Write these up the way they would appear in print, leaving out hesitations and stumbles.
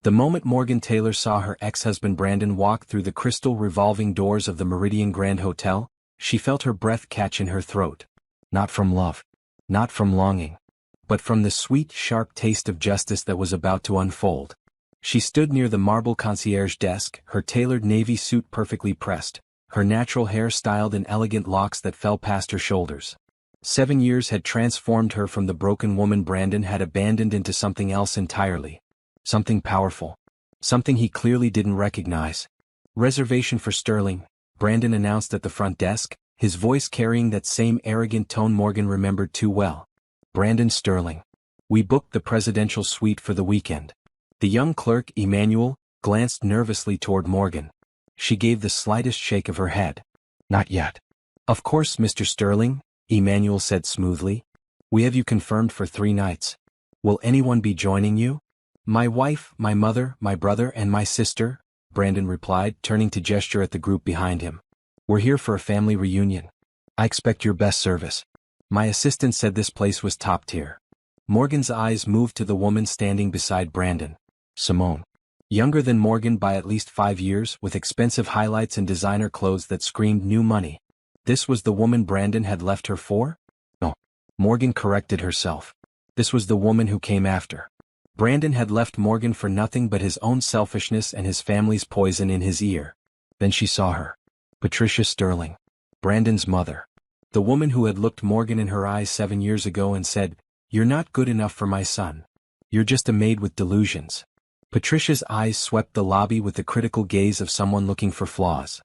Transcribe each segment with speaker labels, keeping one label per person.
Speaker 1: The moment Morgan Taylor saw her ex-husband Brandon walk through the crystal revolving doors of the Meridian Grand Hotel, she felt her breath catch in her throat. Not from love. Not from longing. But from the sweet, sharp taste of justice that was about to unfold. She stood near the marble concierge desk, her tailored navy suit perfectly pressed, her natural hair styled in elegant locks that fell past her shoulders. 7 years had transformed her from the broken woman Brandon had abandoned into something else entirely. Something powerful. Something he clearly didn't recognize. "Reservation for Sterling," Brandon announced at the front desk, his voice carrying that same arrogant tone Morgan remembered too well. "Brandon Sterling. We booked the presidential suite for the weekend." The young clerk, Emmanuel, glanced nervously toward Morgan. She gave the slightest shake of her head. "Not yet." "Of course, Mr. Sterling," Emmanuel said smoothly. "We have you confirmed for 3 nights. Will anyone be joining you?" "My wife, my mother, my brother, and my sister," Brandon replied, turning to gesture at the group behind him. "We're here for a family reunion. I expect your best service." My assistant said this place was top tier. Morgan's eyes moved to the woman standing beside Brandon. Simone. Younger than Morgan by at least 5 years, with expensive highlights and designer clothes that screamed new money. This was the woman Brandon had left her for? No. Morgan corrected herself. This was the woman who came after. Brandon had left Morgan for nothing but his own selfishness and his family's poison in his ear. Then she saw her. Patricia Sterling. Brandon's mother. The woman who had looked Morgan in her eyes 7 years ago and said, "You're not good enough for my son. You're just a maid with delusions." Patricia's eyes swept the lobby with the critical gaze of someone looking for flaws.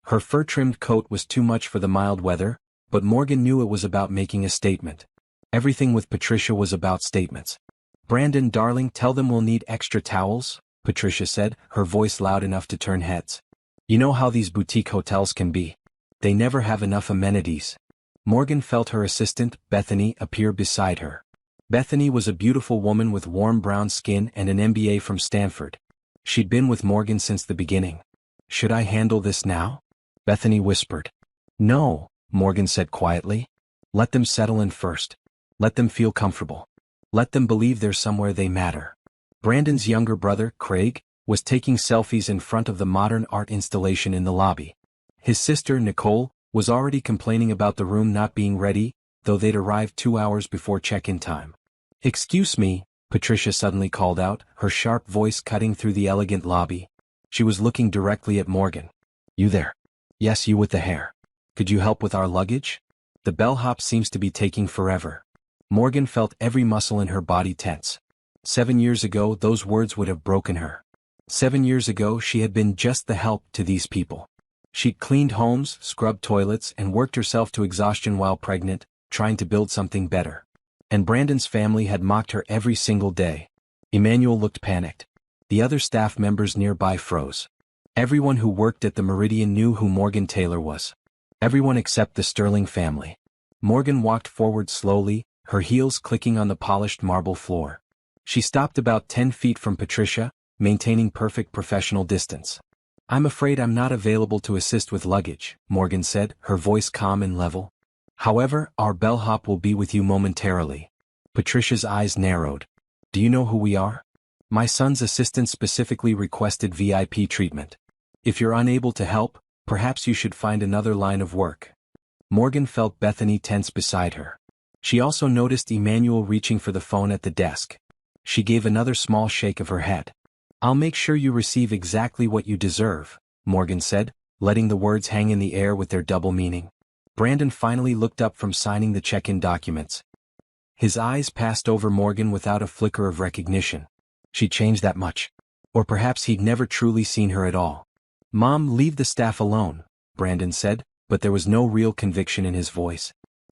Speaker 1: Her fur-trimmed coat was too much for the mild weather, but Morgan knew it was about making a statement. Everything with Patricia was about statements. "Brandon, darling, tell them we'll need extra towels," Patricia said, her voice loud enough to turn heads. "You know how these boutique hotels can be. They never have enough amenities." Morgan felt her assistant, Bethany, appear beside her. Bethany was a beautiful woman with warm brown skin and an MBA from Stanford. She'd been with Morgan since the beginning. "Should I handle this now?" Bethany whispered. "No," Morgan said quietly. "Let them settle in first. Let them feel comfortable. Let them believe they're somewhere they matter." Brandon's younger brother, Craig, was taking selfies in front of the modern art installation in the lobby. His sister, Nicole, was already complaining about the room not being ready, though they'd arrived 2 hours before check-in time. "Excuse me," Patricia suddenly called out, her sharp voice cutting through the elegant lobby. She was looking directly at Morgan. "You there?" "Yes, you with the hair. Could you help with our luggage? The bellhop seems to be taking forever." Morgan felt every muscle in her body tense. 7 years ago those words would have broken her. 7 years ago she had been just the help to these people. She'd cleaned homes, scrubbed toilets, and worked herself to exhaustion while pregnant, trying to build something better. And Brandon's family had mocked her every single day. Emmanuel looked panicked. The other staff members nearby froze. Everyone who worked at the Meridian knew who Morgan Taylor was. Everyone except the Sterling family. Morgan walked forward slowly, her heels clicking on the polished marble floor. She stopped about 10 feet from Patricia, maintaining perfect professional distance. "I'm afraid I'm not available to assist with luggage," Morgan said, her voice calm and level. "However, our bellhop will be with you momentarily." Patricia's eyes narrowed. "Do you know who we are?" "My son's assistant specifically requested VIP treatment. If you're unable to help, perhaps you should find another line of work." Morgan felt Bethany tense beside her. She also noticed Emmanuel reaching for the phone at the desk. She gave another small shake of her head. "I'll make sure you receive exactly what you deserve," Morgan said, letting the words hang in the air with their double meaning. Brandon finally looked up from signing the check-in documents. His eyes passed over Morgan without a flicker of recognition. She changed that much. Or perhaps he'd never truly seen her at all. "Mom, leave the staff alone," Brandon said, but there was no real conviction in his voice.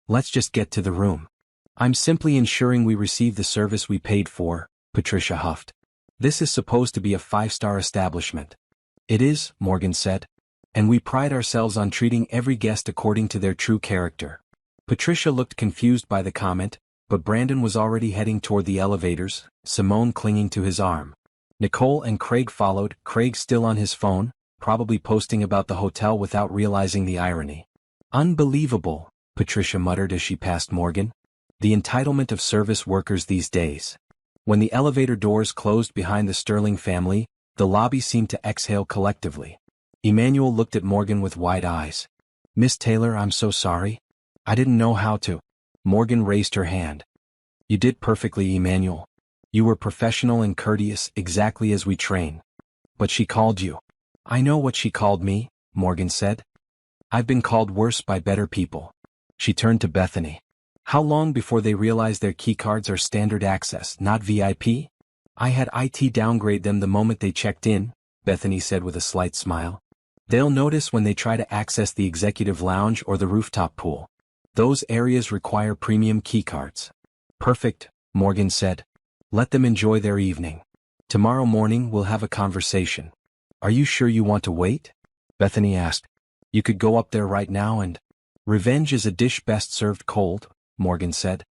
Speaker 1: "Let's just get to the room." "I'm simply ensuring we receive the service we paid for," Patricia huffed. "This is supposed to be a 5-star establishment." "It is," Morgan said. "And we pride ourselves on treating every guest according to their true character." Patricia looked confused by the comment, but Brandon was already heading toward the elevators, Simone clinging to his arm. Nicole and Craig followed, Craig still on his phone, probably posting about the hotel without realizing the irony. "Unbelievable," Patricia muttered as she passed Morgan. "The entitlement of service workers these days." When the elevator doors closed behind the Sterling family, the lobby seemed to exhale collectively. Emmanuel looked at Morgan with wide eyes. "Miss Taylor, I'm so sorry. I didn't know how to." Morgan raised her hand. "You did perfectly, Emmanuel. You were professional and courteous, exactly as we train. But she called you." "I know what she called me," Morgan said. "I've been called worse by better people." She turned to Bethany. "How long before they realize their keycards are standard access, not VIP? I had IT downgrade them the moment they checked in," Bethany said with a slight smile. "They'll notice when they try to access the executive lounge or the rooftop pool. Those areas require premium keycards." "Perfect," Morgan said. "Let them enjoy their evening. Tomorrow morning we'll have a conversation." "Are you sure you want to wait?" Bethany asked. "You could go up there right now and—" "Revenge is a dish best served cold," Morgan said.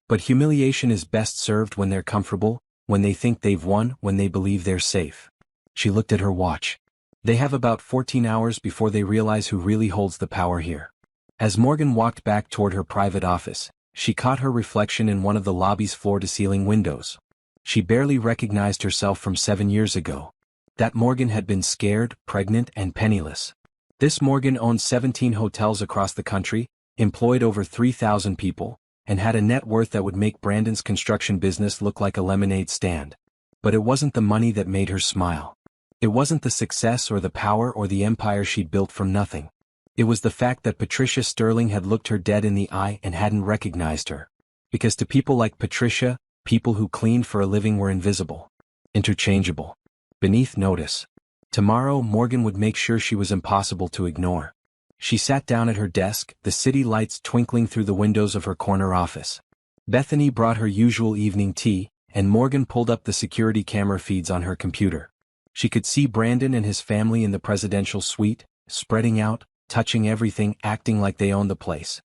Speaker 1: "But humiliation is best served when they're comfortable, when they think they've won, when they believe they're safe." She looked at her watch. "They have about 14 hours before they realize who really holds the power here." As Morgan walked back toward her private office, she caught her reflection in one of the lobby's floor-to-ceiling windows. She barely recognized herself from 7 years ago. That Morgan had been scared, pregnant, and penniless. This Morgan owned 17 hotels across the country, employed over 3,000 people, and had a net worth that would make Brandon's construction business look like a lemonade stand. But it wasn't the money that made her smile. It wasn't the success or the power or the empire she'd built from nothing. It was the fact that Patricia Sterling had looked her dead in the eye and hadn't recognized her. Because to people like Patricia, people who cleaned for a living were invisible, interchangeable, beneath notice. Tomorrow Morgan would make sure she was impossible to ignore. She sat down at her desk, the city lights twinkling through the windows of her corner office. Bethany brought her usual evening tea, and Morgan pulled up the security camera feeds on her computer. She could see Brandon and his family in the presidential suite, spreading out, touching everything, acting like they owned the place.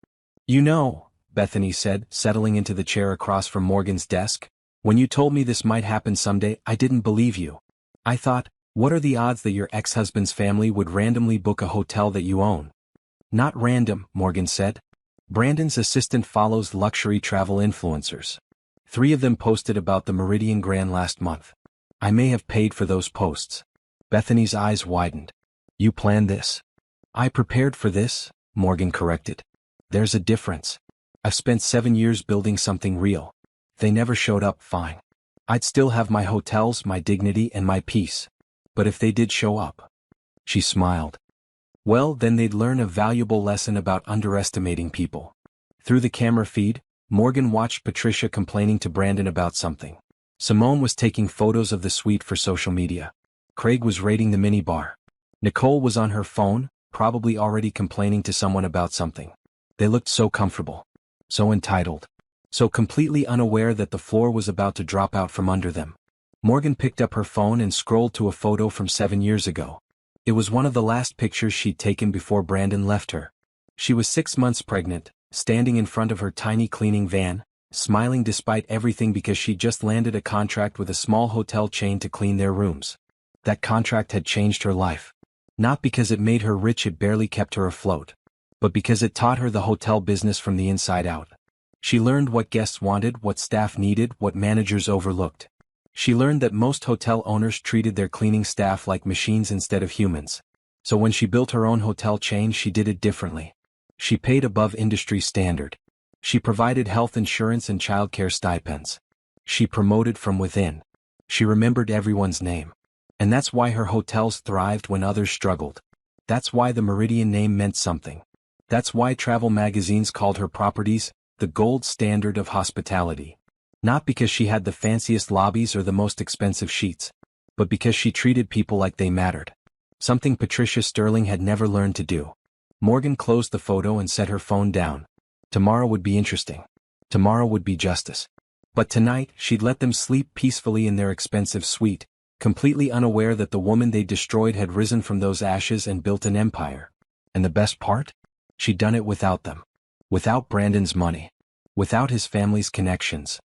Speaker 1: "You know," Bethany said, settling into the chair across from Morgan's desk, "when you told me this might happen someday, I didn't believe you. I thought, what are the odds that your ex-husband's family would randomly book a hotel that you own?" "Not random," Morgan said. "Brandon's assistant follows luxury travel influencers. 3 of them posted about the Meridian Grand last month. I may have paid for those posts." Bethany's eyes widened. "You planned this?" "I prepared for this," Morgan corrected. "There's a difference. I've spent 7 years building something real. They never showed up, fine. I'd still have my hotels, my dignity, and my peace. But if they did show up," she smiled, "well, then they'd learn a valuable lesson about underestimating people." Through the camera feed, Morgan watched Patricia complaining to Brandon about something. Simone was taking photos of the suite for social media. Craig was raiding the minibar. Nicole was on her phone, probably already complaining to someone about something. They looked so comfortable, so entitled, so completely unaware that the floor was about to drop out from under them. Morgan picked up her phone and scrolled to a photo from 7 years ago. It was one of the last pictures she'd taken before Brandon left her. She was 6 months pregnant, standing in front of her tiny cleaning van, smiling despite everything because she'd just landed a contract with a small hotel chain to clean their rooms. That contract had changed her life. Not because it made her rich, it barely kept her afloat, but because it taught her the hotel business from the inside out. She learned what guests wanted, what staff needed, what managers overlooked. She learned that most hotel owners treated their cleaning staff like machines instead of humans. So when she built her own hotel chain, she did it differently. She paid above industry standard. She provided health insurance and childcare stipends. She promoted from within. She remembered everyone's name. And that's why her hotels thrived when others struggled. That's why the Meridian name meant something. That's why travel magazines called her properties the gold standard of hospitality. Not because she had the fanciest lobbies or the most expensive sheets, but because she treated people like they mattered. Something Patricia Sterling had never learned to do. Morgan closed the photo and set her phone down. Tomorrow would be interesting. Tomorrow would be justice. But tonight, she'd let them sleep peacefully in their expensive suite, completely unaware that the woman they destroyed had risen from those ashes and built an empire. And the best part? She'd done it without them. Without Brandon's money. Without his family's connections.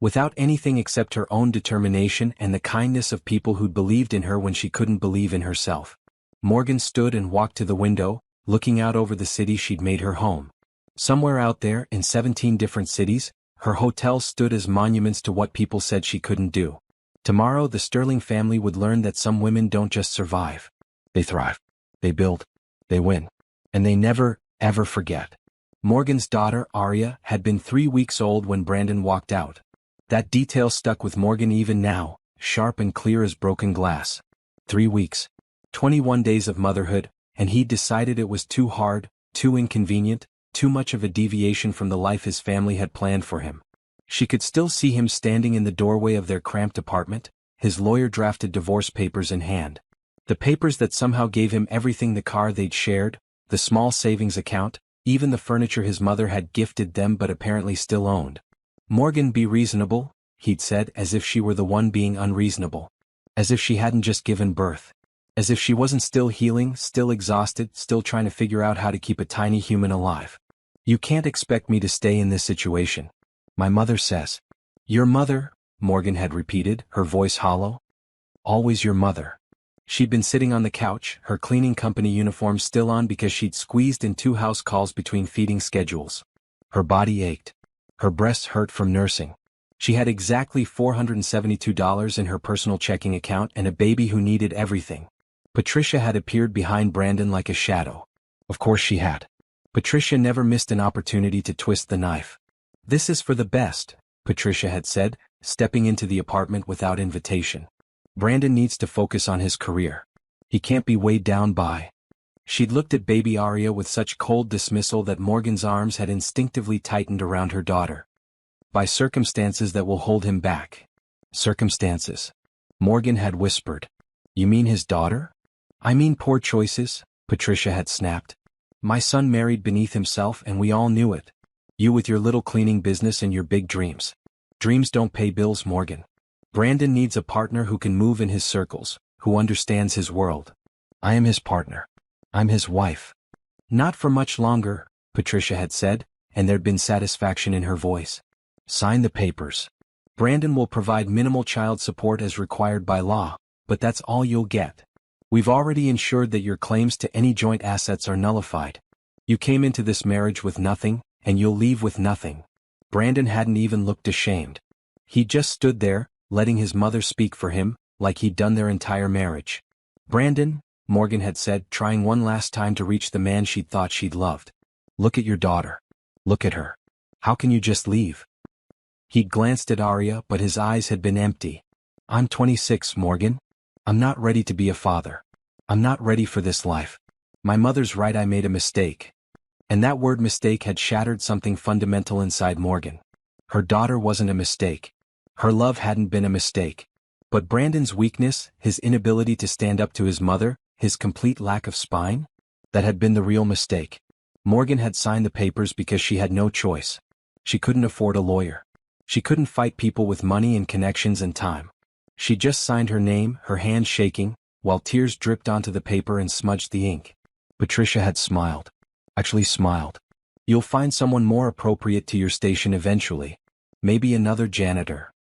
Speaker 1: Without anything except her own determination and the kindness of people who'd believed in her when she couldn't believe in herself. Morgan stood and walked to the window, looking out over the city she'd made her home. Somewhere out there, in 17 different cities, Her hotels stood as monuments to what people said she couldn't do. Tomorrow the Sterling family would learn that some women don't just survive. They thrive. They build. They win. And they never, ever forget. Morgan's daughter, Arya, had been 3 weeks old when Brandon walked out. That detail stuck with Morgan even now, sharp and clear as broken glass. 3 weeks. 21 days of motherhood, and he'd decided it was too hard, too inconvenient, too much of a deviation from the life his family had planned for him. She could still see him standing in the doorway of their cramped apartment, his lawyer-drafted divorce papers in hand. The papers that somehow gave him everything: the car they'd shared, the small savings account, even the furniture his mother had gifted them but apparently still owned. "Morgan, be reasonable," he'd said, as if she were the one being unreasonable. As if she hadn't just given birth. As if she wasn't still healing, still exhausted, still trying to figure out how to keep a tiny human alive. "You can't expect me to stay in this situation. My mother says." "Your mother?" Morgan had repeated, her voice hollow. "Always your mother." She'd been sitting on the couch, her cleaning company uniform still on because she'd squeezed in 2 house calls between feeding schedules. Her body ached. Her breasts hurt from nursing. She had exactly $472 in her personal checking account and a baby who needed everything. Patricia had appeared behind Brandon like a shadow. Of course she had. Patricia never missed an opportunity to twist the knife. "This is for the best," Patricia had said, stepping into the apartment without invitation. "Brandon needs to focus on his career. He can't be weighed down by—" She'd looked at baby Arya with such cold dismissal that Morgan's arms had instinctively tightened around her daughter. "By circumstances that will hold him back." Circumstances. Morgan had whispered. "You mean his daughter?" "I mean poor choices," Patricia had snapped. "My son married beneath himself and we all knew it. You with your little cleaning business and your big dreams. Dreams don't pay bills, Morgan. Brandon needs a partner who can move in his circles, who understands his world. I am his partner. I'm his wife." "Not for much longer," Patricia had said, and there'd been satisfaction in her voice. "Sign the papers. Brandon will provide minimal child support as required by law, but that's all you'll get. We've already ensured that your claims to any joint assets are nullified. You came into this marriage with nothing, and you'll leave with nothing." Brandon hadn't even looked ashamed. He just stood there, letting his mother speak for him, like he'd done their entire marriage. "Brandon," Morgan had said, trying one last time to reach the man she'd thought she'd loved. "Look at your daughter. Look at her. How can you just leave?" He'd glanced at Arya, but his eyes had been empty. "I'm 26, Morgan. I'm not ready to be a father. I'm not ready for this life. My mother's right, I made a mistake." And that word mistake had shattered something fundamental inside Morgan. Her daughter wasn't a mistake. Her love hadn't been a mistake. But Brandon's weakness, his inability to stand up to his mother, his complete lack of spine? That had been the real mistake. Morgan had signed the papers because she had no choice. She couldn't afford a lawyer. She couldn't fight people with money and connections and time. She just signed her name, her hand shaking, while tears dripped onto the paper and smudged the ink. Patricia had smiled. Actually smiled. "You'll find someone more appropriate to your station eventually. Maybe another janitor."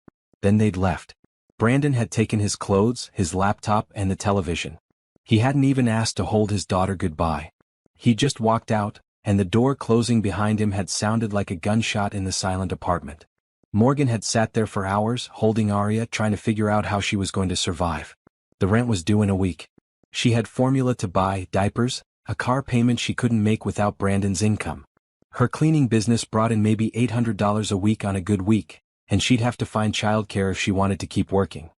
Speaker 1: Then they'd left. Brandon had taken his clothes, his laptop, and the television. He hadn't even asked to hold his daughter goodbye. He just walked out, and the door closing behind him had sounded like a gunshot in the silent apartment. Morgan had sat there for hours, holding Arya, trying to figure out how she was going to survive. The rent was due in a week. She had formula to buy, diapers, a car payment she couldn't make without Brandon's income. Her cleaning business brought in maybe $800 a week on a good week, and she'd have to find childcare if she wanted to keep working.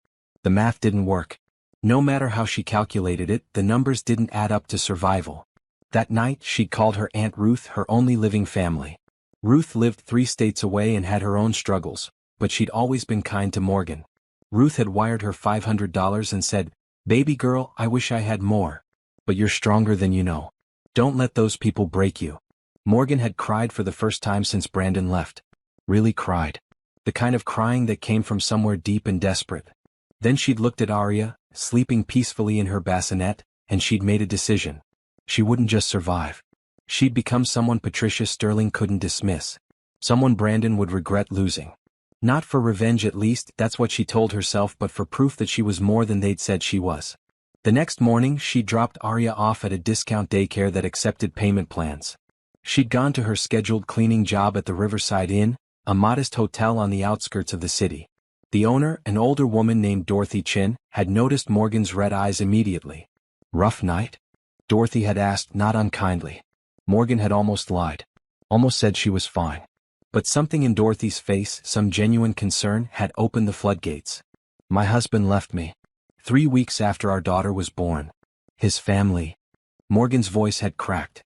Speaker 1: The math didn't work. No matter how she calculated it, the numbers didn't add up to survival. That night, she'd called her Aunt Ruth her only living family. Ruth lived 3 states away and had her own struggles, but she'd always been kind to Morgan. Ruth had wired her $500 and said, "Baby girl, I wish I had more. But you're stronger than you know. Don't let those people break you." Morgan had cried for the first time since Brandon left. Really cried. The kind of crying that came from somewhere deep and desperate. Then she'd looked at Arya, sleeping peacefully in her bassinet, and she'd made a decision. She wouldn't just survive. She'd become someone Patricia Sterling couldn't dismiss. Someone Brandon would regret losing. Not for revenge, at least, that's what she told herself, but for proof that she was more than they'd said she was. The next morning, she dropped Arya off at a discount daycare that accepted payment plans. She'd gone to her scheduled cleaning job at the Riverside Inn, a modest hotel on the outskirts of the city. The owner, an older woman named Dorothy Chin, had noticed Morgan's red eyes immediately. "Rough night?" Dorothy had asked, not unkindly. Morgan had almost lied. Almost said she was fine. But something in Dorothy's face, some genuine concern, had opened the floodgates. "My husband left me 3 weeks after our daughter was born. His family." Morgan's voice had cracked.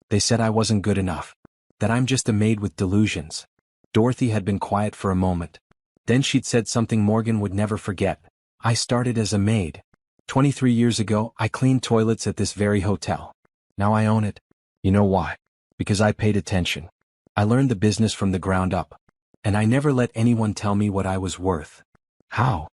Speaker 1: "They said I wasn't good enough. That I'm just a maid with delusions." Dorothy had been quiet for a moment. Then she'd said something Morgan would never forget. "I started as a maid. 23 years ago, I cleaned toilets at this very hotel. Now I own it. You know why? Because I paid attention. I learned the business from the ground up. And I never let anyone tell me what I was worth." "How?"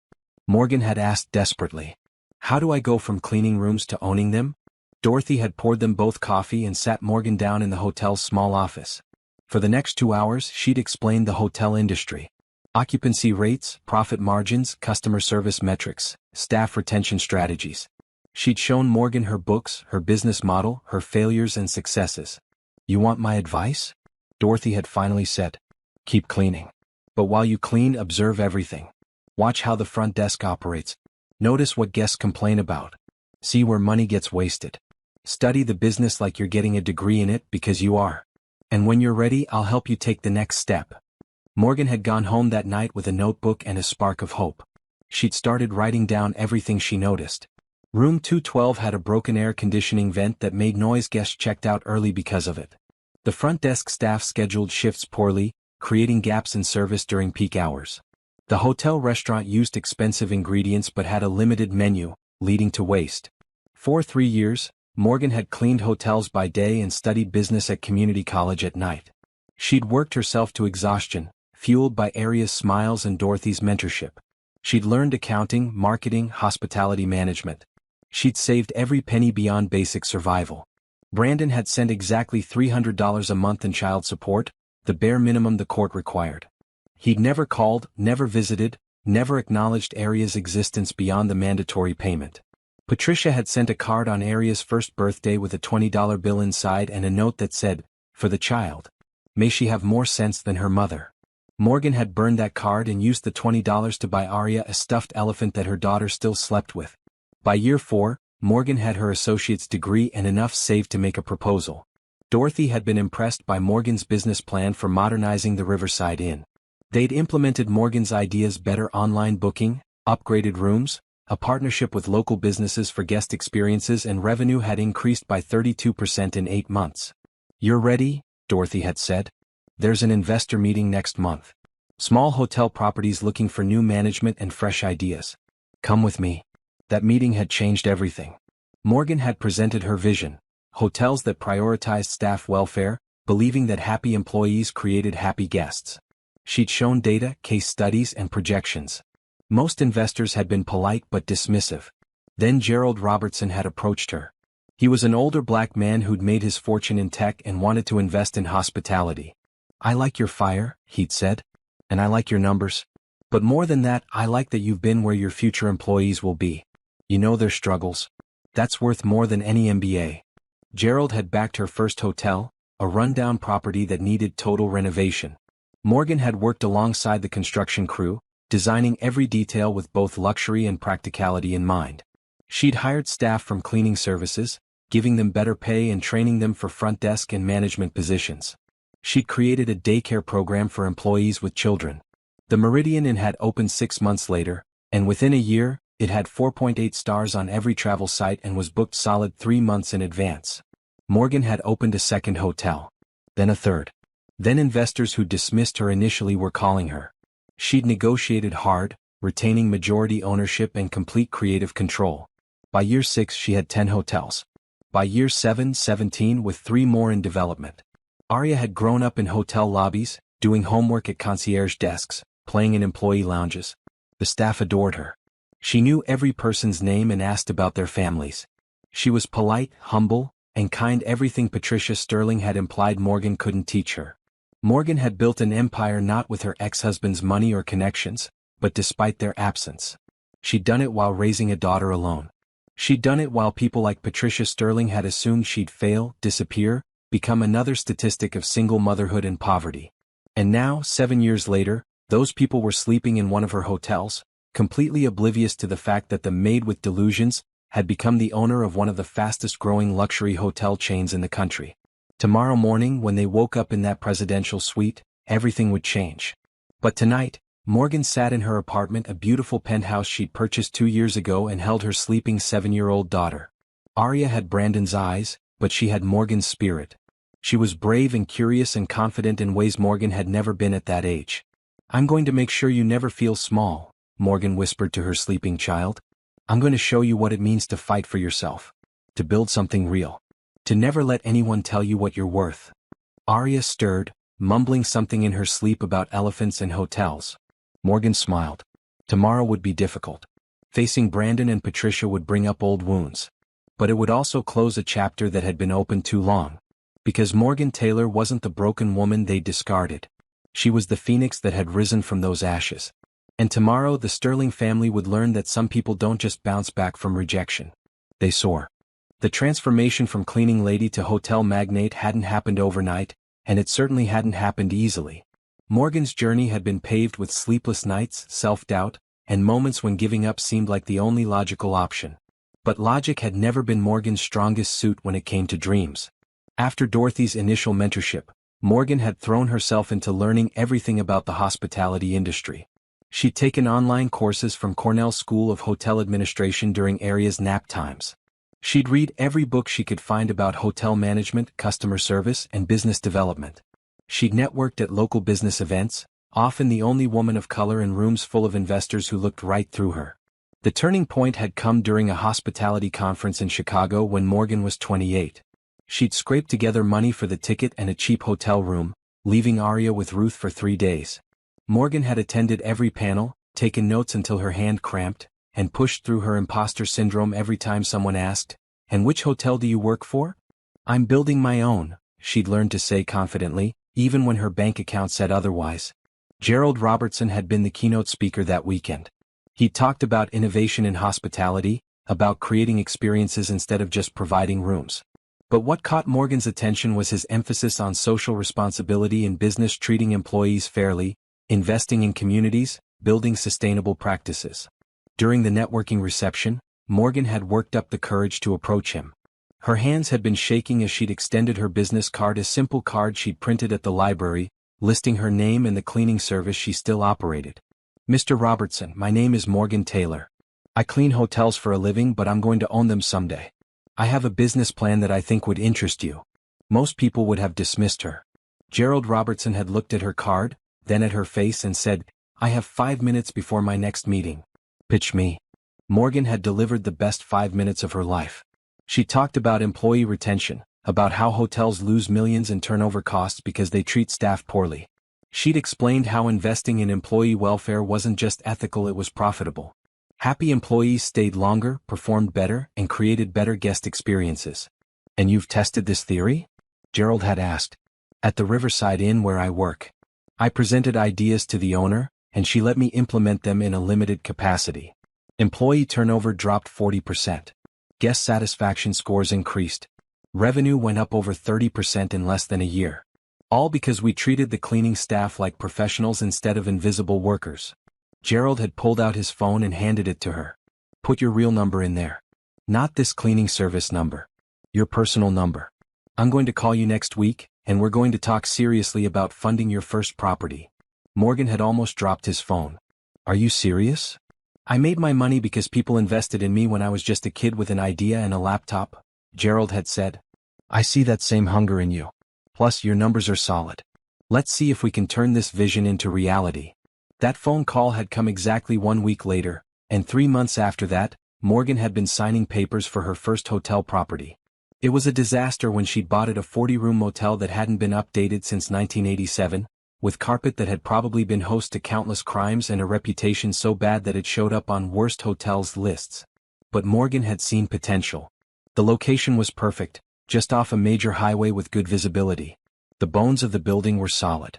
Speaker 1: Morgan had asked desperately. "How do I go from cleaning rooms to owning them?" Dorothy had poured them both coffee and sat Morgan down in the hotel's small office. For the next 2 hours, she'd explained the hotel industry. Occupancy rates, profit margins, customer service metrics, staff retention strategies. She'd shown Morgan her books, her business model, her failures and successes. "You want my advice?" Dorothy had finally said. "Keep cleaning. But while you clean, observe everything. Watch how the front desk operates. Notice what guests complain about. See where money gets wasted. Study the business like you're getting a degree in it, because you are. And when you're ready, I'll help you take the next step." Morgan had gone home that night with a notebook and a spark of hope. She'd started writing down everything she noticed. Room 212 had a broken air conditioning vent that made noise. Guests checked out early because of it. The front desk staff scheduled shifts poorly, creating gaps in service during peak hours. The hotel restaurant used expensive ingredients but had a limited menu, leading to waste. For 3 years, Morgan had cleaned hotels by day and studied business at community college at night. She'd worked herself to exhaustion, fueled by Aria's smiles and Dorothy's mentorship. She'd learned accounting, marketing, hospitality management. She'd saved every penny beyond basic survival. Brandon had sent exactly $300 a month in child support, the bare minimum the court required. He'd never called, never visited, never acknowledged Aria's existence beyond the mandatory payment. Patricia had sent a card on Aria's first birthday with a $20 bill inside and a note that said, "For the child. May she have more sense than her mother." Morgan had burned that card and used the $20 to buy Aria a stuffed elephant that her daughter still slept with. By year 4, Morgan had her associate's degree and enough saved to make a proposal. Dorothy had been impressed by Morgan's business plan for modernizing the Riverside Inn. They'd implemented Morgan's ideas: better online booking, upgraded rooms, a partnership with local businesses for guest experiences, and revenue had increased by 32% in 8 months. "You're ready?" Dorothy had said. "There's an investor meeting next month. Small hotel properties looking for new management and fresh ideas. Come with me." That meeting had changed everything. Morgan had presented her vision: hotels that prioritized staff welfare, believing that happy employees created happy guests. She'd shown data, case studies, and projections. Most investors had been polite but dismissive. Then Gerald Robertson had approached her. He was an older black man who'd made his fortune in tech and wanted to invest in hospitality. "I like your fire," he'd said. "And I like your numbers. But more than that, I like that you've been where your future employees will be. You know their struggles. That's worth more than any MBA." Gerald had backed her first hotel, a rundown property that needed total renovation. Morgan had worked alongside the construction crew, designing every detail with both luxury and practicality in mind. She'd hired staff from cleaning services, giving them better pay and training them for front desk and management positions. She'd created a daycare program for employees with children. The Meridian Inn had opened 6 months later, and within a year, it had 4.8 stars on every travel site and was booked solid 3 months in advance. Morgan had opened a second hotel. Then a third. Then investors who dismissed her initially were calling her. She'd negotiated hard, retaining majority ownership and complete creative control. By year 6 she had 10 hotels. By year 7, 17, with 3 more in development. Aria had grown up in hotel lobbies, doing homework at concierge desks, playing in employee lounges. The staff adored her. She knew every person's name and asked about their families. She was polite, humble, and kind, everything Patricia Sterling had implied Morgan couldn't teach her. Morgan had built an empire not with her ex-husband's money or connections, but despite their absence. She'd done it while raising a daughter alone. She'd done it while people like Patricia Sterling had assumed she'd fail, disappear, become another statistic of single motherhood and poverty. And now, 7 years later, those people were sleeping in one of her hotels, completely oblivious to the fact that the maid with delusions had become the owner of one of the fastest-growing luxury hotel chains in the country. Tomorrow morning, when they woke up in that presidential suite, everything would change. But tonight, Morgan sat in her apartment, a beautiful penthouse she'd purchased 2 years ago, and held her sleeping 7-year-old daughter. Arya had Brandon's eyes, but she had Morgan's spirit. She was brave and curious and confident in ways Morgan had never been at that age. "I'm going to make sure you never feel small," Morgan whispered to her sleeping child. "I'm going to show you what it means to fight for yourself. To build something real. To never let anyone tell you what you're worth." Arya stirred, mumbling something in her sleep about elephants and hotels. Morgan smiled. Tomorrow would be difficult. Facing Brandon and Patricia would bring up old wounds. But it would also close a chapter that had been open too long. Because Morgan Taylor wasn't the broken woman they'd discarded. She was the phoenix that had risen from those ashes. And tomorrow the Sterling family would learn that some people don't just bounce back from rejection. They soar. The transformation from cleaning lady to hotel magnate hadn't happened overnight, and it certainly hadn't happened easily. Morgan's journey had been paved with sleepless nights, self-doubt, and moments when giving up seemed like the only logical option. But logic had never been Morgan's strongest suit when it came to dreams. After Dorothy's initial mentorship, Morgan had thrown herself into learning everything about the hospitality industry. She'd taken online courses from Cornell School of Hotel Administration during Arya's nap times. She'd read every book she could find about hotel management, customer service, and business development. She'd networked at local business events, often the only woman of color in rooms full of investors who looked right through her. The turning point had come during a hospitality conference in Chicago when Morgan was 28. She'd scraped together money for the ticket and a cheap hotel room, leaving Arya with Ruth for 3 days. Morgan had attended every panel, taken notes until her hand cramped, and pushed through her imposter syndrome every time someone asked, "And which hotel do you work for?" "I'm building my own," she'd learned to say confidently, even when her bank account said otherwise. Gerald Robertson had been the keynote speaker that weekend. He talked about innovation in hospitality, about creating experiences instead of just providing rooms. But what caught Morgan's attention was his emphasis on social responsibility in business, treating employees fairly, investing in communities, building sustainable practices. During the networking reception, Morgan had worked up the courage to approach him. Her hands had been shaking as she'd extended her business card, a simple card she'd printed at the library, listing her name and the cleaning service she still operated. "Mr. Robertson, my name is Morgan Taylor. I clean hotels for a living, but I'm going to own them someday. I have a business plan that I think would interest you." Most people would have dismissed her. Gerald Robertson had looked at her card, then at her face, and said, "I have 5 minutes before my next meeting. Pitch me." Morgan had delivered the best 5 minutes of her life. She talked about employee retention, about how hotels lose millions in turnover costs because they treat staff poorly. She'd explained how investing in employee welfare wasn't just ethical, it was profitable. Happy employees stayed longer, performed better, and created better guest experiences. "And you've tested this theory?" Gerald had asked. "At the Riverside Inn where I work. I presented ideas to the owner, and she let me implement them in a limited capacity. Employee turnover dropped 40%. Guest satisfaction scores increased. Revenue went up over 30% in less than a year. All because we treated the cleaning staff like professionals instead of invisible workers." Gerald had pulled out his phone and handed it to her. "Put your real number in there. Not this cleaning service number. Your personal number. I'm going to call you next week, and we're going to talk seriously about funding your first property." Morgan had almost dropped his phone. "Are you serious?" "I made my money because people invested in me when I was just a kid with an idea and a laptop," Gerald had said. "I see that same hunger in you. Plus your numbers are solid. Let's see if we can turn this vision into reality." That phone call had come exactly 1 week later, and 3 months after that, Morgan had been signing papers for her first hotel property. It was a disaster when she'd bought it, a 40-room motel that hadn't been updated since 1987, with carpet that had probably been host to countless crimes and a reputation so bad that it showed up on worst hotels lists. But Morgan had seen potential. The location was perfect, just off a major highway with good visibility. The bones of the building were solid.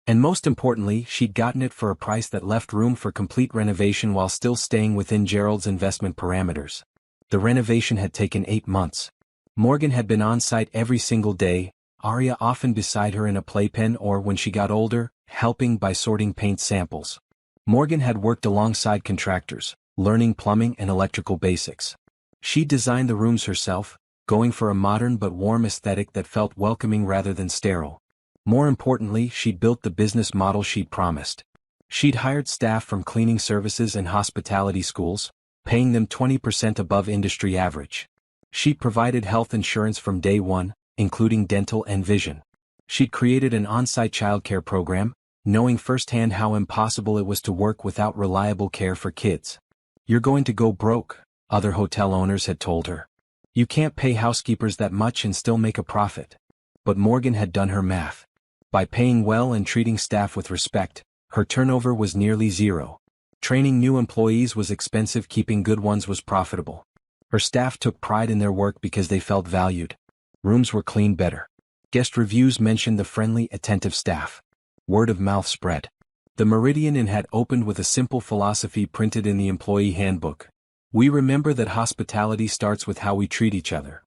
Speaker 1: And most importantly, she'd gotten it for a price that left room for complete renovation while still staying within Gerald's investment parameters. The renovation had taken 8 months. Morgan had been on site every single day, Arya often beside her in a playpen, or when she got older, helping by sorting paint samples. Morgan had worked alongside contractors, learning plumbing and electrical basics. She designed the rooms herself, going for a modern but warm aesthetic that felt welcoming rather than sterile. More importantly, she'd built the business model she'd promised. She'd hired staff from cleaning services and hospitality schools, paying them 20% above industry average. She'd provided health insurance from day one, including dental and vision. She'd created an on-site childcare program, knowing firsthand how impossible it was to work without reliable care for kids. "You're going to go broke," other hotel owners had told her. "You can't pay housekeepers that much and still make a profit." But Morgan had done her math. By paying well and treating staff with respect, her turnover was nearly zero. Training new employees was expensive, keeping good ones was profitable. Her staff took pride in their work because they felt valued. Rooms were cleaned better. Guest reviews mentioned the friendly, attentive staff. Word of mouth spread. The Meridian Inn had opened with a simple philosophy printed in the employee handbook. "We remember that hospitality starts with how we treat each other."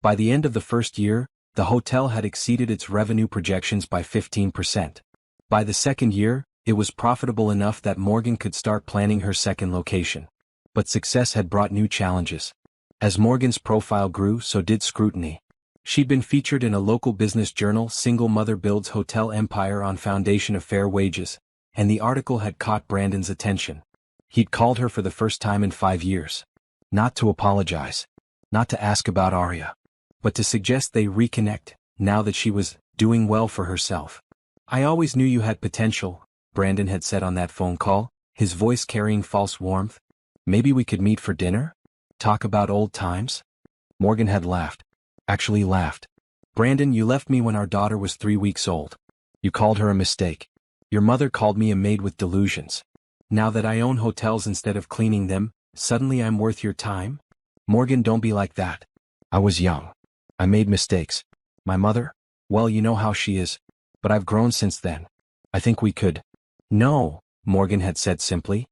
Speaker 1: By the end of the first year, the hotel had exceeded its revenue projections by 15%. By the second year, it was profitable enough that Morgan could start planning her second location. But success had brought new challenges. As Morgan's profile grew, so did scrutiny. She'd been featured in a local business journal, "Single Mother Builds Hotel Empire on Foundation of Fair Wages," and the article had caught Brandon's attention. He'd called her for the first time in 5 years. Not to apologize. Not to ask about Arya. But to suggest they reconnect, now that she was doing well for herself. "I always knew you had potential," Brandon had said on that phone call, his voice carrying false warmth. "Maybe we could meet for dinner? Talk about old times?" Morgan had laughed. Actually laughed. "Brandon, you left me when our daughter was 3 weeks old. You called her a mistake. Your mother called me a maid with delusions. Now that I own hotels instead of cleaning them, suddenly I'm worth your time? Morgan, don't be like that. I was young. I made mistakes. My mother? Well, you know how she is. But I've grown since then. I think we could." "No," Morgan had said simply.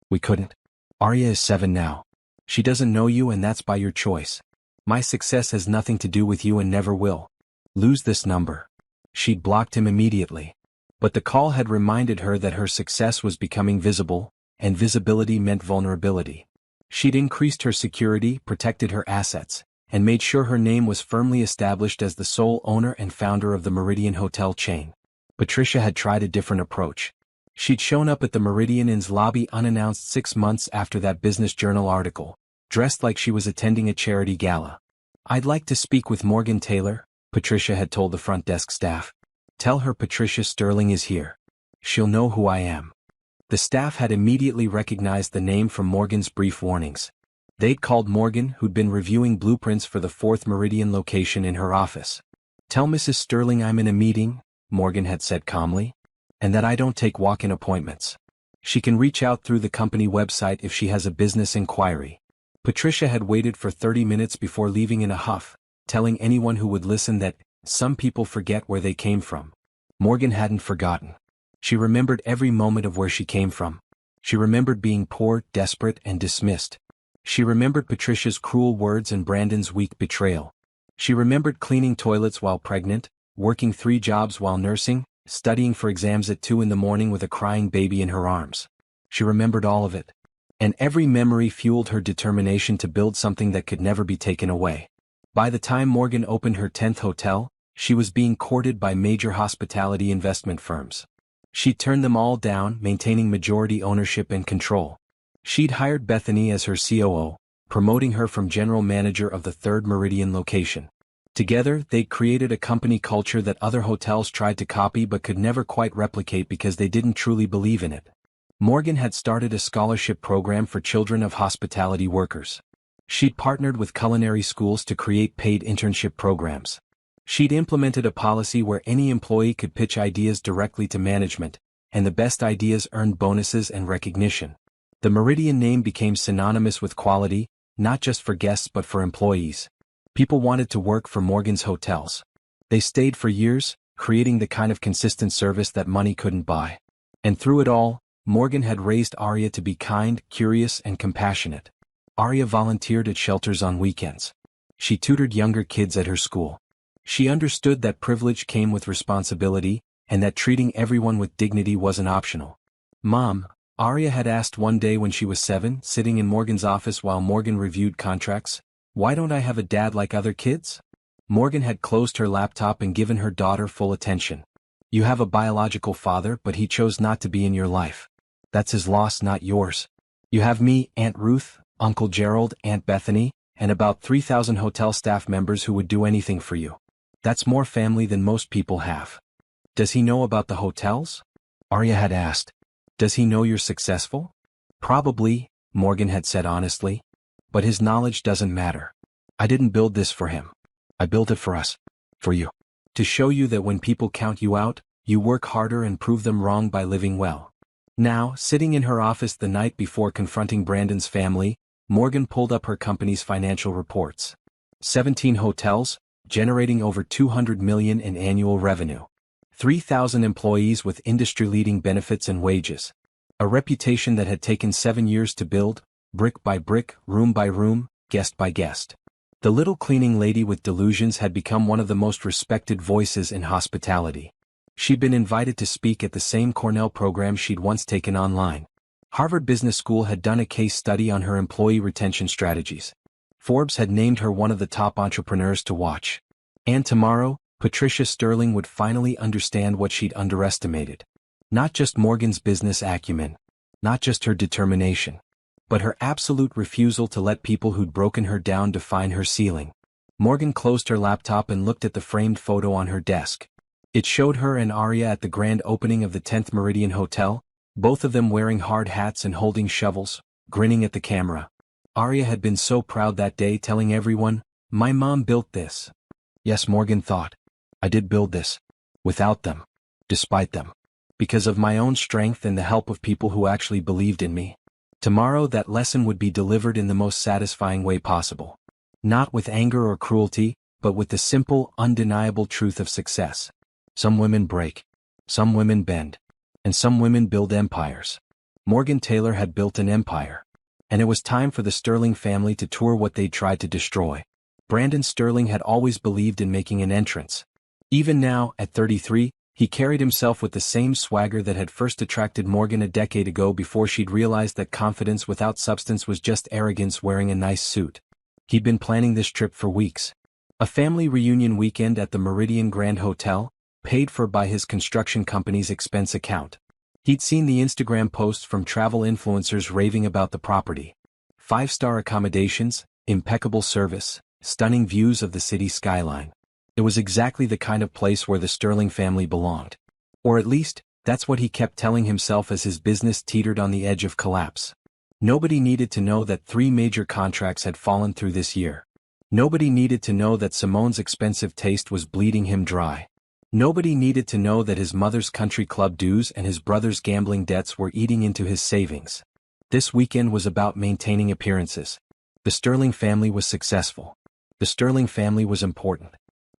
Speaker 1: "We couldn't. Arya is 7 now. She doesn't know you, and that's by your choice. My success has nothing to do with you and never will. Lose this number." She'd blocked him immediately. But the call had reminded her that her success was becoming visible, and visibility meant vulnerability. She'd increased her security, protected her assets, and made sure her name was firmly established as the sole owner and founder of the Meridian hotel chain. Patricia had tried a different approach. She'd shown up at the Meridian Inn's lobby unannounced 6 months after that Business Journal article, dressed like she was attending a charity gala. "I'd like to speak with Morgan Taylor," Patricia had told the front desk staff. "Tell her Patricia Sterling is here. She'll know who I am." The staff had immediately recognized the name from Morgan's brief warnings. They'd called Morgan, who'd been reviewing blueprints for the 4th Meridian location, in her office. "Tell Mrs. Sterling I'm in a meeting," Morgan had said calmly, "and that I don't take walk-in appointments. She can reach out through the company website if she has a business inquiry." Patricia had waited for 30 minutes before leaving in a huff, telling anyone who would listen that some people forget where they came from. Morgan hadn't forgotten. She remembered every moment of where she came from. She remembered being poor, desperate, and dismissed. She remembered Patricia's cruel words and Brandon's weak betrayal. She remembered cleaning toilets while pregnant, working 3 jobs while nursing, studying for exams at 2 in the morning with a crying baby in her arms. She remembered all of it. And every memory fueled her determination to build something that could never be taken away. By the time Morgan opened her 10th hotel, she was being courted by major hospitality investment firms. She'd turned them all down, maintaining majority ownership and control. She'd hired Bethany as her COO, promoting her from general manager of the 3rd Meridian location. Together, they'd created a company culture that other hotels tried to copy but could never quite replicate because they didn't truly believe in it. Morgan had started a scholarship program for children of hospitality workers. She'd partnered with culinary schools to create paid internship programs. She'd implemented a policy where any employee could pitch ideas directly to management, and the best ideas earned bonuses and recognition. The Meridian name became synonymous with quality, not just for guests but for employees. People wanted to work for Morgan's hotels. They stayed for years, creating the kind of consistent service that money couldn't buy. And through it all, Morgan had raised Arya to be kind, curious, and compassionate. Arya volunteered at shelters on weekends. She tutored younger kids at her school. She understood that privilege came with responsibility, and that treating everyone with dignity wasn't optional. "Mom," Arya had asked one day when she was 7, sitting in Morgan's office while Morgan reviewed contracts, "why don't I have a dad like other kids?" Morgan had closed her laptop and given her daughter full attention. "You have a biological father, but he chose not to be in your life. That's his loss, not yours. You have me, Aunt Ruth, Uncle Gerald, Aunt Bethany, and about 3,000 hotel staff members who would do anything for you. That's more family than most people have." "Does he know about the hotels?" Arya had asked. "Does he know you're successful?" "Probably," Morgan had said honestly. "But his knowledge doesn't matter. I didn't build this for him. I built it for us. For you. To show you that when people count you out, you work harder and prove them wrong by living well." Now, sitting in her office the night before confronting Brandon's family, Morgan pulled up her company's financial reports. 17 hotels, generating over $200 million in annual revenue. 3,000 employees with industry-leading benefits and wages. A reputation that had taken 7 years to build, brick by brick, room by room, guest by guest. The little cleaning lady with delusions had become one of the most respected voices in hospitality. She'd been invited to speak at the same Cornell program she'd once taken online. Harvard Business School had done a case study on her employee retention strategies. Forbes had named her one of the top entrepreneurs to watch. And tomorrow, Patricia Sterling would finally understand what she'd underestimated. Not just Morgan's business acumen. Not just her determination. But her absolute refusal to let people who'd broken her down define her ceiling. Morgan closed her laptop and looked at the framed photo on her desk. It showed her and Arya at the grand opening of the 10th Meridian Hotel, both of them wearing hard hats and holding shovels, grinning at the camera. Arya had been so proud that day, telling everyone, "My mom built this." Yes, Morgan thought. I did build this. Without them. Despite them. Because of my own strength and the help of people who actually believed in me. Tomorrow that lesson would be delivered in the most satisfying way possible. Not with anger or cruelty, but with the simple, undeniable truth of success. Some women break. Some women bend. And some women build empires. Morgan Taylor had built an empire. And it was time for the Sterling family to tour what they'd tried to destroy. Brandon Sterling had always believed in making an entrance. Even now, at 33, he carried himself with the same swagger that had first attracted Morgan a decade ago before she'd realized that confidence without substance was just arrogance wearing a nice suit. He'd been planning this trip for weeks. A family reunion weekend at the Meridian Grand Hotel, paid for by his construction company's expense account. He'd seen the Instagram posts from travel influencers raving about the property. 5-star accommodations, impeccable service, stunning views of the city skyline. It was exactly the kind of place where the Sterling family belonged. Or at least, that's what he kept telling himself as his business teetered on the edge of collapse. Nobody needed to know that 3 major contracts had fallen through this year. Nobody needed to know that Simone's expensive taste was bleeding him dry. Nobody needed to know that his mother's country club dues and his brother's gambling debts were eating into his savings. This weekend was about maintaining appearances. The Sterling family was successful. The Sterling family was important.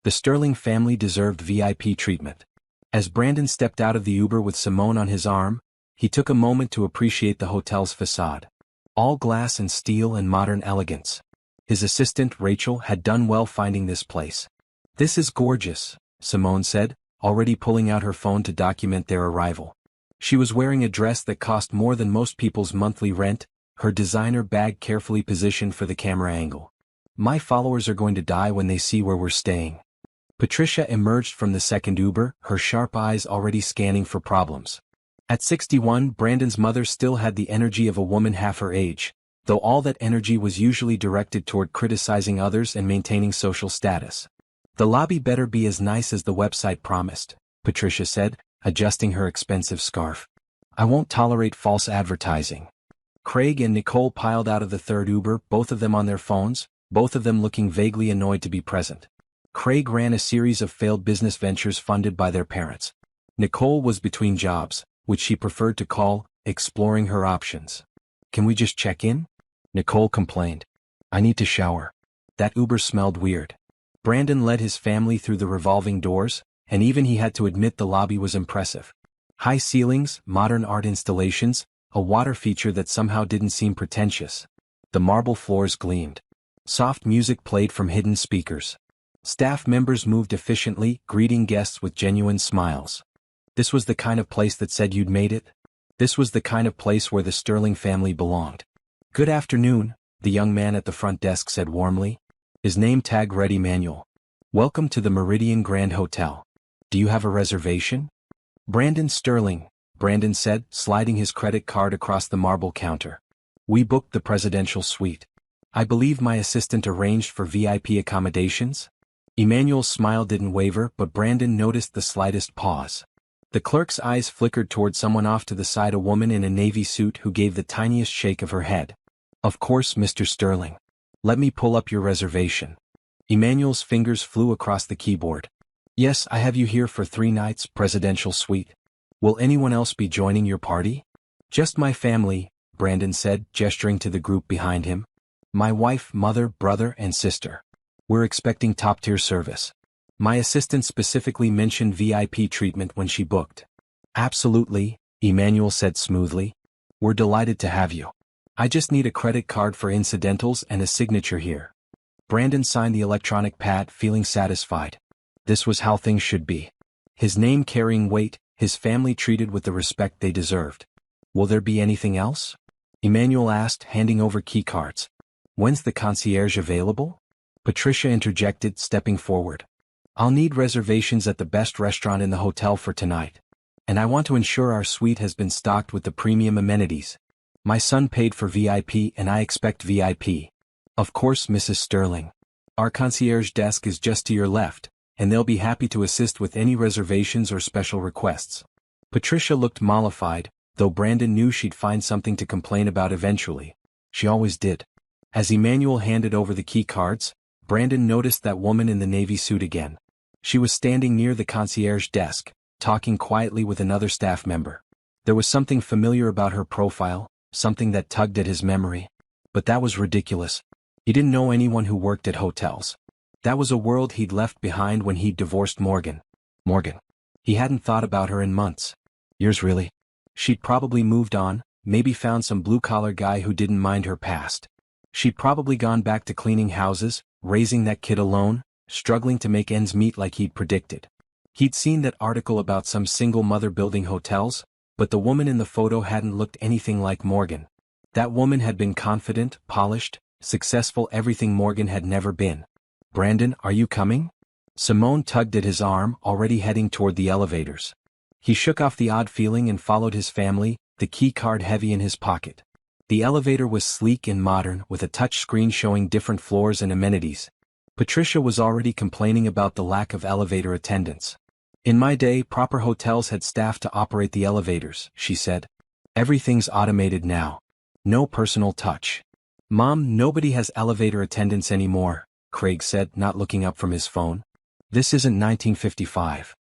Speaker 1: The Sterling family deserved VIP treatment. As Brandon stepped out of the Uber with Simone on his arm, he took a moment to appreciate the hotel's facade. All glass and steel and modern elegance. His assistant, Rachel, had done well finding this place. "This is gorgeous," Simone said, already pulling out her phone to document their arrival. She was wearing a dress that cost more than most people's monthly rent, her designer bag carefully positioned for the camera angle. "My followers are going to die when they see where we're staying." Patricia emerged from the second Uber, her sharp eyes already scanning for problems. At 61, Brandon's mother still had the energy of a woman half her age, though all that energy was usually directed toward criticizing others and maintaining social status. "The lobby better be as nice as the website promised," Patricia said, adjusting her expensive scarf. "I won't tolerate false advertising." Craig and Nicole piled out of the third Uber, both of them on their phones, both of them looking vaguely annoyed to be present. Craig ran a series of failed business ventures funded by their parents. Nicole was between jobs, which she preferred to call exploring her options. "Can we just check in?" Nicole complained. "I need to shower." That Uber smelled weird. Brandon led his family through the revolving doors, and even he had to admit the lobby was impressive. High ceilings, modern art installations, a water feature that somehow didn't seem pretentious. The marble floors gleamed. Soft music played from hidden speakers. Staff members moved efficiently, greeting guests with genuine smiles. This was the kind of place that said you'd made it. This was the kind of place where the Sterling family belonged. Good afternoon, the young man at the front desk said warmly. His name tag read Emmanuel. Welcome to the Meridian Grand Hotel. Do you have a reservation? Brandon Sterling, Brandon said, sliding his credit card across the marble counter. We booked the presidential suite. I believe my assistant arranged for VIP accommodations? Emmanuel's smile didn't waver, but Brandon noticed the slightest pause. The clerk's eyes flickered toward someone off to the side, a woman in a navy suit who gave the tiniest shake of her head. Of course, Mr. Sterling. Let me pull up your reservation. Emmanuel's fingers flew across the keyboard. Yes, I have you here for 3 nights, presidential suite. Will anyone else be joining your party? Just my family, Brandon said, gesturing to the group behind him. My wife, mother, brother, and sister. We're expecting top-tier service. My assistant specifically mentioned VIP treatment when she booked. Absolutely, Emmanuel said smoothly. We're delighted to have you. I just need a credit card for incidentals and a signature here. Brandon signed the electronic pad, feeling satisfied. This was how things should be. His name carrying weight, his family treated with the respect they deserved. Will there be anything else? Emmanuel asked, handing over key cards. When's the concierge available? Patricia interjected, stepping forward. I'll need reservations at the best restaurant in the hotel for tonight. And I want to ensure our suite has been stocked with the premium amenities. My son paid for VIP and I expect VIP. Of course, Mrs. Sterling. Our concierge desk is just to your left, and they'll be happy to assist with any reservations or special requests. Patricia looked mollified, though Brandon knew she'd find something to complain about eventually. She always did. As Emmanuel handed over the key cards, Brandon noticed that woman in the navy suit again. She was standing near the concierge desk, talking quietly with another staff member. There was something familiar about her profile, something that tugged at his memory. But that was ridiculous. He didn't know anyone who worked at hotels. That was a world he'd left behind when he'd divorced Morgan. Morgan. He hadn't thought about her in months. Years really. She'd probably moved on, maybe found some blue-collar guy who didn't mind her past. She'd probably gone back to cleaning houses, raising that kid alone, struggling to make ends meet like he'd predicted. He'd seen that article about some single mother building hotels, but the woman in the photo hadn't looked anything like Morgan. That woman had been confident, polished, successful, everything Morgan had never been. Brandon, are you coming? Simone tugged at his arm, already heading toward the elevators. He shook off the odd feeling and followed his family, the key card heavy in his pocket. The elevator was sleek and modern, with a touch screen showing different floors and amenities. Patricia was already complaining about the lack of elevator attendants. In my day, proper hotels had staff to operate the elevators, she said. Everything's automated now. No personal touch. Mom, nobody has elevator attendants anymore, Craig said, not looking up from his phone. This isn't 1955.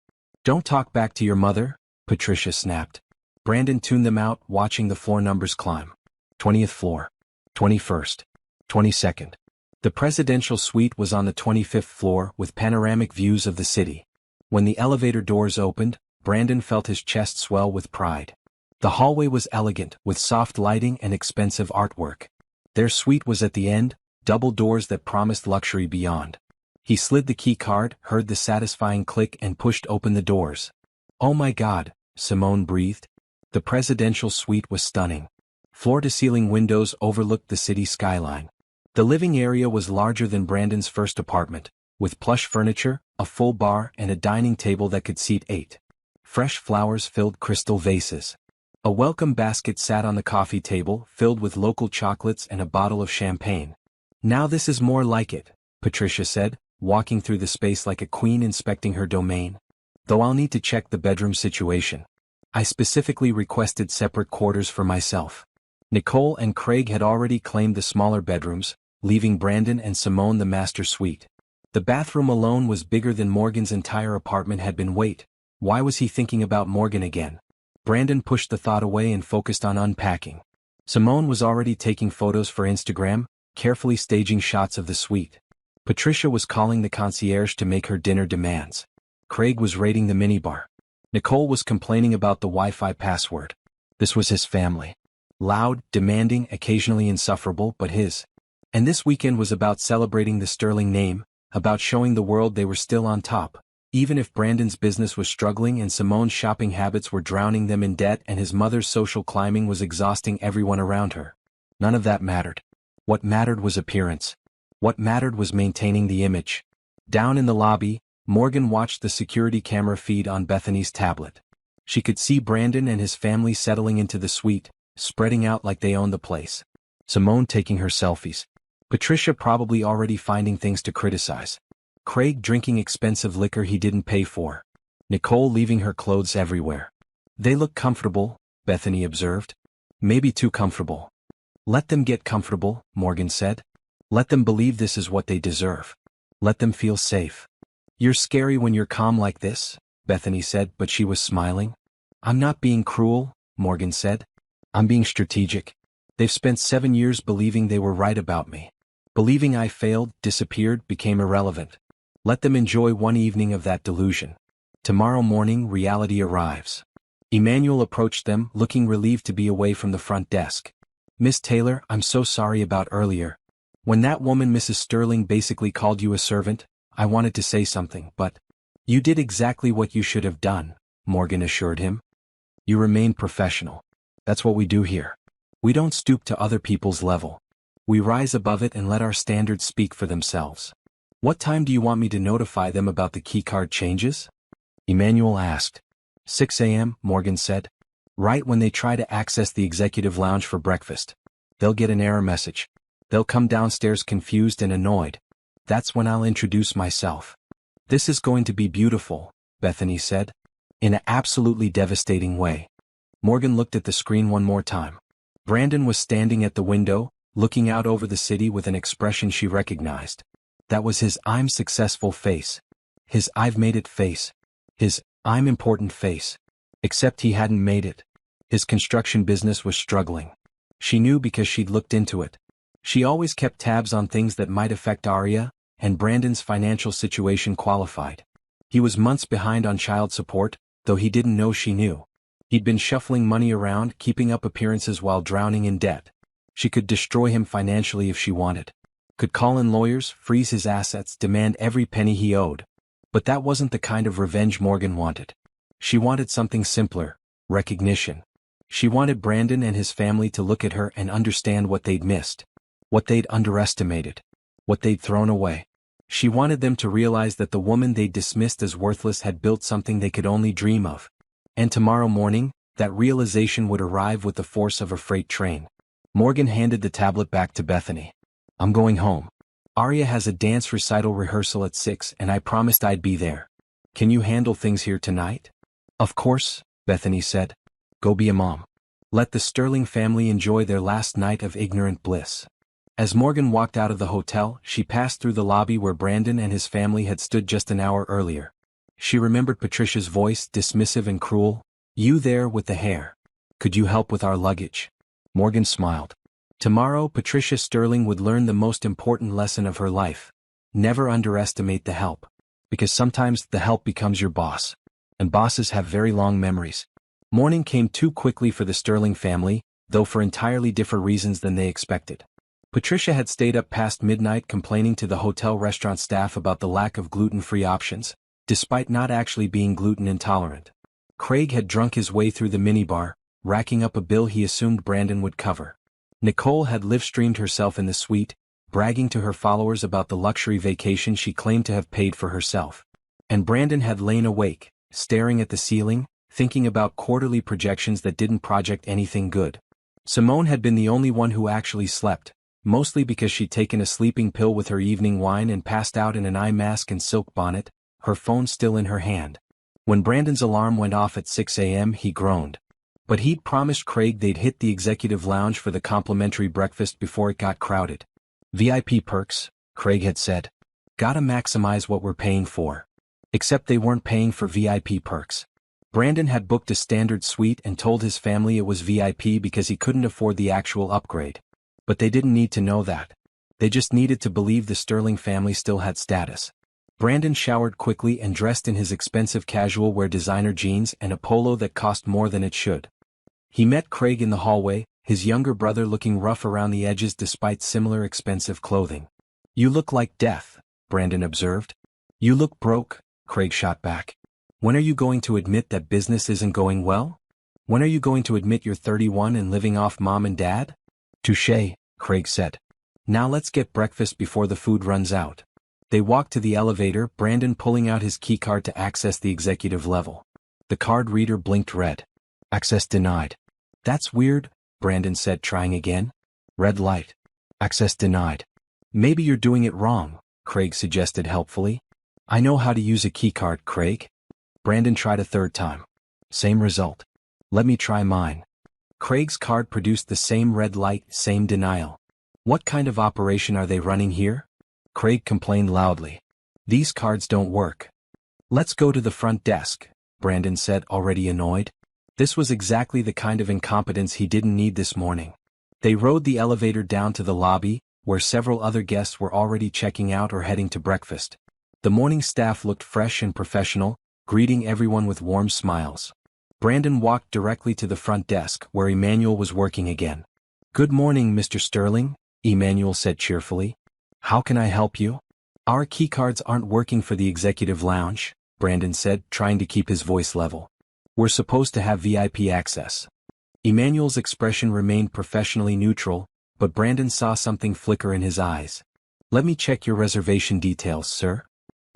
Speaker 1: Don't talk back to your mother, Patricia snapped. Brandon tuned them out, watching the floor numbers climb. 20th floor. 21st. 22nd. The presidential suite was on the 25th floor with panoramic views of the city. When the elevator doors opened, Brandon felt his chest swell with pride. The hallway was elegant, with soft lighting and expensive artwork. Their suite was at the end, double doors that promised luxury beyond. He slid the key card, heard the satisfying click and pushed open the doors. Oh my God, Simone breathed. The presidential suite was stunning. Floor-to-ceiling windows overlooked the city skyline. The living area was larger than Brandon's first apartment, with plush furniture, a full bar and a dining table that could seat 8. Fresh flowers filled crystal vases. A welcome basket sat on the coffee table, filled with local chocolates and a bottle of champagne. Now this is more like it, Patricia said, walking through the space like a queen inspecting her domain. Though I'll need to check the bedroom situation. I specifically requested separate quarters for myself. Nicole and Craig had already claimed the smaller bedrooms, leaving Brandon and Simone the master suite. The bathroom alone was bigger than Morgan's entire apartment had been. Wait, why was he thinking about Morgan again? Brandon pushed the thought away and focused on unpacking. Simone was already taking photos for Instagram, carefully staging shots of the suite. Patricia was calling the concierge to make her dinner demands. Craig was raiding the minibar. Nicole was complaining about the Wi-Fi password. This was his family. Loud, demanding, occasionally insufferable, but his. And this weekend was about celebrating the Sterling name, about showing the world they were still on top, Even if Brandon's business was struggling and Simone's shopping habits were drowning them in debt and his mother's social climbing was exhausting everyone around her. None of that mattered. What mattered was appearance. What mattered was maintaining the image. Down in the lobby, Morgan watched the security camera feed on Bethany's tablet. She could see Brandon and his family settling into the suite, spreading out like they owned the place. Simone taking her selfies. Patricia probably already finding things to criticize. Craig drinking expensive liquor he didn't pay for. Nicole leaving her clothes everywhere. They look comfortable, Bethany observed. Maybe too comfortable. Let them get comfortable, Morgan said. Let them believe this is what they deserve. Let them feel safe. You're scary when you're calm like this, Bethany said, but she was smiling. I'm not being cruel, Morgan said. I'm being strategic. They've spent 7 years believing they were right about me. Believing I failed, disappeared, became irrelevant. Let them enjoy one evening of that delusion. Tomorrow morning reality arrives. Emmanuel approached them, looking relieved to be away from the front desk. Miss Taylor, I'm so sorry about earlier. When that woman Mrs. Sterling basically called you a servant, I wanted to say something, but you did exactly what you should have done, Morgan assured him. You remained professional. That's what we do here. We don't stoop to other people's level. We rise above it and let our standards speak for themselves. What time do you want me to notify them about the keycard changes? Emmanuel asked. 6 a.m., Morgan said. Right when they try to access the executive lounge for breakfast. They'll get an error message. They'll come downstairs confused and annoyed. That's when I'll introduce myself. This is going to be beautiful, Bethany said. In an absolutely devastating way. Morgan looked at the screen one more time. Brandon was standing at the window, looking out over the city with an expression she recognized. That was his I'm successful face. His I've made it face. His I'm important face. Except he hadn't made it. His construction business was struggling. She knew because she'd looked into it. She always kept tabs on things that might affect Arya, and Brandon's financial situation qualified. He was months behind on child support, though he didn't know she knew. He'd been shuffling money around, keeping up appearances while drowning in debt. She could destroy him financially if she wanted. Could call in lawyers, freeze his assets, demand every penny he owed. But that wasn't the kind of revenge Morgan wanted. She wanted something simpler, recognition. She wanted Brandon and his family to look at her and understand what they'd missed. What they'd underestimated. What they'd thrown away. She wanted them to realize that the woman they'd dismissed as worthless had built something they could only dream of. And tomorrow morning, that realization would arrive with the force of a freight train. Morgan handed the tablet back to Bethany. I'm going home. Arya has a dance recital rehearsal at 6 and I promised I'd be there. Can you handle things here tonight? Of course, Bethany said. Go be a mom. Let the Sterling family enjoy their last night of ignorant bliss. As Morgan walked out of the hotel, she passed through the lobby where Brandon and his family had stood just an hour earlier. She remembered Patricia's voice, dismissive and cruel. You there with the hair. Could you help with our luggage? Morgan smiled. Tomorrow Patricia Sterling would learn the most important lesson of her life. Never underestimate the help. Because sometimes the help becomes your boss. And bosses have very long memories. Morning came too quickly for the Sterling family, though for entirely different reasons than they expected. Patricia had stayed up past midnight complaining to the hotel restaurant staff about the lack of gluten-free options, despite not actually being gluten intolerant. Craig had drunk his way through the minibar, racking up a bill he assumed Brandon would cover. Nicole had live-streamed herself in the suite, bragging to her followers about the luxury vacation she claimed to have paid for herself. And Brandon had lain awake, staring at the ceiling, thinking about quarterly projections that didn't project anything good. Simone had been the only one who actually slept, mostly because she'd taken a sleeping pill with her evening wine and passed out in an eye mask and silk bonnet, her phone still in her hand. When Brandon's alarm went off at 6 a.m., he groaned. But he'd promised Craig they'd hit the executive lounge for the complimentary breakfast before it got crowded. VIP perks, Craig had said. Gotta maximize what we're paying for. Except they weren't paying for VIP perks. Brandon had booked a standard suite and told his family it was VIP because he couldn't afford the actual upgrade. But they didn't need to know that. They just needed to believe the Sterling family still had status. Brandon showered quickly and dressed in his expensive casual wear designer jeans and a polo that cost more than it should. He met Craig in the hallway, his younger brother looking rough around the edges despite similar expensive clothing. You look like death, Brandon observed. You look broke, Craig shot back. When are you going to admit that business isn't going well? When are you going to admit you're 31 and living off mom and dad? Touché, Craig said. Now let's get breakfast before the food runs out. They walked to the elevator, Brandon pulling out his keycard to access the executive level. The card reader blinked red. Access denied. That's weird, Brandon said, trying again. Red light. Access denied. Maybe you're doing it wrong, Craig suggested helpfully. I know how to use a keycard, Craig. Brandon tried a third time. Same result. Let me try mine. Craig's card produced the same red light, same denial. What kind of operation are they running here? Craig complained loudly. These cards don't work. Let's go to the front desk, Brandon said, already annoyed. This was exactly the kind of incompetence he didn't need this morning. They rode the elevator down to the lobby, where several other guests were already checking out or heading to breakfast. The morning staff looked fresh and professional, greeting everyone with warm smiles. Brandon walked directly to the front desk, where Emmanuel was working again. Good morning, Mr. Sterling, Emmanuel said cheerfully. How can I help you? Our keycards aren't working for the executive lounge, Brandon said, trying to keep his voice level. We're supposed to have VIP access. Emmanuel's expression remained professionally neutral, but Brandon saw something flicker in his eyes. Let me check your reservation details, sir.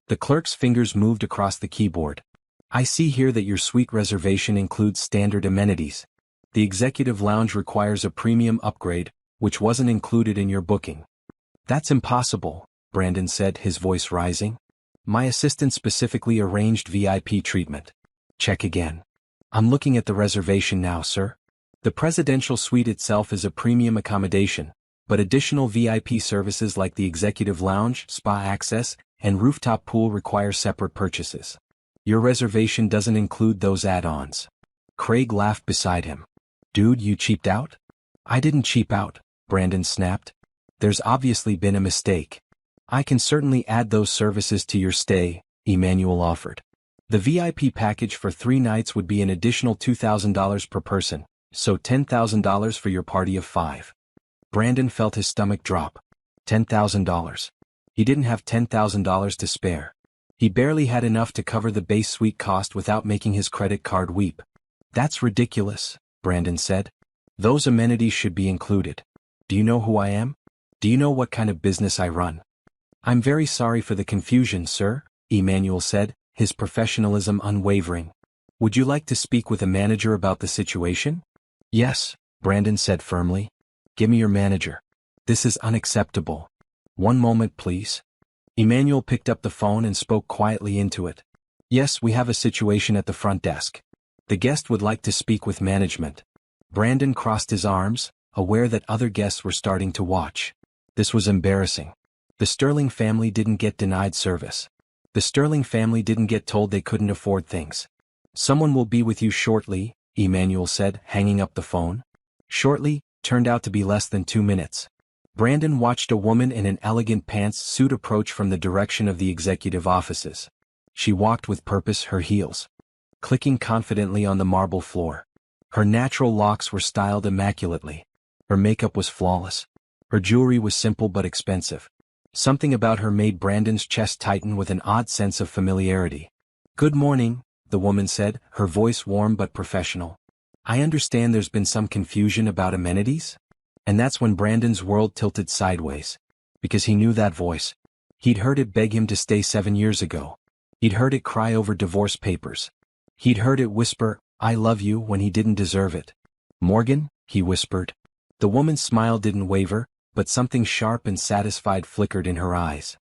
Speaker 1: The clerk's fingers moved across the keyboard. I see here that your suite reservation includes standard amenities. The executive lounge requires a premium upgrade, which wasn't included in your booking. That's impossible, Brandon said, his voice rising. My assistant specifically arranged VIP treatment. Check again. I'm looking at the reservation now, sir. The presidential suite itself is a premium accommodation, but additional VIP services like the executive lounge, spa access, and rooftop pool require separate purchases. Your reservation doesn't include those add-ons. Craig laughed beside him. Dude, you cheaped out? I didn't cheap out, Brandon snapped. There's obviously been a mistake. I can certainly add those services to your stay, Emmanuel offered. The VIP package for 3 nights would be an additional $2,000 per person, so $10,000 for your party of 5. Brandon felt his stomach drop. $10,000. He didn't have $10,000 to spare. He barely had enough to cover the base suite cost without making his credit card weep. That's ridiculous, Brandon said. Those amenities should be included. Do you know who I am? Do you know what kind of business I run? I'm very sorry for the confusion, sir, Emmanuel said, his professionalism unwavering. Would you like to speak with a manager about the situation? Yes, Brandon said firmly. Give me your manager. This is unacceptable. One moment, please. Emmanuel picked up the phone and spoke quietly into it. Yes, we have a situation at the front desk. The guest would like to speak with management. Brandon crossed his arms, aware that other guests were starting to watch. This was embarrassing. The Sterling family didn't get denied service. The Sterling family didn't get told they couldn't afford things. Someone will be with you shortly, Emmanuel said, hanging up the phone. Shortly turned out to be less than 2 minutes. Brandon watched a woman in an elegant pantsuit approach from the direction of the executive offices. She walked with purpose, her heels clicking confidently on the marble floor. Her natural locks were styled immaculately. Her makeup was flawless. Her jewelry was simple but expensive. Something about her made Brandon's chest tighten with an odd sense of familiarity. Good morning, the woman said, her voice warm but professional. I understand there's been some confusion about amenities? And that's when Brandon's world tilted sideways. Because he knew that voice. He'd heard it beg him to stay 7 years ago. He'd heard it cry over divorce papers. He'd heard it whisper, I love you, when he didn't deserve it. Morgan, he whispered. The woman's smile didn't waver, but something sharp and satisfied flickered in her eyes.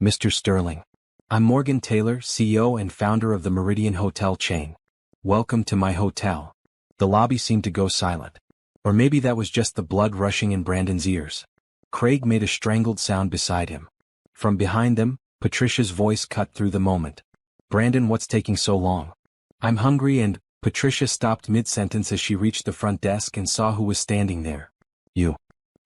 Speaker 1: Mr. Sterling. I'm Morgan Taylor, CEO and founder of the Meridian hotel chain. Welcome to my hotel. The lobby seemed to go silent. Or maybe that was just the blood rushing in Brandon's ears. Craig made a strangled sound beside him. From behind them, Patricia's voice cut through the moment. Brandon, what's taking so long? I'm hungry and... Patricia stopped mid-sentence as she reached the front desk and saw who was standing there. You.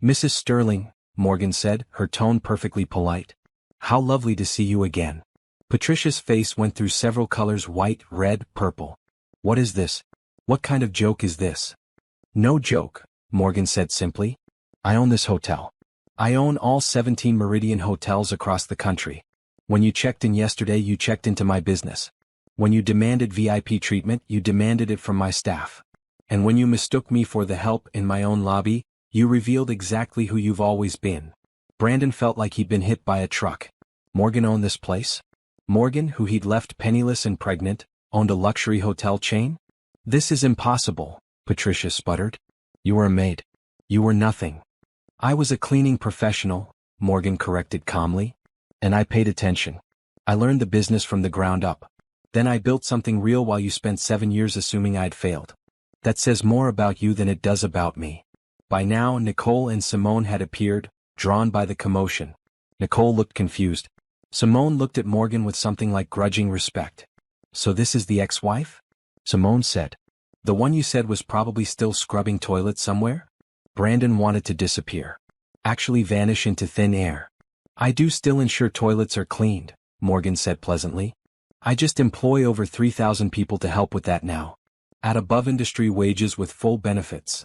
Speaker 1: Mrs. Sterling, Morgan said, her tone perfectly polite. How lovely to see you again. Patricia's face went through several colors: white, red, purple. What is this? What kind of joke is this? No joke, Morgan said simply. I own this hotel. I own all 17 Meridian hotels across the country. When you checked in yesterday, you checked into my business. When you demanded VIP treatment, you demanded it from my staff. And when you mistook me for the help in my own lobby, you revealed exactly who you've always been. Brandon felt like he'd been hit by a truck. Morgan owned this place? Morgan, who he'd left penniless and pregnant, owned a luxury hotel chain? This is impossible, Patricia sputtered. You were a maid. You were nothing. I was a cleaning professional, Morgan corrected calmly. And I paid attention. I learned the business from the ground up. Then I built something real while you spent 7 years assuming I'd failed. That says more about you than it does about me. By now, Nicole and Simone had appeared, drawn by the commotion. Nicole looked confused. Simone looked at Morgan with something like grudging respect. So this is the ex-wife? Simone said. The one you said was probably still scrubbing toilets somewhere? Brandon wanted to disappear. Actually vanish into thin air. I do still ensure toilets are cleaned, Morgan said pleasantly. I just employ over 3,000 people to help with that now. At above industry wages with full benefits.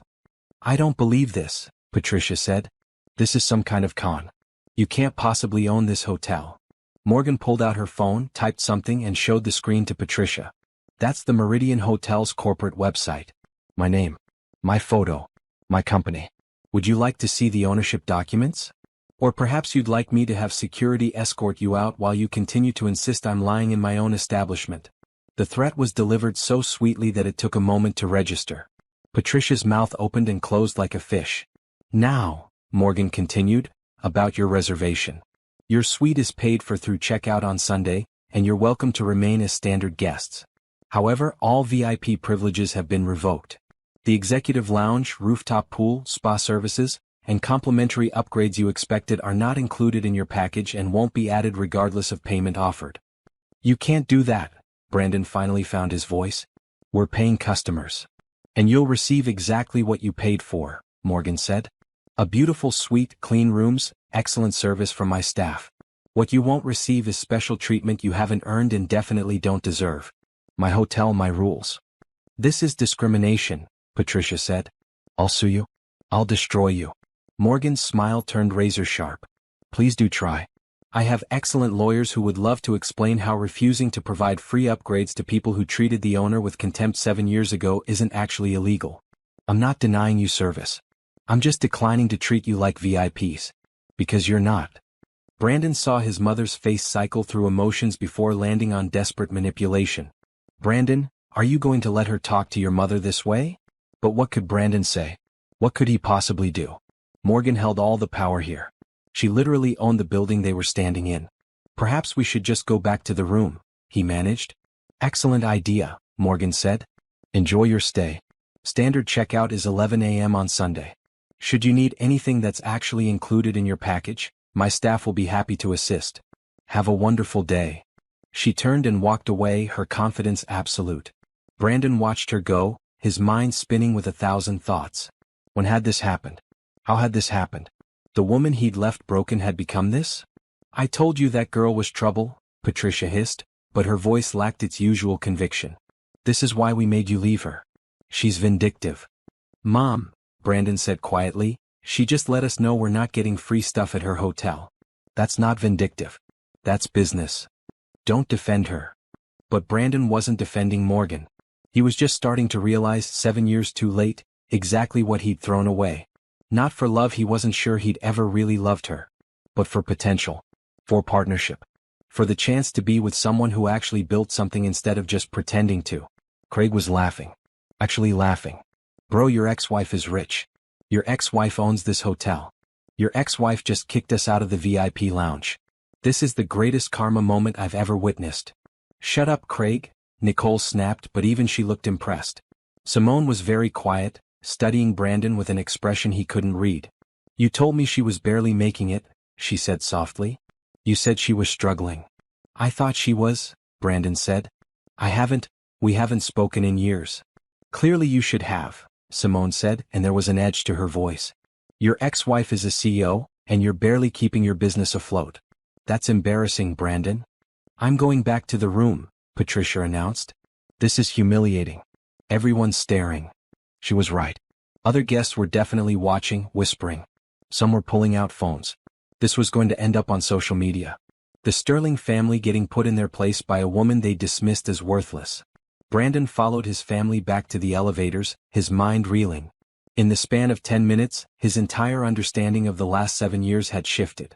Speaker 1: I don't believe this, Patricia said. This is some kind of con. You can't possibly own this hotel. Morgan pulled out her phone, typed something and showed the screen to Patricia. That's the Meridian Hotel's corporate website. My name. My photo. My company. Would you like to see the ownership documents? Or perhaps you'd like me to have security escort you out while you continue to insist I'm lying in my own establishment. The threat was delivered so sweetly that it took a moment to register. Patricia's mouth opened and closed like a fish. Now, Morgan continued, about your reservation. Your suite is paid for through checkout on Sunday, and you're welcome to remain as standard guests. However, all VIP privileges have been revoked. The executive lounge, rooftop pool, spa services, and complimentary upgrades you expected are not included in your package and won't be added regardless of payment offered. You can't do that, Brandon finally found his voice. We're paying customers. And you'll receive exactly what you paid for, Morgan said. A beautiful suite, clean rooms, excellent service from my staff. What you won't receive is special treatment you haven't earned and definitely don't deserve. My hotel, my rules. This is discrimination, Patricia said. I'll sue you. I'll destroy you. Morgan's smile turned razor-sharp. Please do try. I have excellent lawyers who would love to explain how refusing to provide free upgrades to people who treated the owner with contempt 7 years ago isn't actually illegal. I'm not denying you service. I'm just declining to treat you like VIPs. Because you're not. Brandon saw his mother's face cycle through emotions before landing on desperate manipulation. Brandon, are you going to let her talk to your mother this way? But what could Brandon say? What could he possibly do? Morgan held all the power here. She literally owned the building they were standing in. Perhaps we should just go back to the room, he managed. Excellent idea, Morgan said. Enjoy your stay. Standard checkout is 11 a.m. on Sunday. Should you need anything that's actually included in your package, my staff will be happy to assist. Have a wonderful day. She turned and walked away, her confidence absolute. Brandon watched her go, his mind spinning with 1,000 thoughts. When had this happened? How had this happened? The woman he'd left broken had become this? I told you that girl was trouble, Patricia hissed, but her voice lacked its usual conviction. This is why we made you leave her. She's vindictive. Mom, Brandon said quietly, she just let us know we're not getting free stuff at her hotel. That's not vindictive. That's business. Don't defend her. But Brandon wasn't defending Morgan. He was just starting to realize 7 years too late, exactly what he'd thrown away. Not for love, he wasn't sure he'd ever really loved her. But for potential. For partnership. For the chance to be with someone who actually built something instead of just pretending to. Craig was laughing. Actually laughing. Bro, your ex-wife is rich. Your ex-wife owns this hotel. Your ex-wife just kicked us out of the VIP lounge. This is the greatest karma moment I've ever witnessed. Shut up, Craig, Nicole snapped, but even she looked impressed. Simone was very quiet, studying Brandon with an expression he couldn't read. You told me she was barely making it, she said softly. You said she was struggling. I thought she was, Brandon said. We haven't spoken in years. Clearly you should have, Simone said, and there was an edge to her voice. Your ex-wife is a CEO, and you're barely keeping your business afloat. That's embarrassing, Brandon. I'm going back to the room, Patricia announced. This is humiliating. Everyone's staring. She was right. Other guests were definitely watching, whispering. Some were pulling out phones. This was going to end up on social media. The Sterling family getting put in their place by a woman they dismissed as worthless. Brandon followed his family back to the elevators, his mind reeling. In the span of 10 minutes, his entire understanding of the last 7 years had shifted.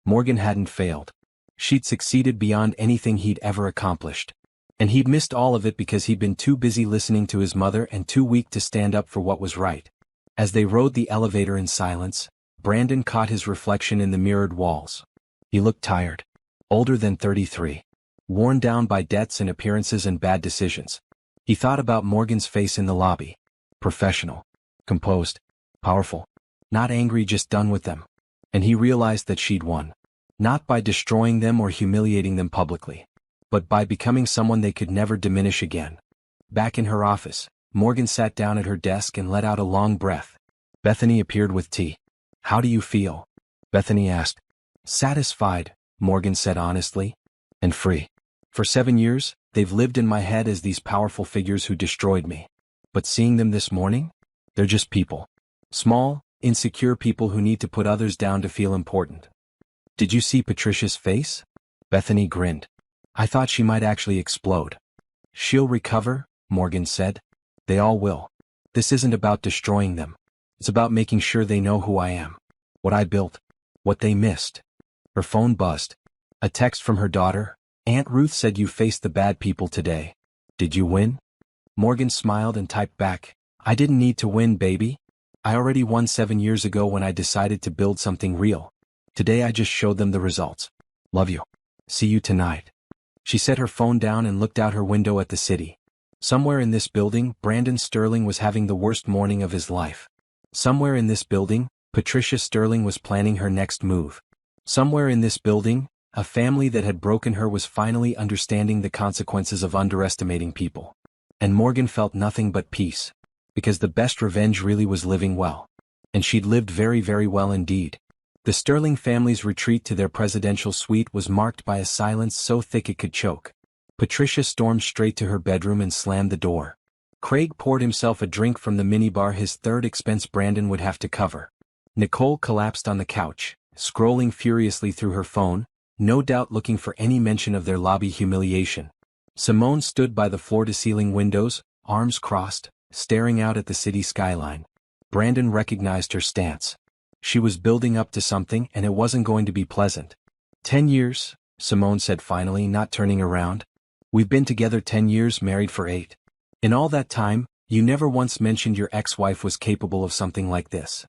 Speaker 1: Morgan hadn't failed. She'd succeeded beyond anything he'd ever accomplished. And he'd missed all of it because he'd been too busy listening to his mother and too weak to stand up for what was right. As they rode the elevator in silence, Brandon caught his reflection in the mirrored walls. He looked tired. Older than 33. Worn down by debts and appearances and bad decisions. He thought about Morgan's face in the lobby. Professional. Composed. Powerful. Not angry, just done with them. And he realized that she'd won. Not by destroying them or humiliating them publicly, but by becoming someone they could never diminish again. Back in her office, Morgan sat down at her desk and let out a long breath. Bethany appeared with tea. "How do you feel?" Bethany asked. "Satisfied," Morgan said honestly. "And free. For 7 years, they've lived in my head as these powerful figures who destroyed me. But seeing them this morning? They're just people. Small, insecure people who need to put others down to feel important." "Did you see Patricia's face?" Bethany grinned. "I thought she might actually explode." "She'll recover," Morgan said. "They all will. This isn't about destroying them. It's about making sure they know who I am. What I built. What they missed." Her phone buzzed. A text from her daughter. "Aunt Ruth said you faced the bad people today. Did you win?" Morgan smiled and typed back, "I didn't need to win, baby. I already won 7 years ago when I decided to build something real. Today I just showed them the results. Love you. See you tonight." She set her phone down and looked out her window at the city. Somewhere in this building, Brandon Sterling was having the worst morning of his life. Somewhere in this building, Patricia Sterling was planning her next move. Somewhere in this building, a family that had broken her was finally understanding the consequences of underestimating people. And Morgan felt nothing but peace. Because the best revenge really was living well. And she'd lived very, very well indeed. The Sterling family's retreat to their presidential suite was marked by a silence so thick it could choke. Patricia stormed straight to her bedroom and slammed the door. Craig poured himself a drink from the minibar, his third expense Brandon would have to cover. Nicole collapsed on the couch, scrolling furiously through her phone, no doubt looking for any mention of their lobby humiliation. Simone stood by the floor-to-ceiling windows, arms crossed, staring out at the city skyline. Brandon recognized her stance. She was building up to something and it wasn't going to be pleasant. 10 years, Simone said finally, not turning around. "We've been together 10 years, married for 8. In all that time, you never once mentioned your ex-wife was capable of something like this."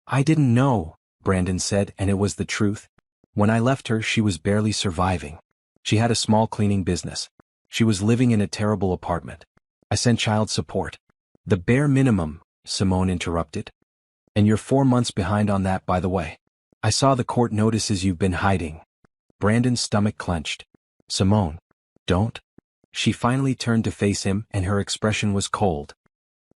Speaker 1: "I didn't know," Brandon said, and it was the truth. "When I left her, she was barely surviving. She had a small cleaning business. She was living in a terrible apartment. I sent child support." "The bare minimum," Simone interrupted. "And you're 4 months behind on that, by the way. I saw the court notices you've been hiding." Brandon's stomach clenched. "Simone, don't." She finally turned to face him and her expression was cold.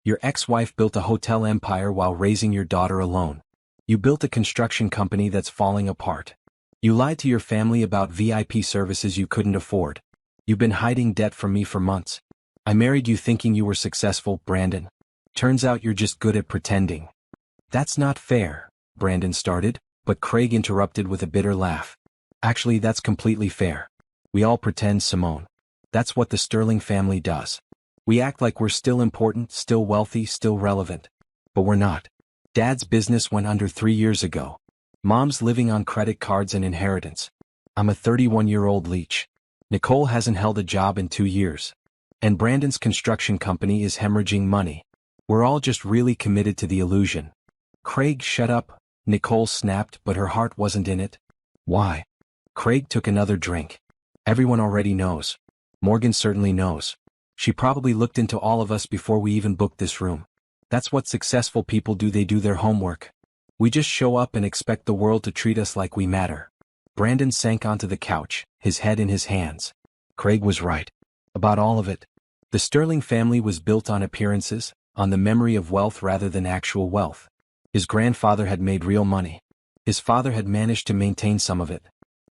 Speaker 1: "Your ex-wife built a hotel empire while raising your daughter alone. You built a construction company that's falling apart. You lied to your family about VIP services you couldn't afford. You've been hiding debt from me for months. I married you thinking you were successful, Brandon. Turns out you're just good at pretending." "That's not fair," Brandon started, but Craig interrupted with a bitter laugh. "Actually, that's completely fair. We all pretend, Simone. That's what the Sterling family does. We act like we're still important, still wealthy, still relevant. But we're not. Dad's business went under 3 years ago. Mom's living on credit cards and inheritance. I'm a 31-year-old leech. Nicole hasn't held a job in 2 years. And Brandon's construction company is hemorrhaging money. We're all just really committed to the illusion." "Craig, shut up," Nicole snapped, but her heart wasn't in it. "Why?" Craig took another drink. "Everyone already knows. Morgan certainly knows. She probably looked into all of us before we even booked this room. That's what successful people do, they do their homework. We just show up and expect the world to treat us like we matter." Brandon sank onto the couch, his head in his hands. Craig was right. About all of it. The Sterling family was built on appearances, on the memory of wealth rather than actual wealth. His grandfather had made real money. His father had managed to maintain some of it.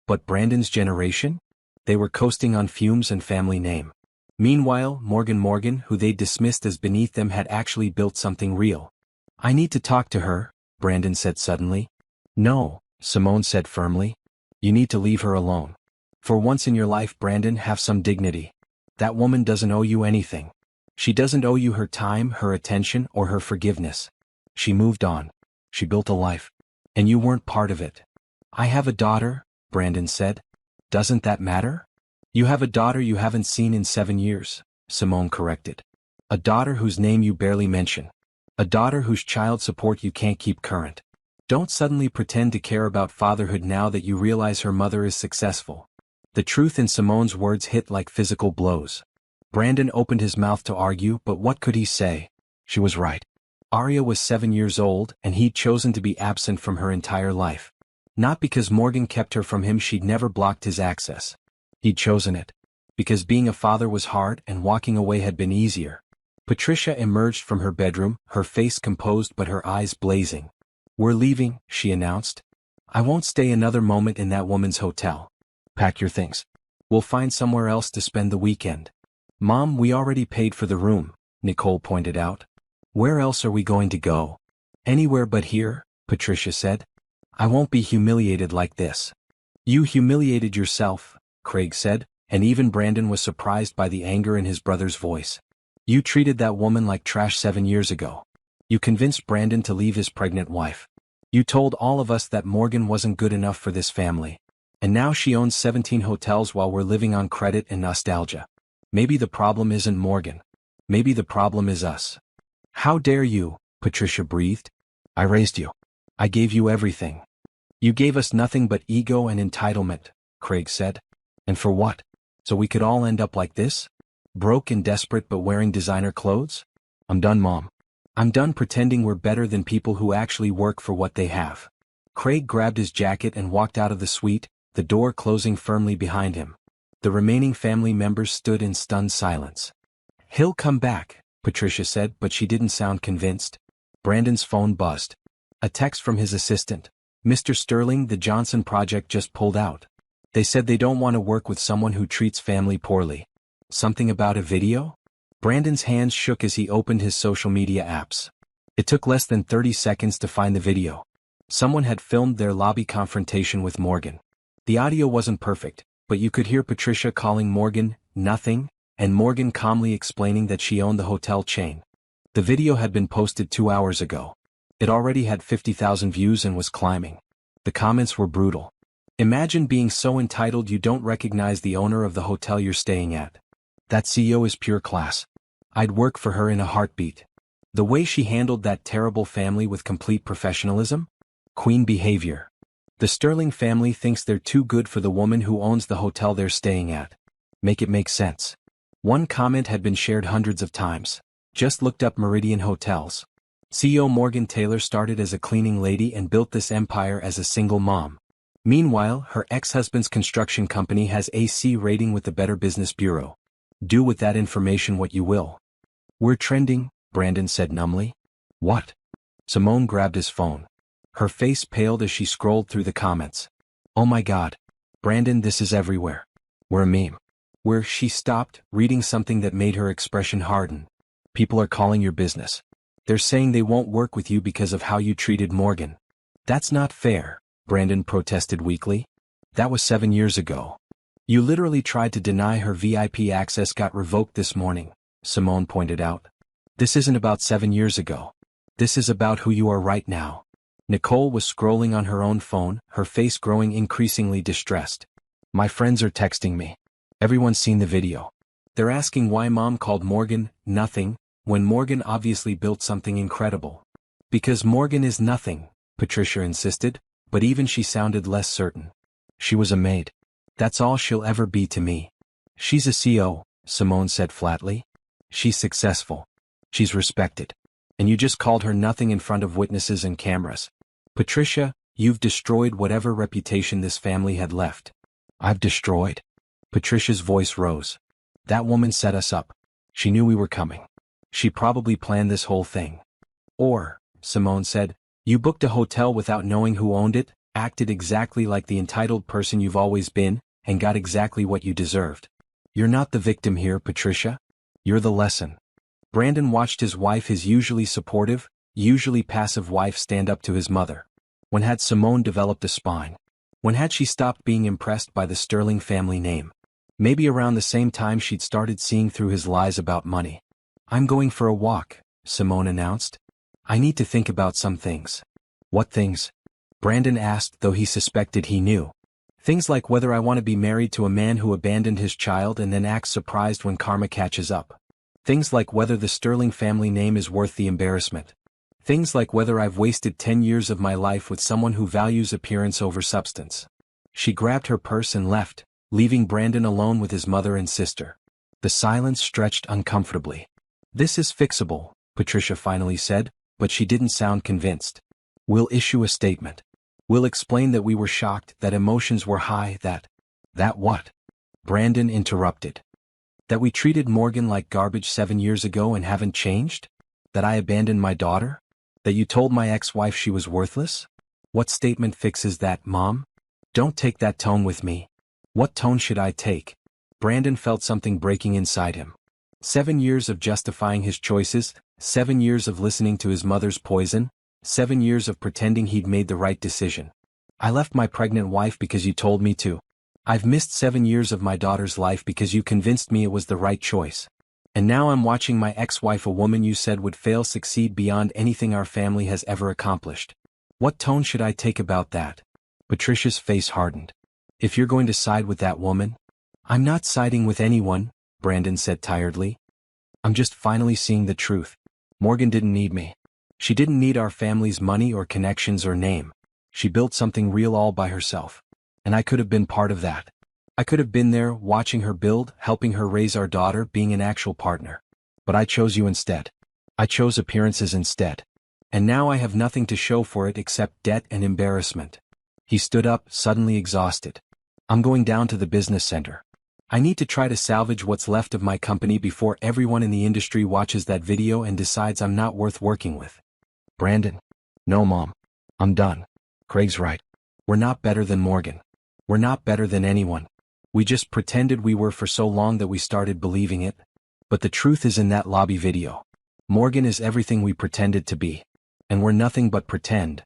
Speaker 1: But Brandon's generation? They were coasting on fumes and family name. Meanwhile, Morgan, who they dismissed as beneath them, had actually built something real. "I need to talk to her," Brandon said suddenly. "No," Simone said firmly. "You need to leave her alone." For once in your life, Brandon, have some dignity. That woman doesn't owe you anything. She doesn't owe you her time, her attention, or her forgiveness. She moved on. She built a life. And you weren't part of it. I have a daughter, Brandon said. Doesn't that matter? You have a daughter you haven't seen in 7 years, Simone corrected. A daughter whose name you barely mention. A daughter whose child support you can't keep current. Don't suddenly pretend to care about fatherhood now that you realize her mother is successful. The truth in Simone's words hit like physical blows. Brandon opened his mouth to argue, but what could he say? She was right. Arya was 7 years old, and he'd chosen to be absent from her entire life. Not because Morgan kept her from him, she'd never blocked his access. He'd chosen it. Because being a father was hard and walking away had been easier. Patricia emerged from her bedroom, her face composed but her eyes blazing. We're leaving, she announced. I won't stay another moment in that woman's hotel. Pack your things. We'll find somewhere else to spend the weekend. Mom, we already paid for the room, Nicole pointed out. Where else are we going to go? Anywhere but here, Patricia said. I won't be humiliated like this. You humiliated yourself, Craig said, and even Brandon was surprised by the anger in his brother's voice. You treated that woman like trash 7 years ago. You convinced Brandon to leave his pregnant wife. You told all of us that Morgan wasn't good enough for this family. And now she owns 17 hotels while we're living on credit and nostalgia. Maybe the problem isn't Morgan. Maybe the problem is us. How dare you, Patricia breathed. I raised you. I gave you everything. You gave us nothing but ego and entitlement, Craig said. And for what? So we could all end up like this? Broke and desperate but wearing designer clothes? I'm done, Mom. I'm done pretending we're better than people who actually work for what they have. Craig grabbed his jacket and walked out of the suite, the door closing firmly behind him. The remaining family members stood in stunned silence. He'll come back, Patricia said, but she didn't sound convinced. Brandon's phone buzzed. A text from his assistant. Mr. Sterling, the Johnson project just pulled out. They said they don't want to work with someone who treats family poorly. Something about a video? Brandon's hands shook as he opened his social media apps. It took less than 30 seconds to find the video. Someone had filmed their lobby confrontation with Morgan. The audio wasn't perfect, but you could hear Patricia calling Morgan nothing, and Morgan calmly explaining that she owned the hotel chain. The video had been posted 2 hours ago. It already had 50,000 views and was climbing. The comments were brutal. Imagine being so entitled you don't recognize the owner of the hotel you're staying at. That CEO is pure class. I'd work for her in a heartbeat. The way she handled that terrible family with complete professionalism? Queen behavior. The Sterling family thinks they're too good for the woman who owns the hotel they're staying at. Make it make sense. One comment had been shared hundreds of times. Just looked up Meridian hotels. CEO Morgan Taylor started as a cleaning lady and built this empire as a single mom. Meanwhile, her ex-husband's construction company has a C rating with the Better Business Bureau. Do with that information what you will. We're trending, Brandon said numbly. What? Simone grabbed his phone. Her face paled as she scrolled through the comments. Oh my God. Brandon, this is everywhere. We're a meme. She stopped, reading something that made her expression harden. People are calling your business. They're saying they won't work with you because of how you treated Morgan. That's not fair, Brandon protested weakly. That was 7 years ago. You literally tried to deny her VIP access, got revoked this morning, Simone pointed out. This isn't about 7 years ago. This is about who you are right now. Nicole was scrolling on her own phone, her face growing increasingly distressed. My friends are texting me. Everyone's seen the video. They're asking why Mom called Morgan nothing, when Morgan obviously built something incredible. Because Morgan is nothing, Patricia insisted, but even she sounded less certain. She was a maid. That's all she'll ever be to me. She's a CO, Simone said flatly. She's successful. She's respected. And you just called her nothing in front of witnesses and cameras. Patricia, you've destroyed whatever reputation this family had left. I've destroyed? Patricia's voice rose. That woman set us up. She knew we were coming. She probably planned this whole thing. Or, Simone said, you booked a hotel without knowing who owned it, acted exactly like the entitled person you've always been, and got exactly what you deserved. You're not the victim here, Patricia. You're the lesson. Brandon watched his wife, his usually supportive, usually passive wife, stand up to his mother. When had Simone developed a spine? When had she stopped being impressed by the Sterling family name? Maybe around the same time she'd started seeing through his lies about money. "I'm going for a walk," Simone announced. "I need to think about some things." "What things?" Brandon asked, though he suspected he knew. "Things like whether I want to be married to a man who abandoned his child and then acts surprised when karma catches up. Things like whether the Sterling family name is worth the embarrassment. Things like whether I've wasted 10 years of my life with someone who values appearance over substance." She grabbed her purse and left, leaving Brandon alone with his mother and sister. The silence stretched uncomfortably. "This is fixable," Patricia finally said, but she didn't sound convinced. "We'll issue a statement. We'll explain that we were shocked, that emotions were high, that—" "That what?" Brandon interrupted. "That we treated Morgan like garbage 7 years ago and haven't changed? That I abandoned my daughter? That you told my ex-wife she was worthless? What statement fixes that, Mom? Don't take that tone with me." "What tone should I take?" Brandon felt something breaking inside him. 7 years of justifying his choices, 7 years of listening to his mother's poison, 7 years of pretending he'd made the right decision. "I left my pregnant wife because you told me to. I've missed 7 years of my daughter's life because you convinced me it was the right choice. And now I'm watching my ex-wife, a woman you said would fail, succeed beyond anything our family has ever accomplished. What tone should I take about that?" Patricia's face hardened. "If you're going to side with that woman—" "I'm not siding with anyone," Brandon said tiredly. "I'm just finally seeing the truth. Morgan didn't need me. She didn't need our family's money or connections or name. She built something real all by herself. And I could have been part of that. I could have been there, watching her build, helping her raise our daughter, being an actual partner. But I chose you instead. I chose appearances instead. And now I have nothing to show for it except debt and embarrassment." He stood up, suddenly exhausted. "I'm going down to the business center. I need to try to salvage what's left of my company before everyone in the industry watches that video and decides I'm not worth working with." "Brandon." "No, Mom. I'm done. Craig's right. We're not better than Morgan. We're not better than anyone. We just pretended we were for so long that we started believing it. But the truth is in that lobby video. Morgan is everything we pretended to be. And we're nothing but pretend."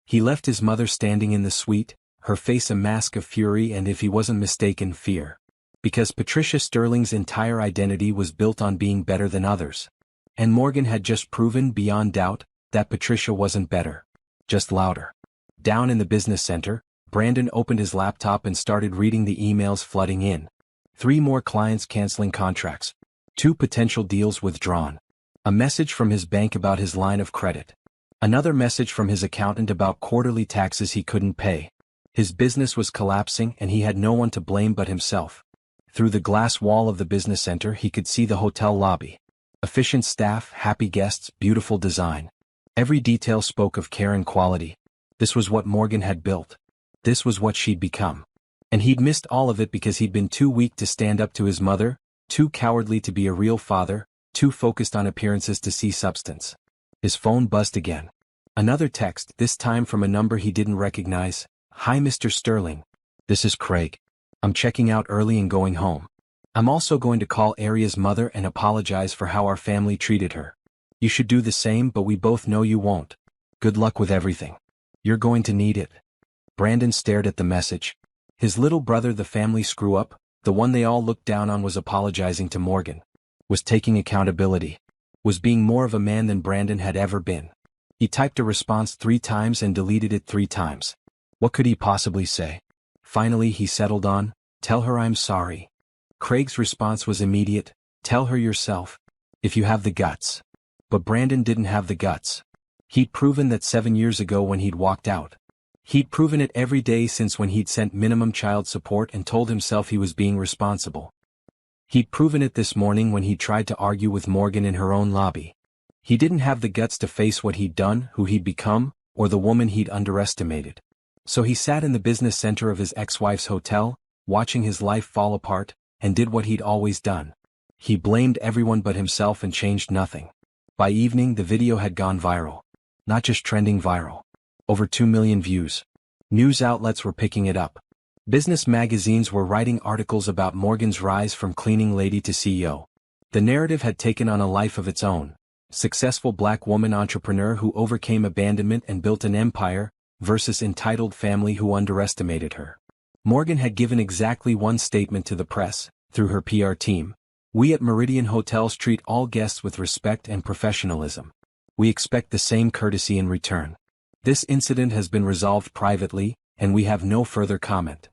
Speaker 1: He left his mother standing in the suite, her face a mask of fury and, if he wasn't mistaken, fear. Because Patricia Sterling's entire identity was built on being better than others. And Morgan had just proven beyond doubt that Patricia wasn't better. Just louder. Down in the business center, Brandon opened his laptop and started reading the emails flooding in. 3 more clients canceling contracts. 2 potential deals withdrawn. A message from his bank about his line of credit. Another message from his accountant about quarterly taxes he couldn't pay. His business was collapsing and he had no one to blame but himself. Through the glass wall of the business center he could see the hotel lobby. Efficient staff, happy guests, beautiful design. Every detail spoke of care and quality. This was what Morgan had built. This was what she'd become. And he'd missed all of it because he'd been too weak to stand up to his mother, too cowardly to be a real father, too focused on appearances to see substance. His phone buzzed again. Another text, this time from a number he didn't recognize. "Hi, Mr. Sterling. This is Craig. I'm checking out early and going home. I'm also going to call Aria's mother and apologize for how our family treated her. You should do the same, but we both know you won't. Good luck with everything. You're going to need it." Brandon stared at the message. His little brother, the family screw-up, the one they all looked down on, was apologizing to Morgan. Was taking accountability. Was being more of a man than Brandon had ever been. He typed a response 3 times and deleted it 3 times. What could he possibly say? Finally he settled on, "Tell her I'm sorry." Craig's response was immediate, "Tell her yourself. If you have the guts." But Brandon didn't have the guts. He'd proven that 7 years ago when he'd walked out. He'd proven it every day since when he'd sent minimum child support and told himself he was being responsible. He'd proven it this morning when he tried to argue with Morgan in her own lobby. He didn't have the guts to face what he'd done, who he'd become, or the woman he'd underestimated. So he sat in the business center of his ex-wife's hotel, watching his life fall apart, and did what he'd always done. He blamed everyone but himself and changed nothing. By evening the video had gone viral. Not just trending viral. Over 2 million views. News outlets were picking it up. Business magazines were writing articles about Morgan's rise from cleaning lady to CEO. The narrative had taken on a life of its own. Successful black woman entrepreneur who overcame abandonment and built an empire, versus entitled family who underestimated her. Morgan had given exactly one statement to the press, through her PR team. We at Meridian Hotels treat all guests with respect and professionalism. We expect the same courtesy in return. This incident has been resolved privately, and we have no further comment.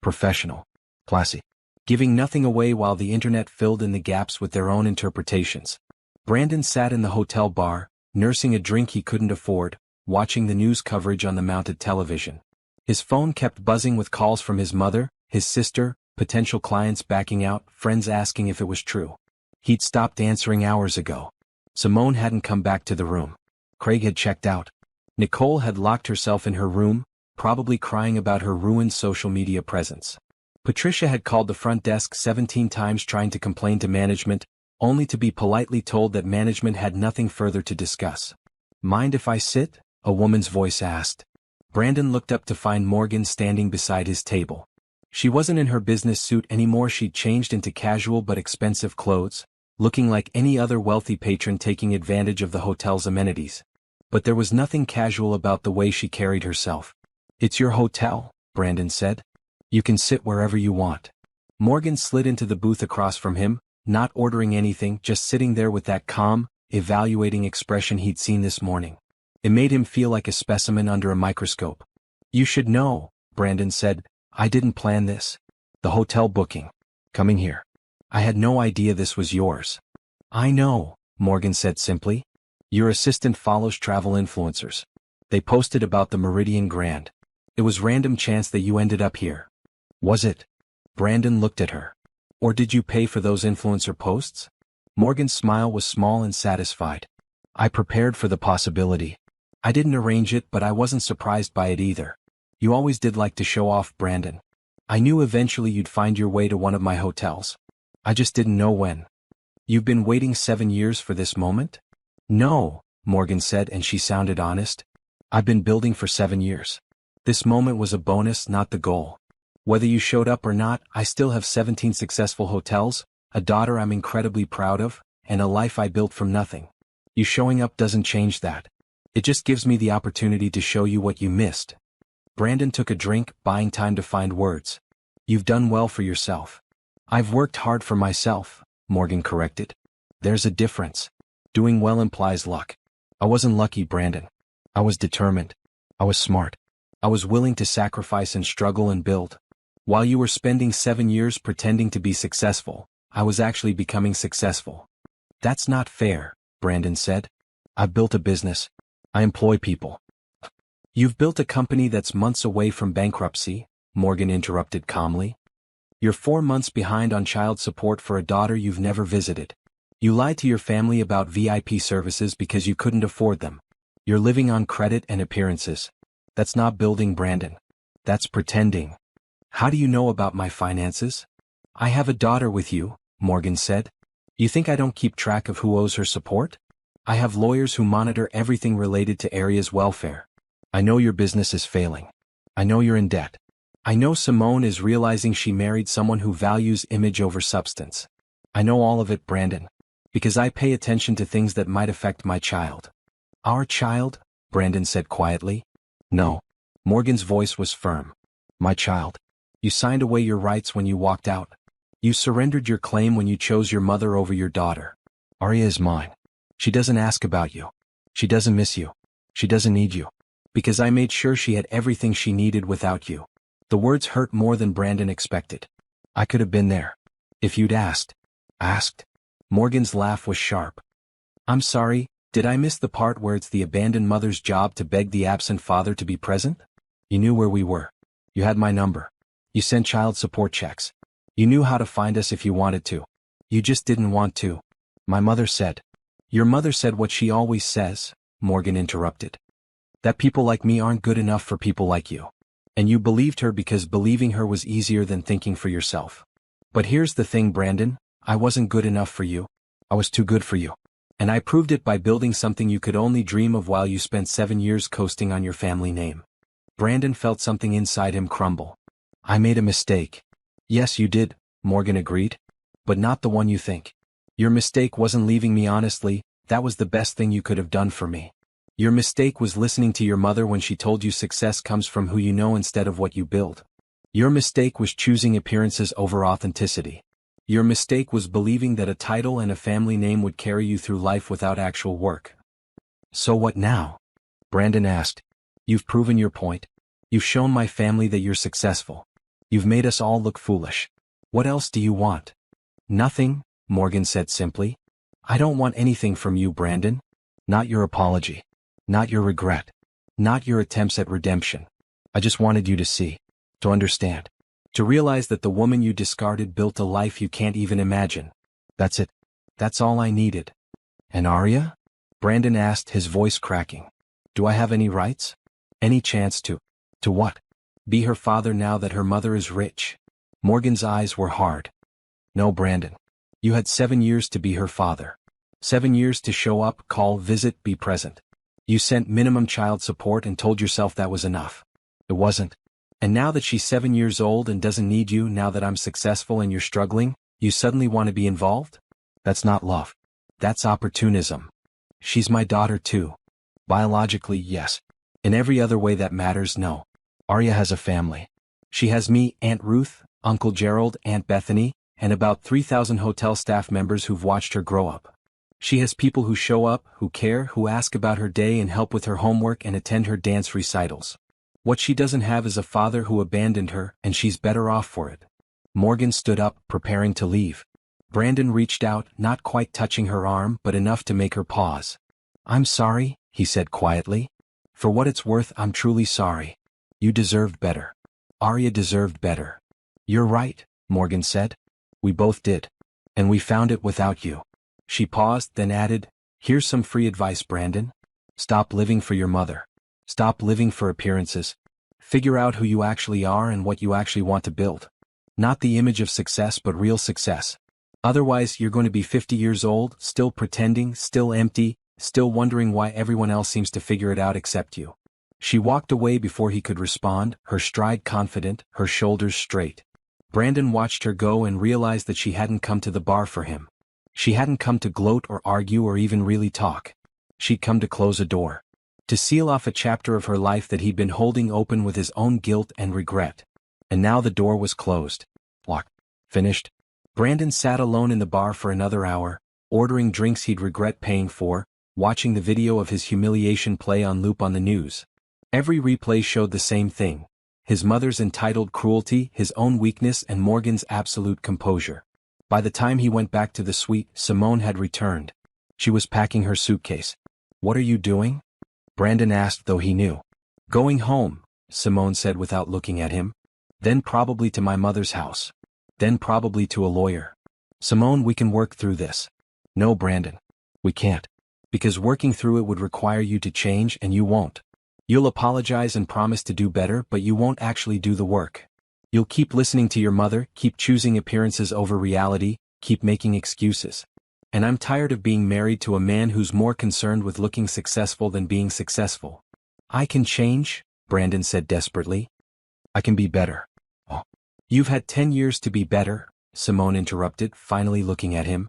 Speaker 1: Professional. Classy. Giving nothing away while the internet filled in the gaps with their own interpretations. Brandon sat in the hotel bar, nursing a drink he couldn't afford, watching the news coverage on the mounted television. His phone kept buzzing with calls from his mother, his sister, potential clients backing out, friends asking if it was true. He'd stopped answering hours ago. Simone hadn't come back to the room. Craig had checked out. Nicole had locked herself in her room, probably crying about her ruined social media presence. Patricia had called the front desk 17 times trying to complain to management, only to be politely told that management had nothing further to discuss. Mind if I sit? A woman's voice asked. Brandon looked up to find Morgan standing beside his table. She wasn't in her business suit anymore. She'd changed into casual but expensive clothes, looking like any other wealthy patron taking advantage of the hotel's amenities. But there was nothing casual about the way she carried herself. It's your hotel, Brandon said. You can sit wherever you want. Morgan slid into the booth across from him, not ordering anything, just sitting there with that calm, evaluating expression he'd seen this morning. It made him feel like a specimen under a microscope. You should know, Brandon said, I didn't plan this. The hotel booking. Coming here. I had no idea this was yours. I know, Morgan said simply. Your assistant follows travel influencers. They posted about the Meridian Grand. It was random chance that you ended up here. Was it? Brandon looked at her. Or did you pay for those influencer posts? Morgan's smile was small and satisfied. I prepared for the possibility. I didn't arrange it, but I wasn't surprised by it either. You always did like to show off, Brandon. I knew eventually you'd find your way to one of my hotels. I just didn't know when. You've been waiting 7 years for this moment? No, Morgan said, and she sounded honest. I've been building for 7 years. This moment was a bonus, not the goal. Whether you showed up or not, I still have 17 successful hotels, a daughter I'm incredibly proud of, and a life I built from nothing. You showing up doesn't change that. It just gives me the opportunity to show you what you missed. Brandon took a drink, buying time to find words. You've done well for yourself. I've worked hard for myself, Morgan corrected. There's a difference. Doing well implies luck. I wasn't lucky, Brandon. I was determined. I was smart. I was willing to sacrifice and struggle and build. While you were spending 7 years pretending to be successful, I was actually becoming successful. That's not fair, Brandon said. I've built a business. I employ people. You've built a company that's months away from bankruptcy, Morgan interrupted calmly. You're 4 months behind on child support for a daughter you've never visited. You lied to your family about VIP services because you couldn't afford them. You're living on credit and appearances. That's not building, Brandon. That's pretending. How do you know about my finances? I have a daughter with you, Morgan said. You think I don't keep track of who owes her support? I have lawyers who monitor everything related to area's welfare. I know your business is failing. I know you're in debt. I know Simone is realizing she married someone who values image over substance. I know all of it, Brandon. Because I pay attention to things that might affect my child. Our child? Brandon said quietly. No. Morgan's voice was firm. My child. You signed away your rights when you walked out. You surrendered your claim when you chose your mother over your daughter. Arya is mine. She doesn't ask about you. She doesn't miss you. She doesn't need you. Because I made sure she had everything she needed without you. The words hurt more than Brandon expected. I could have been there. If you'd asked. Asked? Morgan's laugh was sharp. I'm sorry, did I miss the part where it's the abandoned mother's job to beg the absent father to be present? You knew where we were. You had my number. You sent child support checks. You knew how to find us if you wanted to. You just didn't want to. My mother said. Your mother said what she always says, Morgan interrupted. That people like me aren't good enough for people like you. And you believed her because believing her was easier than thinking for yourself. But here's the thing, Brandon. I wasn't good enough for you. I was too good for you. And I proved it by building something you could only dream of while you spent 7 years coasting on your family name. Brandon felt something inside him crumble. I made a mistake. Yes, you did, Morgan agreed. But not the one you think. Your mistake wasn't leaving me honestly, that was the best thing you could have done for me. Your mistake was listening to your mother when she told you success comes from who you know instead of what you build. Your mistake was choosing appearances over authenticity. Your mistake was believing that a title and a family name would carry you through life without actual work. So what now? Brandon asked. You've proven your point. You've shown my family that you're successful. You've made us all look foolish. What else do you want? Nothing, Morgan said simply. I don't want anything from you, Brandon. Not your apology. Not your regret. Not your attempts at redemption. I just wanted you to see. To understand. To realize that the woman you discarded built a life you can't even imagine. That's it. That's all I needed. And Arya? Brandon asked, his voice cracking. Do I have any rights? Any chance to what? Be her father now that her mother is rich? Morgan's eyes were hard. No, Brandon. You had 7 years to be her father. 7 years to show up, call, visit, be present. You sent minimum child support and told yourself that was enough. It wasn't. And now that she's 7 years old and doesn't need you, now that I'm successful and you're struggling, you suddenly want to be involved? That's not love. That's opportunism. She's my daughter too. Biologically, yes. In every other way that matters, no. Arya has a family. She has me, Aunt Ruth, Uncle Gerald, Aunt Bethany, and about 3,000 hotel staff members who've watched her grow up. She has people who show up, who care, who ask about her day and help with her homework and attend her dance recitals. What she doesn't have is a father who abandoned her, and she's better off for it. Morgan stood up, preparing to leave. Brandon reached out, not quite touching her arm, but enough to make her pause. I'm sorry, he said quietly. For what it's worth, I'm truly sorry. You deserved better. Arya deserved better. You're right, Morgan said. We both did. And we found it without you. She paused, then added, here's some free advice, Brandon. Stop living for your mother. Stop living for appearances. Figure out who you actually are and what you actually want to build. Not the image of success, but real success. Otherwise, you're going to be 50 years old, still pretending, still empty, still wondering why everyone else seems to figure it out except you. She walked away before he could respond, her stride confident, her shoulders straight. Brandon watched her go and realized that she hadn't come to the bar for him. She hadn't come to gloat or argue or even really talk. She'd come to close a door. To seal off a chapter of her life that he'd been holding open with his own guilt and regret. And now the door was closed. Locked. Finished. Brandon sat alone in the bar for another hour, ordering drinks he'd regret paying for, watching the video of his humiliation play on loop on the news. Every replay showed the same thing. His mother's entitled cruelty, his own weakness, and Morgan's absolute composure. By the time he went back to the suite, Simone had returned. She was packing her suitcase. What are you doing? Brandon asked, though he knew. Going home, Simone said without looking at him. Then probably to my mother's house. Then probably to a lawyer. Simone, we can work through this. No, Brandon. We can't. Because working through it would require you to change, and you won't. You'll apologize and promise to do better, but you won't actually do the work. You'll keep listening to your mother, keep choosing appearances over reality, keep making excuses. And I'm tired of being married to a man who's more concerned with looking successful than being successful. I can change, Brandon said desperately. I can be better. Oh. You've had 10 years to be better, Simone interrupted, finally looking at him.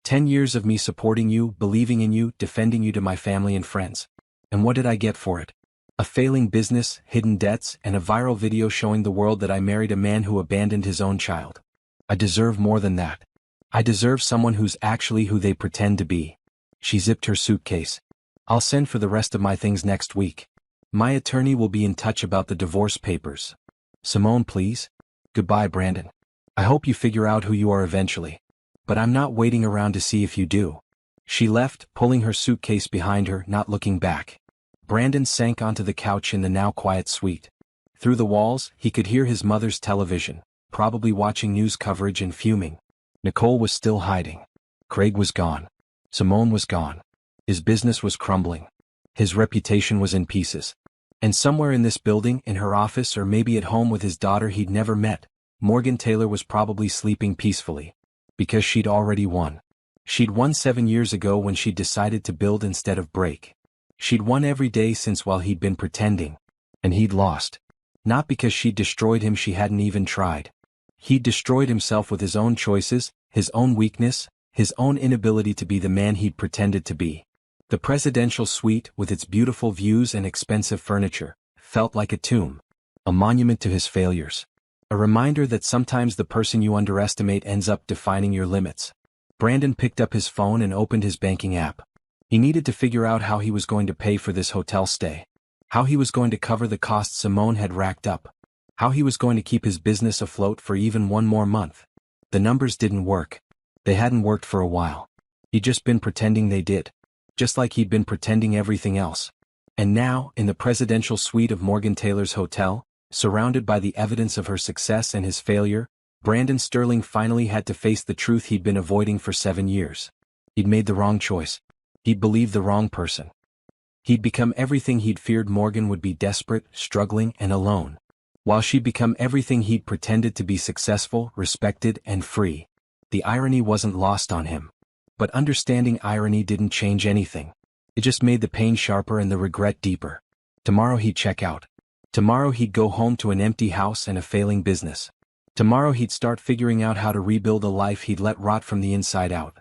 Speaker 1: 10 years of me supporting you, believing in you, defending you to my family and friends. And what did I get for it? A failing business, hidden debts, and a viral video showing the world that I married a man who abandoned his own child. I deserve more than that. I deserve someone who's actually who they pretend to be. She zipped her suitcase. I'll send for the rest of my things next week. My attorney will be in touch about the divorce papers. Simone, please. Goodbye, Brandon. I hope you figure out who you are eventually. But I'm not waiting around to see if you do. She left, pulling her suitcase behind her, not looking back. Brandon sank onto the couch in the now quiet suite. Through the walls, he could hear his mother's television, probably watching news coverage and fuming. Nicole was still hiding. Craig was gone. Simone was gone. His business was crumbling. His reputation was in pieces. And somewhere in this building, in her office or maybe at home with his daughter he'd never met, Morgan Taylor was probably sleeping peacefully. Because she'd already won. She'd won 7 years ago when she'd decided to build instead of break. She'd won every day since while he'd been pretending. And he'd lost. Not because she'd destroyed him, she hadn't even tried. He'd destroyed himself with his own choices, his own weakness, his own inability to be the man he'd pretended to be. The presidential suite, with its beautiful views and expensive furniture, felt like a tomb, a monument to his failures. A reminder that sometimes the person you underestimate ends up defining your limits. Brandon picked up his phone and opened his banking app. He needed to figure out how he was going to pay for this hotel stay. How he was going to cover the costs Simone had racked up. How he was going to keep his business afloat for even one more month. The numbers didn't work. They hadn't worked for a while. He'd just been pretending they did. Just like he'd been pretending everything else. And now, in the presidential suite of Morgan Taylor's hotel, surrounded by the evidence of her success and his failure, Brandon Sterling finally had to face the truth he'd been avoiding for 7 years. He'd made the wrong choice. He'd believed the wrong person. He'd become everything he'd feared. Morgan would be desperate, struggling, and alone, while she'd become everything he'd pretended to be: successful, respected, and free. The irony wasn't lost on him. But understanding irony didn't change anything. It just made the pain sharper and the regret deeper. Tomorrow he'd check out. Tomorrow he'd go home to an empty house and a failing business. Tomorrow he'd start figuring out how to rebuild a life he'd let rot from the inside out.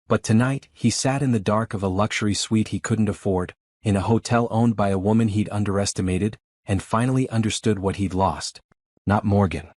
Speaker 1: But tonight, he sat in the dark of a luxury suite he couldn't afford, in a hotel owned by a woman he'd underestimated, and finally understood what he'd lost. Not Morgan.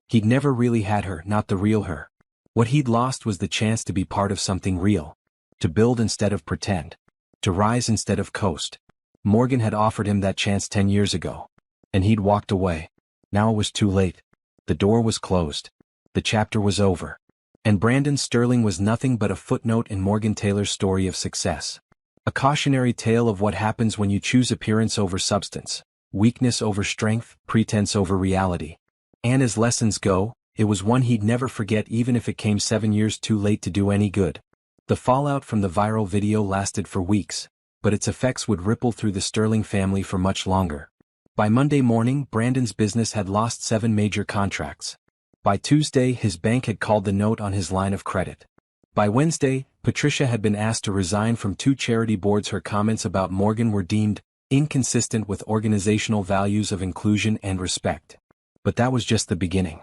Speaker 1: He'd never really had her, not the real her. What he'd lost was the chance to be part of something real. To build instead of pretend. To rise instead of coast. Morgan had offered him that chance 10 years ago. And he'd walked away. Now it was too late. The door was closed. The chapter was over. And Brandon Sterling was nothing but a footnote in Morgan Taylor's story of success. A cautionary tale of what happens when you choose appearance over substance, weakness over strength, pretense over reality. And as lessons go, it was one he'd never forget, even if it came 7 years too late to do any good. The fallout from the viral video lasted for weeks, but its effects would ripple through the Sterling family for much longer. By Monday morning, Brandon's business had lost 7 major contracts. By Tuesday, his bank had called the note on his line of credit. By Wednesday, Patricia had been asked to resign from 2 charity boards. Her comments about Morgan were deemed inconsistent with organizational values of inclusion and respect. But that was just the beginning.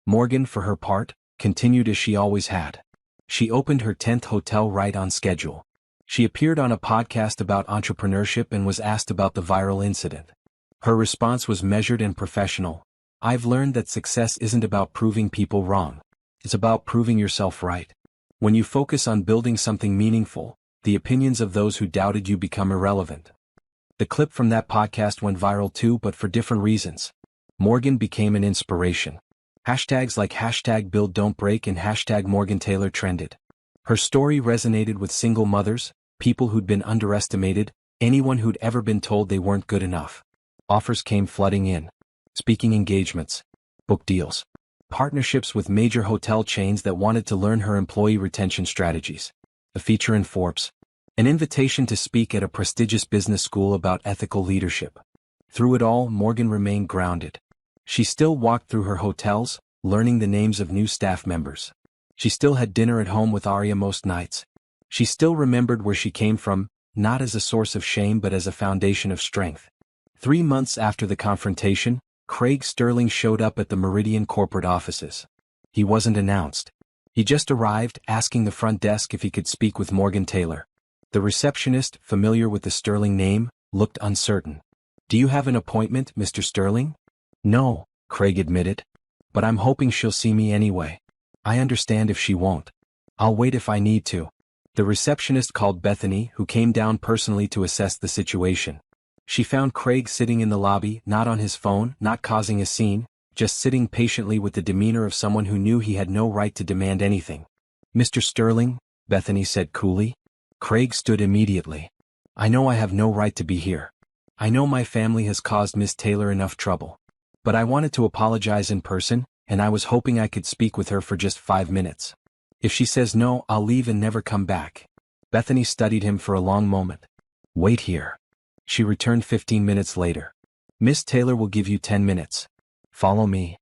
Speaker 1: Morgan, for her part, continued as she always had. She opened her 10th hotel right on schedule. She appeared on a podcast about entrepreneurship and was asked about the viral incident. Her response was measured and professional. "I've learned that success isn't about proving people wrong. It's about proving yourself right. When you focus on building something meaningful, the opinions of those who doubted you become irrelevant." The clip from that podcast went viral too, but for different reasons. Morgan became an inspiration. Hashtags like #BuildDon'tBreak and #MorganTaylor trended. Her story resonated with single mothers, people who'd been underestimated, anyone who'd ever been told they weren't good enough. Offers came flooding in. Speaking engagements, book deals, partnerships with major hotel chains that wanted to learn her employee retention strategies, a feature in Forbes, an invitation to speak at a prestigious business school about ethical leadership. Through it all, Morgan remained grounded. She still walked through her hotels, learning the names of new staff members. She still had dinner at home with Arya most nights. She still remembered where she came from, not as a source of shame but as a foundation of strength. 3 months after the confrontation, Craig Sterling showed up at the Meridian corporate offices. He wasn't announced. He just arrived, asking the front desk if he could speak with Morgan Taylor. The receptionist, familiar with the Sterling name, looked uncertain. "Do you have an appointment, Mr. Sterling?" "No," Craig admitted. "But I'm hoping she'll see me anyway. I understand if she won't. I'll wait if I need to." The receptionist called Bethany, who came down personally to assess the situation. She found Craig sitting in the lobby, not on his phone, not causing a scene, just sitting patiently with the demeanor of someone who knew he had no right to demand anything. "Mr. Sterling," Bethany said coolly. Craig stood immediately. "I know I have no right to be here. I know my family has caused Miss Taylor enough trouble. But I wanted to apologize in person, and I was hoping I could speak with her for just 5 minutes. If she says no, I'll leave and never come back." Bethany studied him for a long moment. "Wait here." She returned 15 minutes later. "Miss Taylor will give you 10 minutes. Follow me."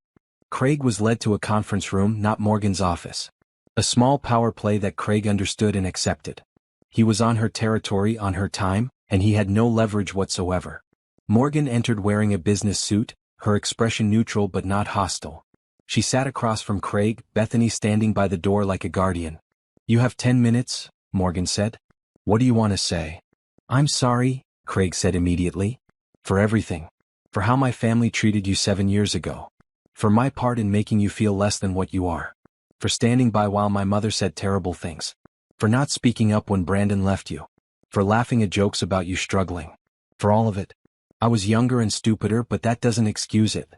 Speaker 1: Craig was led to a conference room, not Morgan's office. A small power play that Craig understood and accepted. He was on her territory, on her time, and he had no leverage whatsoever. Morgan entered wearing a business suit, her expression neutral but not hostile. She sat across from Craig, Bethany standing by the door like a guardian. "You have 10 minutes, Morgan said. "What do you want to say?" I'm sorry, Craig said immediately. For everything. For how my family treated you 7 years ago. For my part in making you feel less than what you are. For standing by while my mother said terrible things. For not speaking up when Brandon left you. For laughing at jokes about you struggling. For all of it. I was younger and stupider, but that doesn't excuse it.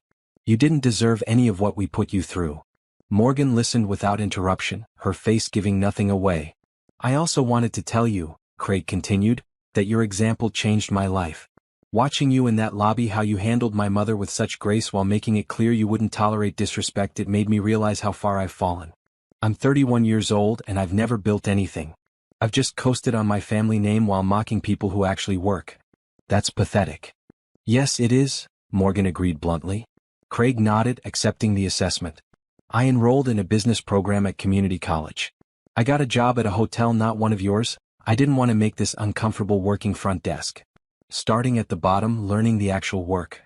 Speaker 1: You didn't deserve any of what we put you through. Morgan listened without interruption, her face giving nothing away. I also wanted to tell you, Craig continued, that your example changed my life. Watching you in that lobby, how you handled my mother with such grace while making it clear you wouldn't tolerate disrespect, it made me realize how far I've fallen. I'm 31 years old and I've never built anything. I've just coasted on my family name while mocking people who actually work. That's pathetic. Yes, it is, Morgan agreed bluntly. Craig nodded, accepting the assessment. I enrolled in a business program at community college. I got a job at a hotel, not one of yours. I didn't want to make this uncomfortable working front desk. Starting at the bottom, learning the actual work.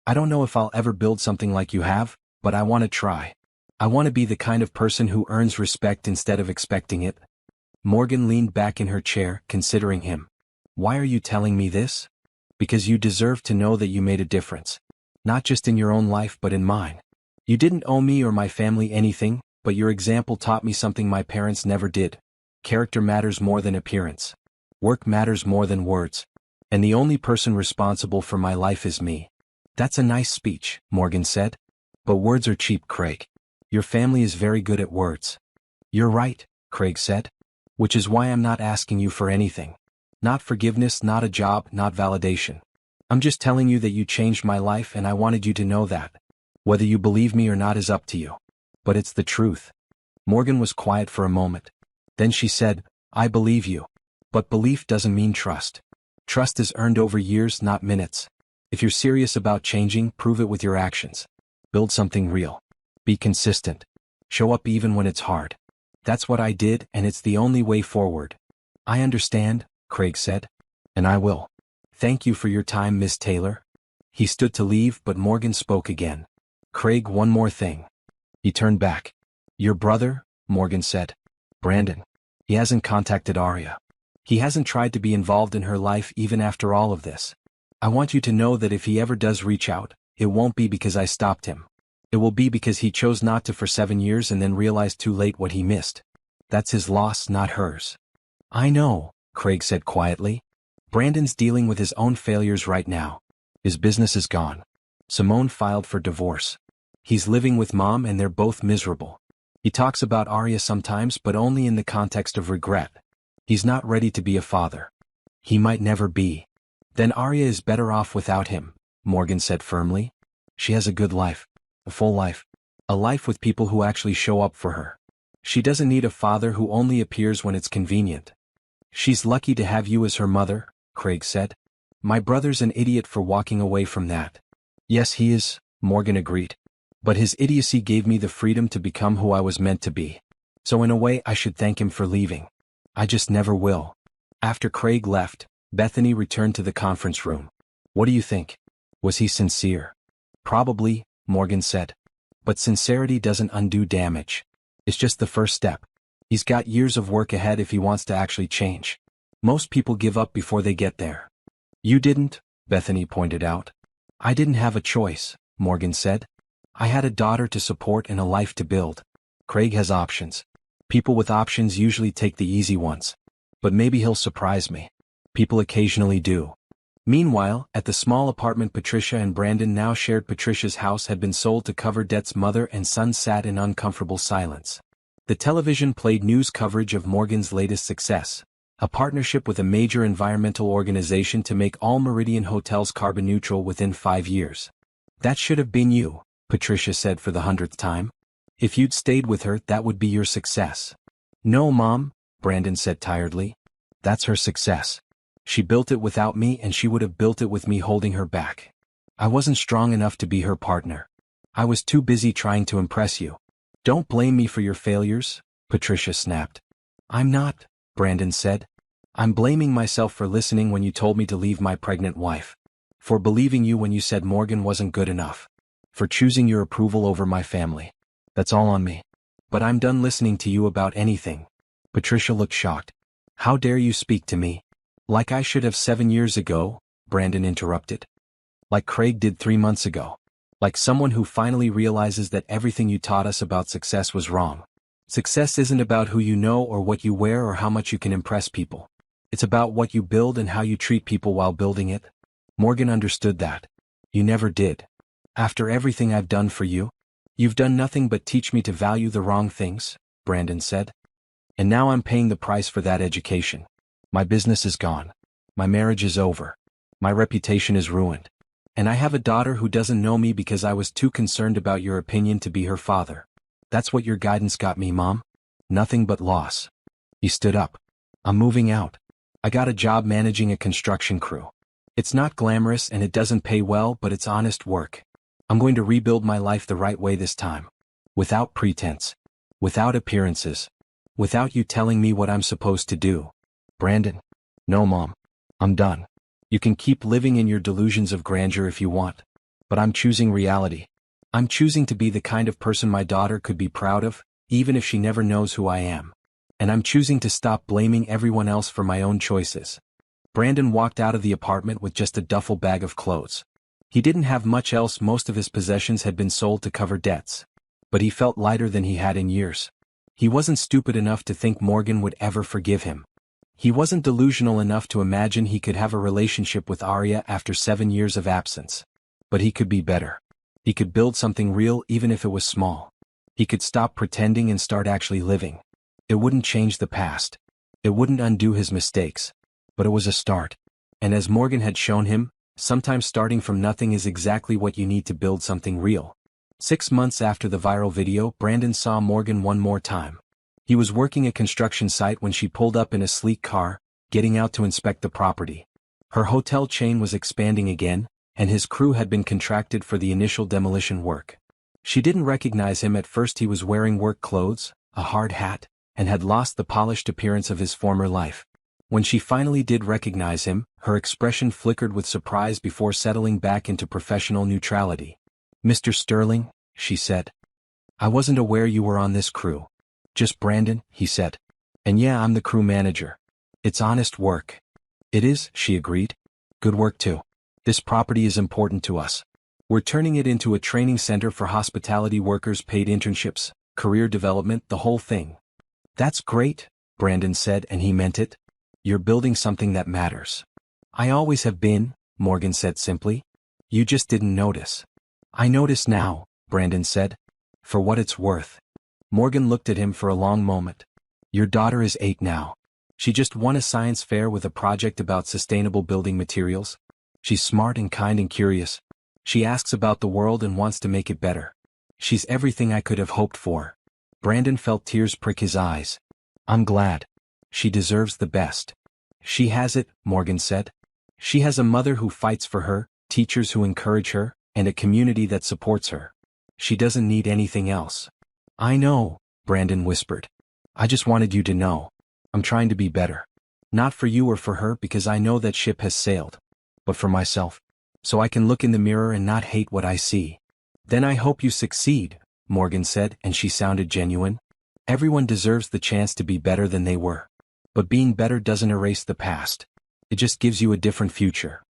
Speaker 1: I don't know if I'll ever build something like you have, but I want to try. I want to be the kind of person who earns respect instead of expecting it. Morgan leaned back in her chair, considering him. Why are you telling me this? Because you deserve to know that you made a difference. Not just in your own life but in mine. You didn't owe me or my family anything, but your example taught me something my parents never did. Character matters more than appearance. Work matters more than words. And the only person responsible for my life is me. That's a nice speech, Morgan said. But words are cheap, Craig. Your family is very good at words. You're right, Craig said. Which is why I'm not asking you for anything. Not forgiveness, not a job, not validation. I'm just telling you that you changed my life and I wanted you to know that. Whether you believe me or not is up to you. But it's the truth. Morgan was quiet for a moment. Then she said, I believe you. But belief doesn't mean trust. Trust is earned over years, not minutes. If you're serious about changing, prove it with your actions. Build something real. Be consistent. Show up even when it's hard. That's what I did, and it's the only way forward. I understand, Craig said. And I will. Thank you for your time, Miss Taylor. He stood to leave, but Morgan spoke again. Craig, one more thing. He turned back. Your brother, Morgan said. Brandon. He hasn't contacted Arya. He hasn't tried to be involved in her life even after all of this. I want you to know that if he ever does reach out, it won't be because I stopped him. It will be because he chose not to for 7 years and then realized too late what he missed. That's his loss, not hers. I know, Craig said quietly. Brandon's dealing with his own failures right now. His business is gone. Simone filed for divorce. He's living with Mom and they're both miserable. He talks about Arya sometimes, but only in the context of regret. He's not ready to be a father. He might never be. Then Arya is better off without him, Morgan said firmly. She has a good life. A full life. A life with people who actually show up for her. She doesn't need a father who only appears when it's convenient. She's lucky to have you as her mother, Craig said. My brother's an idiot for walking away from that. Yes, he is, Morgan agreed. But his idiocy gave me the freedom to become who I was meant to be. So in a way I should thank him for leaving. I just never will. After Craig left, Bethany returned to the conference room. What do you think? Was he sincere? Probably, Morgan said. But sincerity doesn't undo damage. It's just the first step. He's got years of work ahead if he wants to actually change. Most people give up before they get there. You didn't, Bethany pointed out. I didn't have a choice, Morgan said. I had a daughter to support and a life to build. Craig has options. People with options usually take the easy ones. But maybe he'll surprise me. People occasionally do. Meanwhile, at the small apartment Patricia and Brandon now shared, Patricia's house had been sold to cover debts. Mother and son sat in uncomfortable silence. The television played news coverage of Morgan's latest success, a partnership with a major environmental organization to make all Meridian hotels carbon neutral within 5 years. That should have been you, Patricia said for the 100th time. If you'd stayed with her, that would be your success. No, Mom, Brandon said tiredly. That's her success. She built it without me and she would have built it with me holding her back. I wasn't strong enough to be her partner. I was too busy trying to impress you. Don't blame me for your failures, Patricia snapped. I'm not, Brandon said. I'm blaming myself for listening when you told me to leave my pregnant wife. For believing you when you said Morgan wasn't good enough. For choosing your approval over my family. That's all on me. But I'm done listening to you about anything. Patricia looked shocked. How dare you speak to me? Like I should have 7 years ago, Brandon interrupted. Like Craig did 3 months ago. Like someone who finally realizes that everything you taught us about success was wrong. Success isn't about who you know or what you wear or how much you can impress people. It's about what you build and how you treat people while building it. Morgan understood that. You never did. After everything I've done for you, you've done nothing but teach me to value the wrong things, Brandon said. And now I'm paying the price for that education. My business is gone. My marriage is over. My reputation is ruined. And I have a daughter who doesn't know me because I was too concerned about your opinion to be her father. That's what your guidance got me, Mom. Nothing but loss. He stood up. I'm moving out. I got a job managing a construction crew. It's not glamorous and it doesn't pay well, but it's honest work. I'm going to rebuild my life the right way this time. Without pretense. Without appearances. Without you telling me what I'm supposed to do. Brandon. No, Mom. I'm done. You can keep living in your delusions of grandeur if you want. But I'm choosing reality. I'm choosing to be the kind of person my daughter could be proud of, even if she never knows who I am. And I'm choosing to stop blaming everyone else for my own choices. Brandon walked out of the apartment with just a duffel bag of clothes. He didn't have much else. Most of his possessions had been sold to cover debts. But he felt lighter than he had in years. He wasn't stupid enough to think Morgan would ever forgive him. He wasn't delusional enough to imagine he could have a relationship with Arya after 7 years of absence. But he could be better. He could build something real even if it was small. He could stop pretending and start actually living. It wouldn't change the past. It wouldn't undo his mistakes. But it was a start. And as Morgan had shown him, sometimes starting from nothing is exactly what you need to build something real. 6 months after the viral video, Brandon saw Morgan one more time. He was working a construction site when she pulled up in a sleek car, getting out to inspect the property. Her hotel chain was expanding again, and his crew had been contracted for the initial demolition work. She didn't recognize him at first. He was wearing work clothes, a hard hat, and had lost the polished appearance of his former life. When she finally did recognize him, her expression flickered with surprise before settling back into professional neutrality. Mr. Sterling, she said. I wasn't aware you were on this crew. Just Brandon, he said. And yeah, I'm the crew manager. It's honest work. It is, she agreed. Good work too. This property is important to us. We're turning it into a training center for hospitality workers, paid internships, career development, the whole thing. That's great, Brandon said, and he meant it. You're building something that matters. I always have been, Morgan said simply. You just didn't notice. I notice now, Brandon said. For what it's worth. Morgan looked at him for a long moment. Your daughter is 8 now. She just won a science fair with a project about sustainable building materials. She's smart and kind and curious. She asks about the world and wants to make it better. She's everything I could have hoped for. Brandon felt tears prick his eyes. I'm glad. She deserves the best. She has it, Morgan said. She has a mother who fights for her, teachers who encourage her, and a community that supports her. She doesn't need anything else. I know, Brandon whispered. I just wanted you to know. I'm trying to be better. Not for you or for her because I know that ship has sailed. But for myself. So I can look in the mirror and not hate what I see. Then I hope you succeed, Morgan said, and she sounded genuine. Everyone deserves the chance to be better than they were. But being better doesn't erase the past. It just gives you a different future.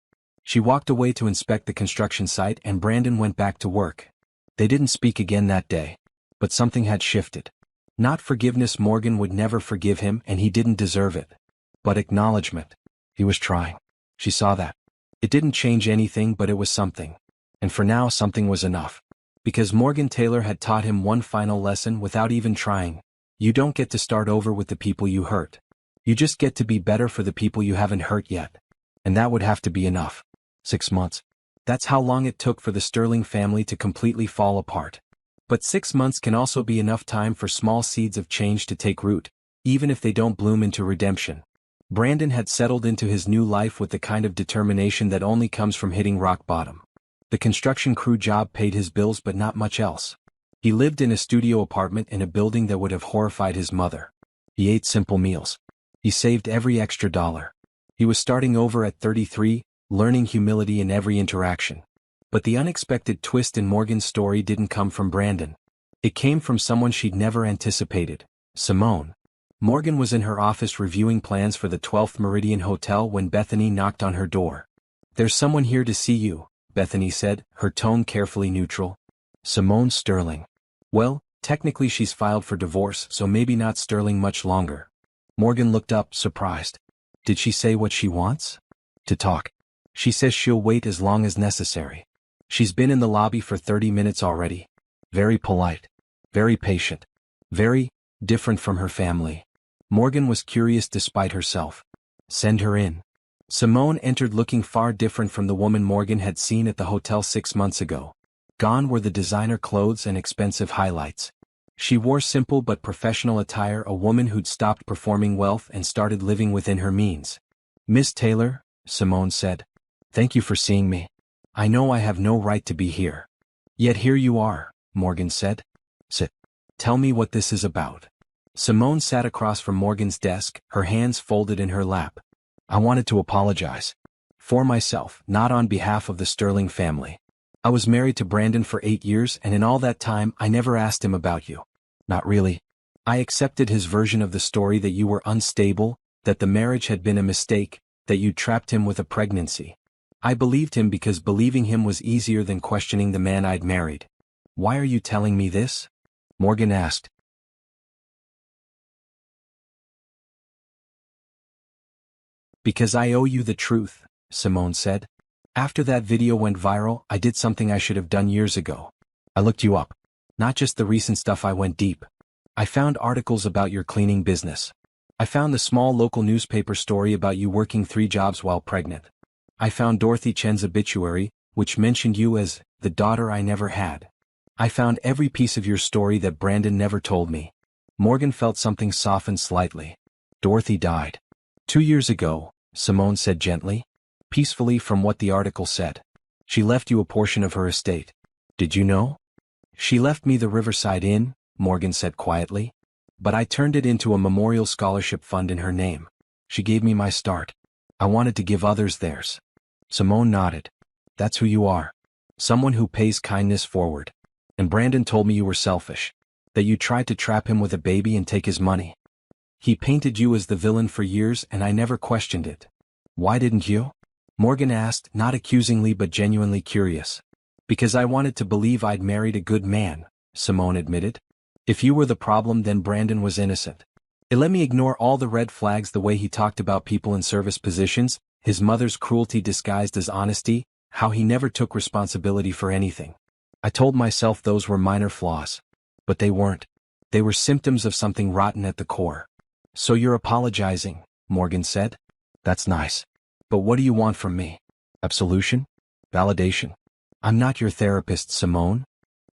Speaker 1: She walked away to inspect the construction site and Brandon went back to work. They didn't speak again that day. But something had shifted. Not forgiveness, Morgan would never forgive him and he didn't deserve it. But acknowledgement. He was trying. She saw that. It didn't change anything but it was something. And for now something was enough. Because Morgan Taylor had taught him one final lesson without even trying. You don't get to start over with the people you hurt. You just get to be better for the people you haven't hurt yet. And that would have to be enough. 6 months. That's how long it took for the Sterling family to completely fall apart. But 6 months can also be enough time for small seeds of change to take root, even if they don't bloom into redemption. Brandon had settled into his new life with the kind of determination that only comes from hitting rock bottom. The construction crew job paid his bills but not much else. He lived in a studio apartment in a building that would have horrified his mother. He ate simple meals. He saved every extra dollar. He was starting over at 33, learning humility in every interaction. But the unexpected twist in Morgan's story didn't come from Brandon. It came from someone she'd never anticipated, Simone. Morgan was in her office reviewing plans for the 12th Meridian Hotel when Bethany knocked on her door. "There's someone here to see you," Bethany said, her tone carefully neutral. "Simone Sterling." "Well, technically she's filed for divorce, so maybe not Sterling much longer." Morgan looked up, surprised. "Did she say what she wants?" "To talk. She says she'll wait as long as necessary. She's been in the lobby for 30 minutes already. Very polite. Very patient. Very different from her family." Morgan was curious despite herself. "Send her in." Simone entered looking far different from the woman Morgan had seen at the hotel 6 months ago. Gone were the designer clothes and expensive highlights. She wore simple but professional attire, a woman who'd stopped performing wealth and started living within her means. "Miss Taylor," Simone said. "Thank you for seeing me. I know I have no right to be here. Yet here you are," Morgan said. "Sit. Tell me what this is about." Simone sat across from Morgan's desk, her hands folded in her lap. "I wanted to apologize. For myself, not on behalf of the Sterling family. I was married to Brandon for 8 years, and in all that time I never asked him about you. Not really. I accepted his version of the story, that you were unstable, that the marriage had been a mistake, that you trapped him with a pregnancy. I believed him because believing him was easier than questioning the man I'd married." "Why are you telling me this?" Morgan asked. "Because I owe you the truth," Simone said. "After that video went viral, I did something I should have done years ago. I looked you up. Not just the recent stuff, I went deep. I found articles about your cleaning business. I found the small local newspaper story about you working 3 jobs while pregnant. I found Dorothy Chen's obituary, which mentioned you as the daughter I never had. I found every piece of your story that Brandon never told me." Morgan felt something soften slightly. "Dorothy died 2 years ago," Simone said gently. "Peacefully, from what the article said. She left you a portion of her estate. Did you know?" "She left me the Riverside Inn," Morgan said quietly. "But I turned it into a memorial scholarship fund in her name. She gave me my start. I wanted to give others theirs." Simone nodded. "That's who you are. Someone who pays kindness forward. And Brandon told me you were selfish. That you tried to trap him with a baby and take his money. He painted you as the villain for years, and I never questioned it." "Why didn't you?" Morgan asked, not accusingly but genuinely curious. "Because I wanted to believe I'd married a good man," Simone admitted. "If you were the problem, then Brandon was innocent. It let me ignore all the red flags, the way he talked about people in service positions, his mother's cruelty disguised as honesty, how he never took responsibility for anything. I told myself those were minor flaws. But they weren't. They were symptoms of something rotten at the core." "So you're apologizing," Morgan said. "That's nice. But what do you want from me? Absolution? Validation? I'm not your therapist, Simone."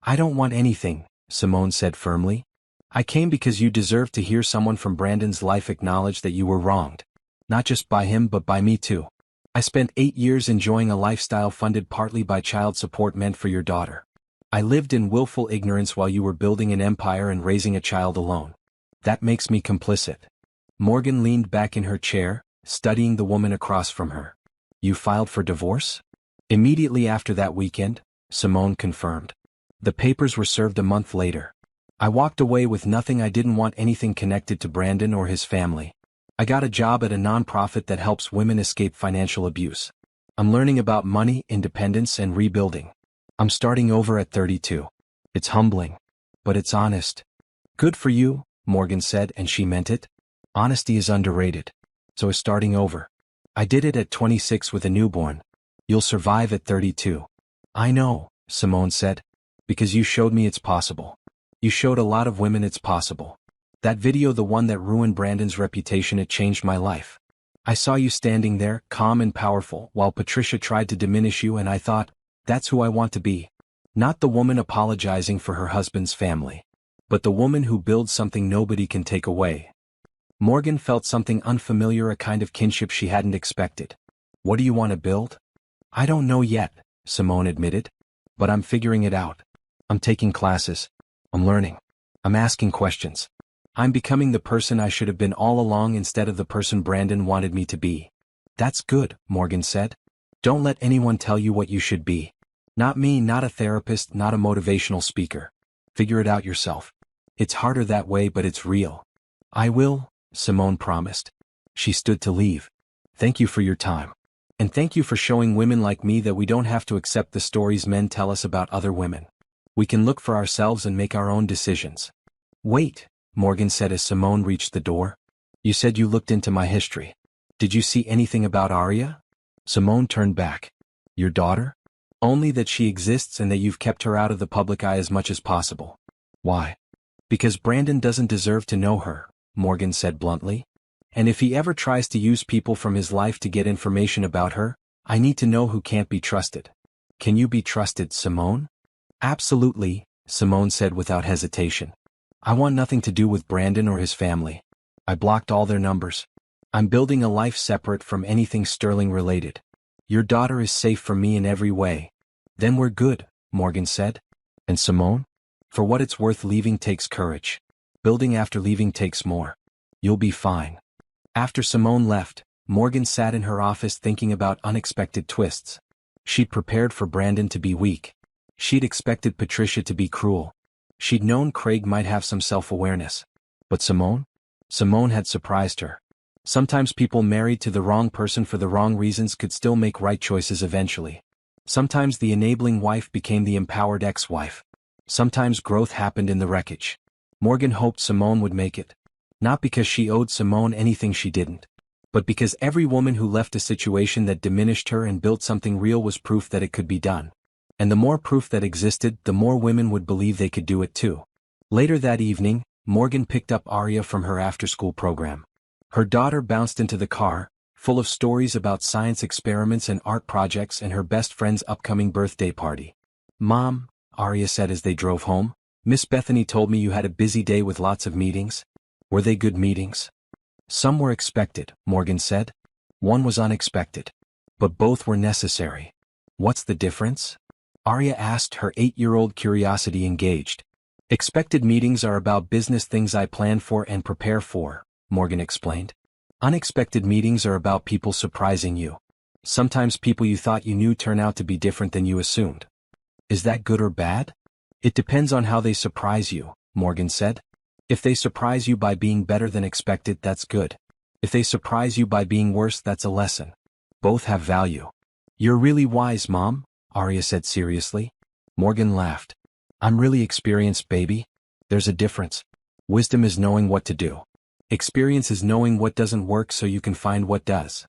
Speaker 1: "I don't want anything," Simone said firmly. "I came because you deserve to hear someone from Brandon's life acknowledge that you were wronged. Not just by him but by me too. I spent 8 years enjoying a lifestyle funded partly by child support meant for your daughter. I lived in willful ignorance while you were building an empire and raising a child alone. That makes me complicit." Morgan leaned back in her chair, studying the woman across from her. "You filed for divorce?" "Immediately after that weekend," Simone confirmed. "The papers were served a month later. I walked away with nothing. I didn't want anything connected to Brandon or his family. I got a job at a nonprofit that helps women escape financial abuse. I'm learning about money, independence, and rebuilding. I'm starting over at 32. It's humbling. But it's honest." "Good for you," Morgan said, and she meant it. "Honesty is underrated. So is starting over. I did it at 26 with a newborn. You'll survive at 32. "I know," Simone said. "Because you showed me it's possible. You showed a lot of women it's possible. That video, the one that ruined Brandon's reputation, it changed my life. I saw you standing there, calm and powerful, while Patricia tried to diminish you, and I thought, that's who I want to be. Not the woman apologizing for her husband's family. But the woman who builds something nobody can take away." Morgan felt something unfamiliar, a kind of kinship she hadn't expected. "What do you want to build?" "I don't know yet," Simone admitted. "But I'm figuring it out. I'm taking classes. I'm learning. I'm asking questions. I'm becoming the person I should have been all along instead of the person Brandon wanted me to be." "That's good," Morgan said. "Don't let anyone tell you what you should be. Not me, not a therapist, not a motivational speaker. Figure it out yourself. It's harder that way, but it's real." "I will," Simone promised. She stood to leave. Thank you for your time. And thank you for showing women like me that we don't have to accept the stories men tell us about other women. We can look for ourselves and make our own decisions. Wait, Morgan said as Simone reached the door. You said you looked into my history. Did you see anything about Arya? Simone turned back. Your daughter? Only that she exists and that you've kept her out of the public eye as much as possible. Why? Because Brandon doesn't deserve to know her, Morgan said bluntly. And if he ever tries to use people from his life to get information about her, I need to know who can't be trusted. Can you be trusted, Simone? Absolutely, Simone said without hesitation. I want nothing to do with Brandon or his family. I blocked all their numbers. I'm building a life separate from anything Sterling related. Your daughter is safe from me in every way. Then we're good, Morgan said. And Simone? For what it's worth, leaving takes courage. Building after leaving takes more. You'll be fine. After Simone left, Morgan sat in her office thinking about unexpected twists. She'd prepared for Brandon to be weak. She'd expected Patricia to be cruel. She'd known Craig might have some self-awareness. But Simone? Simone had surprised her. Sometimes people married to the wrong person for the wrong reasons could still make right choices eventually. Sometimes the enabling wife became the empowered ex-wife. Sometimes growth happened in the wreckage. Morgan hoped Simone would make it. Not because she owed Simone anything she didn't, but because every woman who left a situation that diminished her and built something real was proof that it could be done. And the more proof that existed, the more women would believe they could do it too. Later that evening, Morgan picked up Arya from her after-school program. Her daughter bounced into the car, full of stories about science experiments and art projects and her best friend's upcoming birthday party. Mom, Arya said as they drove home, Miss Bethany told me you had a busy day with lots of meetings. Were they good meetings? Some were expected, Morgan said. One was unexpected. But both were necessary. What's the difference? Arya asked, her 8-year-old curiosity engaged. Expected meetings are about business things I plan for and prepare for, Morgan explained. Unexpected meetings are about people surprising you. Sometimes people you thought you knew turn out to be different than you assumed. Is that good or bad? It depends on how they surprise you, Morgan said. If they surprise you by being better than expected, that's good. If they surprise you by being worse, that's a lesson. Both have value. You're really wise, Mom, Arya said seriously. Morgan laughed. I'm really experienced, baby. There's a difference. Wisdom is knowing what to do. Experience is knowing what doesn't work so you can find what does.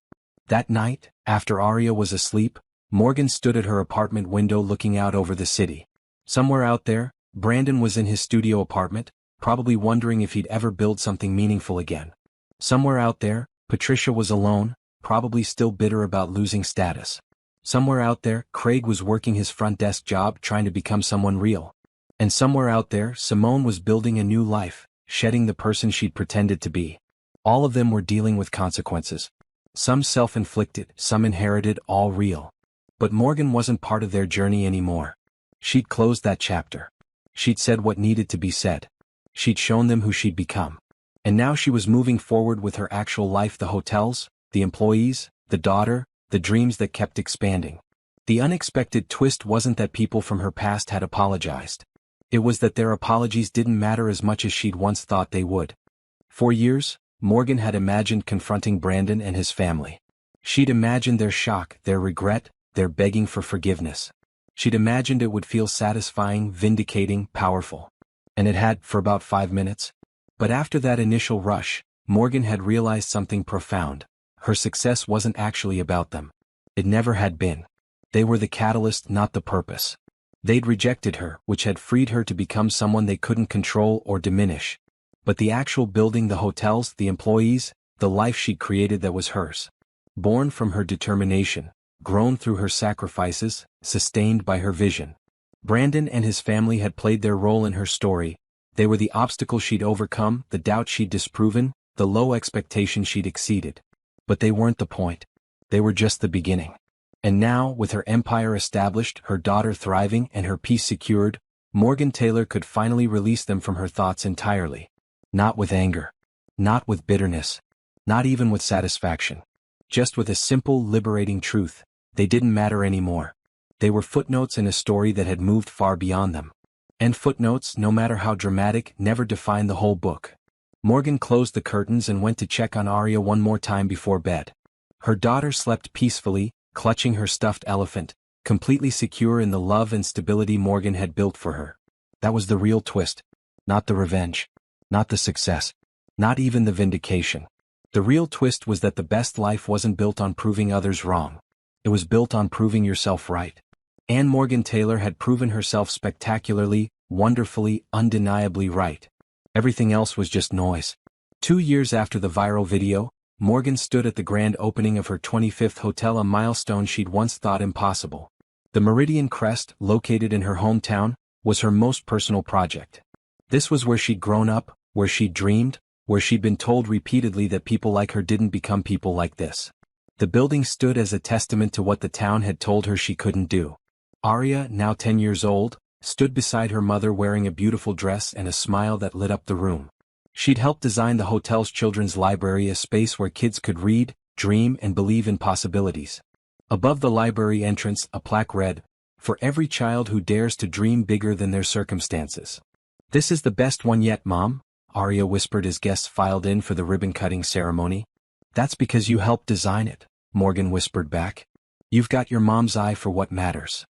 Speaker 1: That night, after Arya was asleep, Morgan stood at her apartment window looking out over the city. Somewhere out there, Brandon was in his studio apartment, probably wondering if he'd ever build something meaningful again. Somewhere out there, Patricia was alone, probably still bitter about losing status. Somewhere out there, Craig was working his front desk job trying to become someone real. And somewhere out there, Simone was building a new life, shedding the person she'd pretended to be. All of them were dealing with consequences. Some self-inflicted, some inherited, all real. But Morgan wasn't part of their journey anymore. She'd closed that chapter. She'd said what needed to be said. She'd shown them who she'd become. And now she was moving forward with her actual life, the hotels, the employees, the daughter, the dreams that kept expanding. The unexpected twist wasn't that people from her past had apologized. It was that their apologies didn't matter as much as she'd once thought they would. For years, Morgan had imagined confronting Brandon and his family. She'd imagined their shock, their regret, their begging for forgiveness. She'd imagined it would feel satisfying, vindicating, powerful. And it had, for about 5 minutes. But after that initial rush, Morgan had realized something profound. Her success wasn't actually about them. It never had been. They were the catalyst, not the purpose. They'd rejected her, which had freed her to become someone they couldn't control or diminish. But the actual building, the hotels, the employees, the life she'd created that was hers. Born from her determination, grown through her sacrifices, sustained by her vision. Brandon and his family had played their role in her story. They were the obstacle she'd overcome, the doubt she'd disproven, the low expectation she'd exceeded. But they weren't the point. They were just the beginning. And now, with her empire established, her daughter thriving, and her peace secured, Morgan Taylor could finally release them from her thoughts entirely. Not with anger. Not with bitterness. Not even with satisfaction. Just with a simple, liberating truth. They didn't matter anymore. They were footnotes in a story that had moved far beyond them. And footnotes, no matter how dramatic, never define the whole book. Morgan closed the curtains and went to check on Arya one more time before bed. Her daughter slept peacefully, clutching her stuffed elephant, completely secure in the love and stability Morgan had built for her. That was the real twist. Not the revenge. Not the success. Not even the vindication. The real twist was that the best life wasn't built on proving others wrong. It was built on proving yourself right. Anne Morgan Taylor had proven herself spectacularly, wonderfully, undeniably right. Everything else was just noise. 2 years after the viral video, Morgan stood at the grand opening of her 25th hotel, a milestone she'd once thought impossible. The Meridian Crest, located in her hometown, was her most personal project. This was where she'd grown up, where she'd dreamed, where she'd been told repeatedly that people like her didn't become people like this. The building stood as a testament to what the town had told her she couldn't do. Arya, now 10 years old, stood beside her mother wearing a beautiful dress and a smile that lit up the room. She'd helped design the hotel's children's library, a space where kids could read, dream, and believe in possibilities. Above the library entrance, a plaque read, "For every child who dares to dream bigger than their circumstances." "This is the best one yet, Mom," Arya whispered as guests filed in for the ribbon-cutting ceremony. "That's because you helped design it," Morgan whispered back. "You've got your mom's eye for what matters."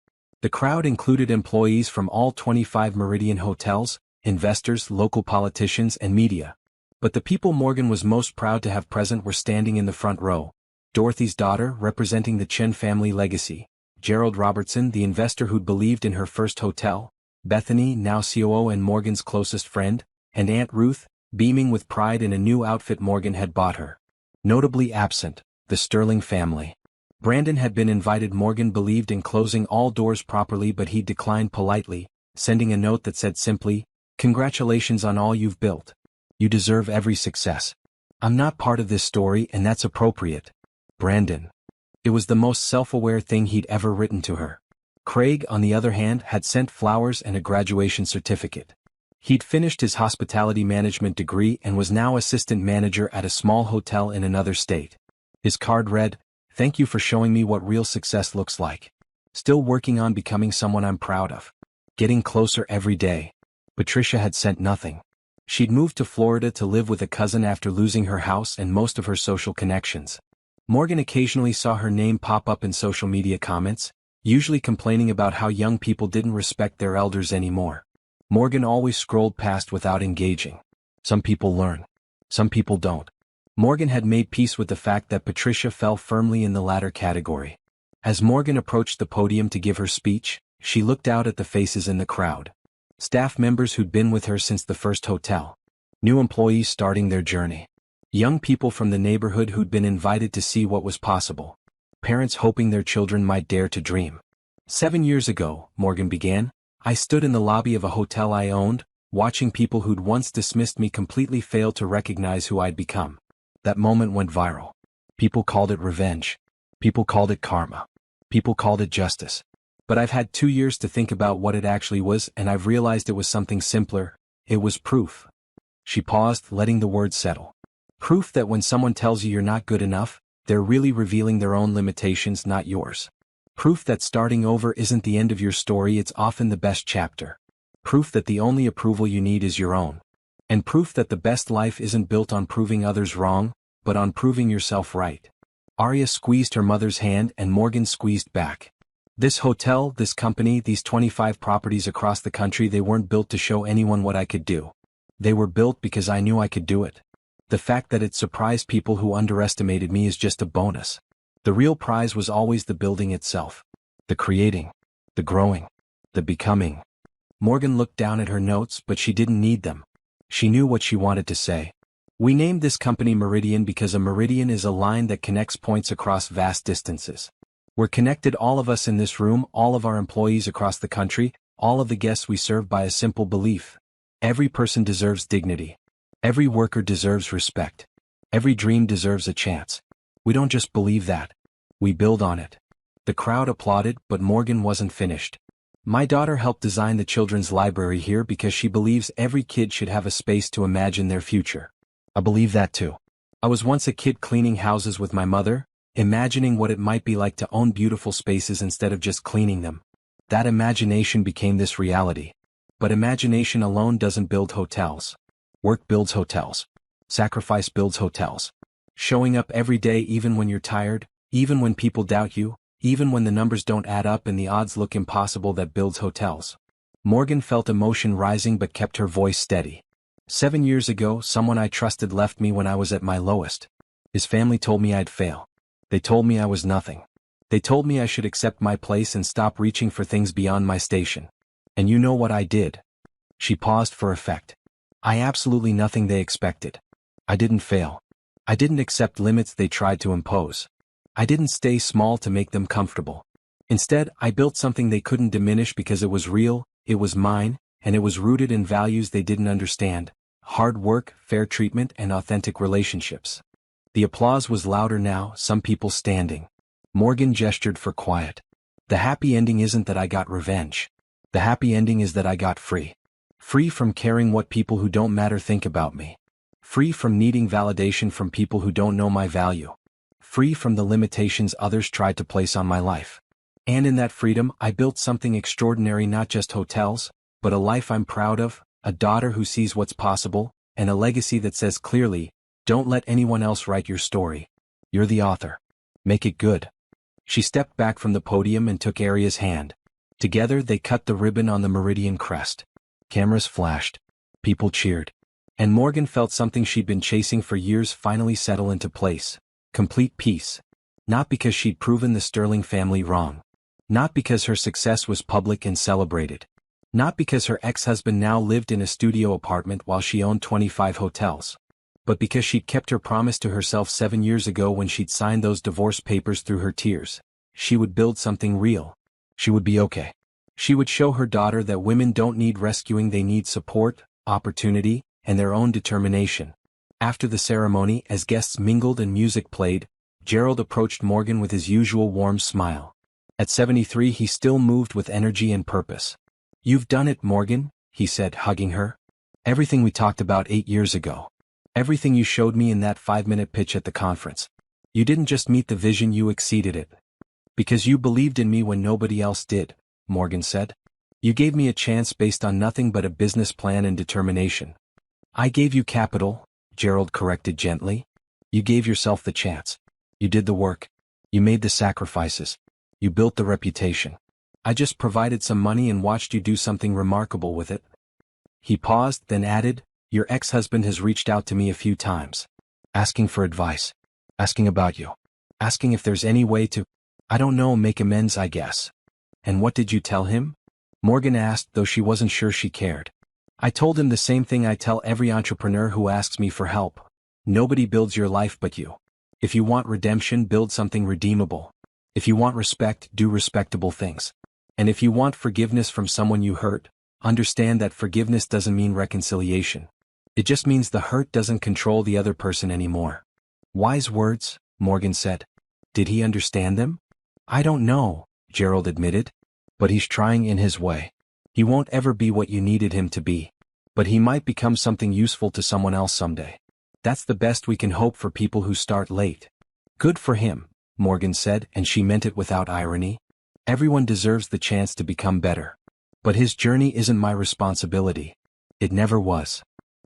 Speaker 1: The crowd included employees from all 25 Meridian hotels, investors, local politicians, and media. But the people Morgan was most proud to have present were standing in the front row. Dorothy's daughter, representing the Chen family legacy; Gerald Robertson, the investor who'd believed in her first hotel; Bethany, now COO and Morgan's closest friend; and Aunt Ruth, beaming with pride in a new outfit Morgan had bought her. Notably absent, the Sterling family. Brandon had been invited. Morgan believed in closing all doors properly, but he declined politely, sending a note that said simply, "Congratulations on all you've built. You deserve every success. I'm not part of this story, and that's appropriate. Brandon." It was the most self-aware thing he'd ever written to her. Craig, on the other hand, had sent flowers and a graduation certificate. He'd finished his hospitality management degree and was now assistant manager at a small hotel in another state. His card read, "Thank you for showing me what real success looks like. Still working on becoming someone I'm proud of. Getting closer every day." Patricia had sent nothing. She'd moved to Florida to live with a cousin after losing her house and most of her social connections. Morgan occasionally saw her name pop up in social media comments, usually complaining about how young people didn't respect their elders anymore. Morgan always scrolled past without engaging. Some people learn. Some people don't. Morgan had made peace with the fact that Patricia fell firmly in the latter category. As Morgan approached the podium to give her speech, she looked out at the faces in the crowd. Staff members who'd been with her since the first hotel. New employees starting their journey. Young people from the neighborhood who'd been invited to see what was possible. Parents hoping their children might dare to dream. "7 years ago," Morgan began, "I stood in the lobby of a hotel I owned, watching people who'd once dismissed me completely fail to recognize who I'd become. That moment went viral. People called it revenge. People called it karma. People called it justice. But I've had 2 years to think about what it actually was, and I've realized it was something simpler. It was proof." She paused, letting the words settle. Proof that when someone tells you you're not good enough, they're really revealing their own limitations, not yours. Proof that starting over isn't the end of your story, it's often the best chapter. Proof that the only approval you need is your own. And proof that the best life isn't built on proving others wrong, but on proving yourself right. Arya squeezed her mother's hand and Morgan squeezed back. This hotel, this company, these 25 properties across the country, they weren't built to show anyone what I could do. They were built because I knew I could do it. The fact that it surprised people who underestimated me is just a bonus. The real prize was always the building itself. The creating. The growing. The becoming. Morgan looked down at her notes, but she didn't need them. She knew what she wanted to say. "We named this company Meridian because a meridian is a line that connects points across vast distances. We're connected, all of us in this room, all of our employees across the country, all of the guests we serve, by a simple belief. Every person deserves dignity. Every worker deserves respect. Every dream deserves a chance. We don't just believe that. We build on it." The crowd applauded, but Morgan wasn't finished. "My daughter helped design the children's library here because she believes every kid should have a space to imagine their future. I believe that too. I was once a kid cleaning houses with my mother, imagining what it might be like to own beautiful spaces instead of just cleaning them. That imagination became this reality. But imagination alone doesn't build hotels. Work builds hotels. Sacrifice builds hotels. Showing up every day even when you're tired, even when people doubt you, even when the numbers don't add up and the odds look impossible, that builds hotels. Morgan felt emotion rising but kept her voice steady. 7 years ago, someone I trusted left me when I was at my lowest. His family told me I'd fail. They told me I was nothing. They told me I should accept my place and stop reaching for things beyond my station. And you know what I did? She paused for effect. I absolutely nothing they expected. I didn't fail. I didn't accept limits they tried to impose. I didn't stay small to make them comfortable. Instead, I built something they couldn't diminish because it was real, it was mine, and it was rooted in values they didn't understand: hard work, fair treatment, and authentic relationships. The applause was louder now, some people standing. Morgan gestured for quiet. The happy ending isn't that I got revenge. The happy ending is that I got free. Free from caring what people who don't matter think about me. Free from needing validation from people who don't know my value. Free from the limitations others tried to place on my life. And in that freedom, I built something extraordinary: not just hotels, but a life I'm proud of, a daughter who sees what's possible, and a legacy that says clearly, don't let anyone else write your story. You're the author. Make it good. She stepped back from the podium and took Aria's hand. Together they cut the ribbon on the Meridian crest. Cameras flashed. People cheered. And Morgan felt something she'd been chasing for years finally settle into place. Complete peace. Not because she'd proven the Sterling family wrong. Not because her success was public and celebrated. Not because her ex-husband now lived in a studio apartment while she owned 25 hotels. But because she'd kept her promise to herself 7 years ago when she'd signed those divorce papers through her tears. She would build something real. She would be okay. She would show her daughter that women don't need rescuing, they need support, opportunity, and their own determination. After the ceremony, as guests mingled and music played, Gerald approached Morgan with his usual warm smile. At 73 he still moved with energy and purpose. You've done it, Morgan, he said, hugging her. Everything we talked about 8 years ago. Everything you showed me in that 5-minute pitch at the conference. You didn't just meet the vision, you exceeded it. Because you believed in me when nobody else did, Morgan said. You gave me a chance based on nothing but a business plan and determination. I gave you capital, Gerald corrected gently. You gave yourself the chance. You did the work. You made the sacrifices. You built the reputation. I just provided some money and watched you do something remarkable with it. He paused, then added, your ex-husband has reached out to me a few times. Asking for advice. Asking about you. Asking if there's any way to, I don't know, make amends, I guess. And what did you tell him? Morgan asked, though she wasn't sure she cared. I told him the same thing I tell every entrepreneur who asks me for help. Nobody builds your life but you. If you want redemption, build something redeemable. If you want respect, do respectable things. And if you want forgiveness from someone you hurt, understand that forgiveness doesn't mean reconciliation. It just means the hurt doesn't control the other person anymore. Wise words, Morgan said. Did he understand them? I don't know, Gerald admitted. But he's trying in his way. He won't ever be what you needed him to be. But he might become something useful to someone else someday. That's the best we can hope for people who start late. Good for him, Morgan said, and she meant it without irony. Everyone deserves the chance to become better. But his journey isn't my responsibility. It never was.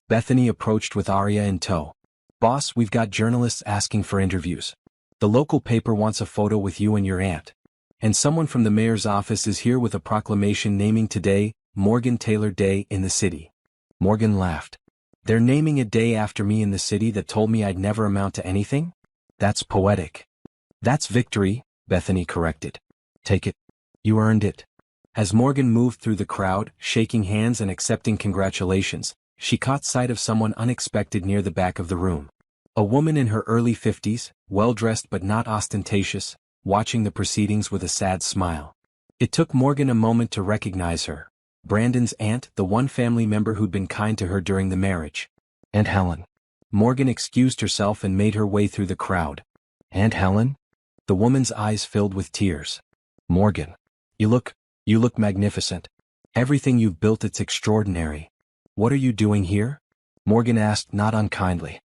Speaker 1: Bethany approached with Aria in tow. Boss, we've got journalists asking for interviews. The local paper wants a photo with you and your aunt. And someone from the mayor's office is here with a proclamation naming today, Morgan Taylor Day in the city. Morgan laughed. They're naming a day after me in the city that told me I'd never amount to anything? That's poetic. That's victory, Bethany corrected. Take it. You earned it. As Morgan moved through the crowd, shaking hands and accepting congratulations, she caught sight of someone unexpected near the back of the room. A woman in her early 50s, well-dressed but not ostentatious, watching the proceedings with a sad smile. It took Morgan a moment to recognize her. Brandon's aunt, the one family member who'd been kind to her during the marriage. Aunt Helen. Morgan excused herself and made her way through the crowd. Aunt Helen? The woman's eyes filled with tears. Morgan. You look magnificent. Everything you've built, it's extraordinary. What are you doing here? Morgan asked, not unkindly.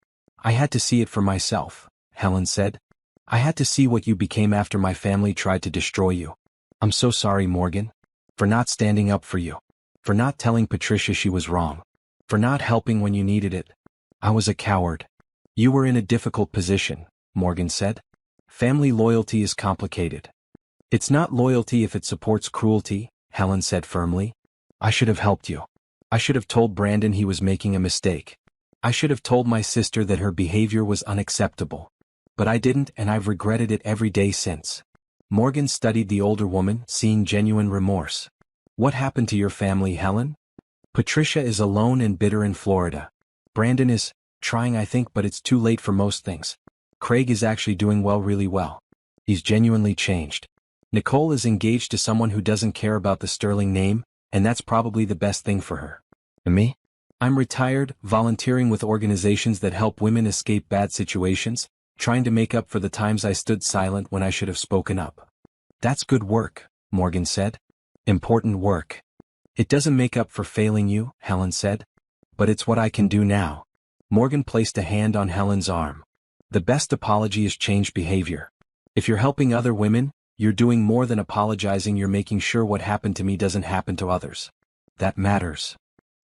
Speaker 1: I had to see it for myself, Helen said. I had to see what you became after my family tried to destroy you. I'm so sorry, Morgan. For not standing up for you. For not telling Patricia she was wrong. For not helping when you needed it. I was a coward. You were in a difficult position, Morgan said. Family loyalty is complicated. It's not loyalty if it supports cruelty, Helen said firmly. I should have helped you. I should have told Brandon he was making a mistake. I should have told my sister that her behavior was unacceptable. But I didn't, and I've regretted it every day since. Morgan studied the older woman, seeing genuine remorse. What happened to your family, Helen? Patricia is alone and bitter in Florida. Brandon is trying, I think, but it's too late for most things. Craig is actually doing well, really well. He's genuinely changed. Nicole is engaged to someone who doesn't care about the sterling name, and that's probably the best thing for her. And me? I'm retired, volunteering with organizations that help women escape bad situations, trying to make up for the times I stood silent when I should have spoken up. That's good work, Morgan said. Important work. It doesn't make up for failing you, Helen said. But it's what I can do now. Morgan placed a hand on Helen's arm. The best apology is change behavior. If you're helping other women, you're doing more than apologizing, you're making sure what happened to me doesn't happen to others. That matters.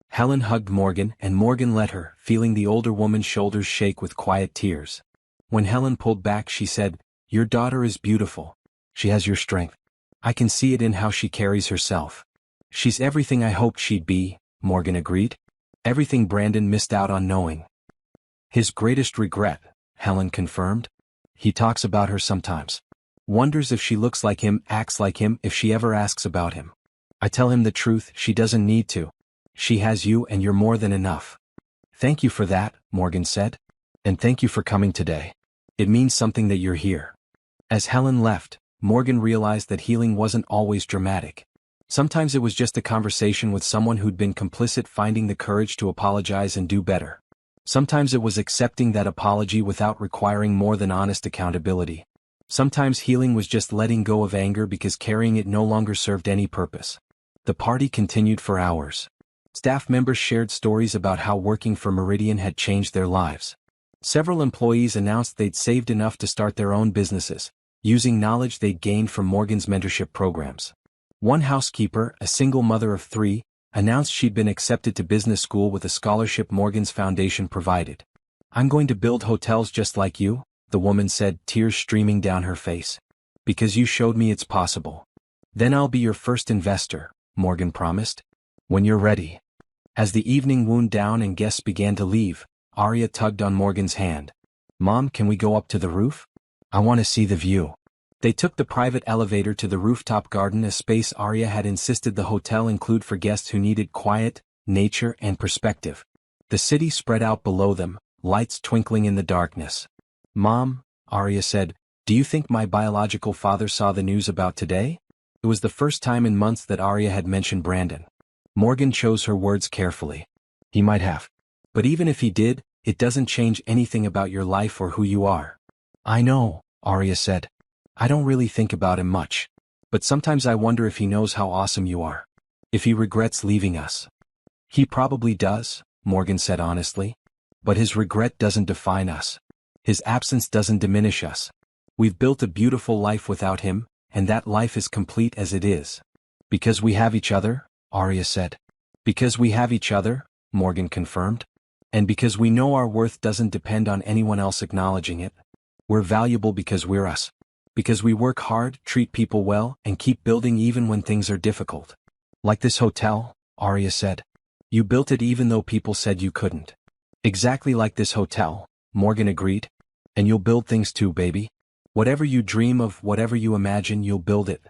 Speaker 1: Helen hugged Morgan, and Morgan let her, feeling the older woman's shoulders shake with quiet tears. When Helen pulled back, she said, Your daughter is beautiful. She has your strength. I can see it in how she carries herself. She's everything I hoped she'd be, Morgan agreed. Everything Brandon missed out on knowing. His greatest regret, Helen confirmed. He talks about her sometimes. Wonders if she looks like him, acts like him, if she ever asks about him. I tell him the truth, she doesn't need to. She has you, and you're more than enough. Thank you for that, Morgan said. And thank you for coming today. It means something that you're here. As Helen left, Morgan realized that healing wasn't always dramatic. Sometimes it was just a conversation with someone who'd been complicit, finding the courage to apologize and do better. Sometimes it was accepting that apology without requiring more than honest accountability. Sometimes healing was just letting go of anger because carrying it no longer served any purpose. The party continued for hours. Staff members shared stories about how working for Meridian had changed their lives. Several employees announced they'd saved enough to start their own businesses, using knowledge they'd gained from Morgan's mentorship programs. One housekeeper, a single mother of 3, announced she'd been accepted to business school with a scholarship Morgan's foundation provided. I'm going to build hotels just like you, the woman said, tears streaming down her face. Because you showed me it's possible. Then I'll be your first investor, Morgan promised. When you're ready. As the evening wound down and guests began to leave, Arya tugged on Morgan's hand. Mom, can we go up to the roof? I want to see the view. They took the private elevator to the rooftop garden, a space Arya had insisted the hotel include for guests who needed quiet, nature, and perspective. The city spread out below them, lights twinkling in the darkness. Mom, Arya said, do you think my biological father saw the news about today? It was the first time in months that Arya had mentioned Brandon. Morgan chose her words carefully. He might have. But even if he did, it doesn't change anything about your life or who you are. I know, Arya said. I don't really think about him much. But sometimes I wonder if he knows how awesome you are. If he regrets leaving us. He probably does, Morgan said honestly. But his regret doesn't define us. His absence doesn't diminish us. We've built a beautiful life without him, and that life is complete as it is. Because we have each other, Arya said. Because we have each other, Morgan confirmed. And because we know our worth doesn't depend on anyone else acknowledging it. We're valuable because we're us. Because we work hard, treat people well, and keep building even when things are difficult. Like this hotel, Arya said. You built it even though people said you couldn't. Exactly like this hotel, Morgan agreed. And you'll build things too, baby. Whatever you dream of, whatever you imagine, you'll build it.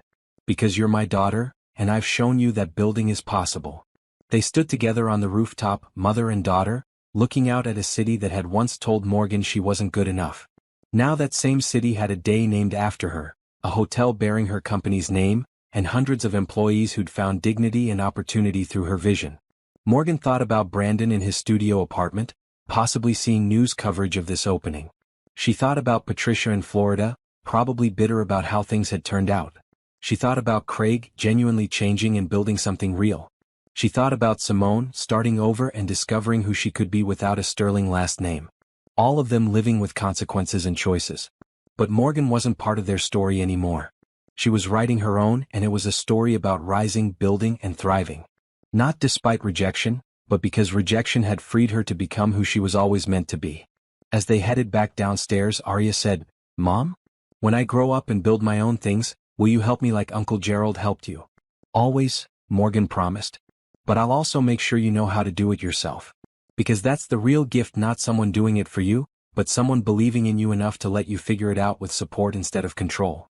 Speaker 1: Because you're my daughter, and I've shown you that building is possible. They stood together on the rooftop, mother and daughter, looking out at a city that had once told Morgan she wasn't good enough. Now that same city had a day named after her, a hotel bearing her company's name, and hundreds of employees who'd found dignity and opportunity through her vision. Morgan thought about Brandon in his studio apartment, possibly seeing news coverage of this opening. She thought about Patricia in Florida, probably bitter about how things had turned out. She thought about Craig, genuinely changing and building something real. She thought about Simone, starting over and discovering who she could be without a sterling last name. All of them living with consequences and choices. But Morgan wasn't part of their story anymore. She was writing her own, and it was a story about rising, building, and thriving. Not despite rejection, but because rejection had freed her to become who she was always meant to be. As they headed back downstairs, Arya said, "Mom? When I grow up and build my own things, will you help me like Uncle Gerald helped you?" "Always," Morgan promised. "But I'll also make sure you know how to do it yourself. Because that's the real gift, not someone doing it for you, but someone believing in you enough to let you figure it out with support instead of control."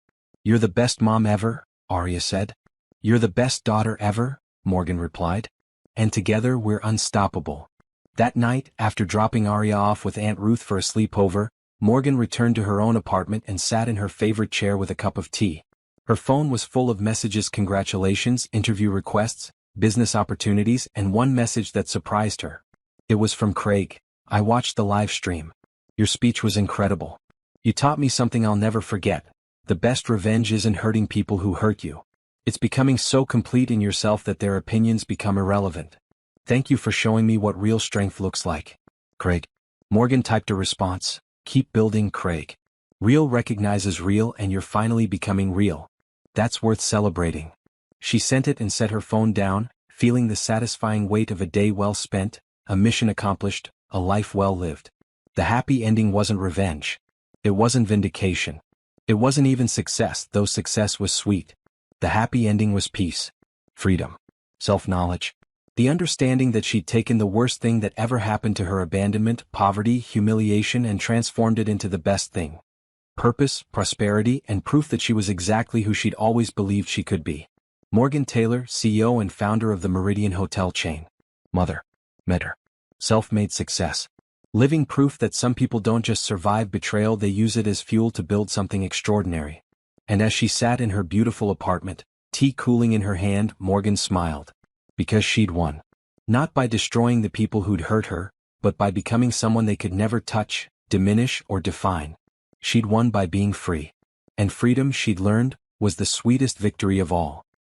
Speaker 1: "You're the best mom ever," Arya said. "You're the best daughter ever," Morgan replied. "And together we're unstoppable." That night, after dropping Arya off with Aunt Ruth for a sleepover, Morgan returned to her own apartment and sat in her favorite chair with a cup of tea. Her phone was full of messages: congratulations, interview requests, business opportunities, and one message that surprised her. It was from Craig. "I watched the live stream. Your speech was incredible. You taught me something I'll never forget. The best revenge isn't hurting people who hurt you. It's becoming so complete in yourself that their opinions become irrelevant. Thank you for showing me what real strength looks like, Craig." Morgan typed a response. "Keep building, Craig. Real recognizes real, and you're finally becoming real. That's worth celebrating." She sent it and set her phone down, feeling the satisfying weight of a day well spent, a mission accomplished, a life well lived. The happy ending wasn't revenge. It wasn't vindication. It wasn't even success, though success was sweet. The happy ending was peace, freedom, self-knowledge. The understanding that she'd taken the worst thing that ever happened to her, abandonment, poverty, humiliation, and transformed it into the best thing. Purpose, prosperity, and proof that she was exactly who she'd always believed she could be. Morgan Taylor, CEO and founder of the Meridian hotel chain. Mother. Mentor. Self-made success. Living proof that some people don't just survive betrayal, they use it as fuel to build something extraordinary. And as she sat in her beautiful apartment, tea cooling in her hand, Morgan smiled. Because she'd won. Not by destroying the people who'd hurt her, but by becoming someone they could never touch, diminish, or define. She'd won by being free. And freedom, she'd learned, was the sweetest victory of all.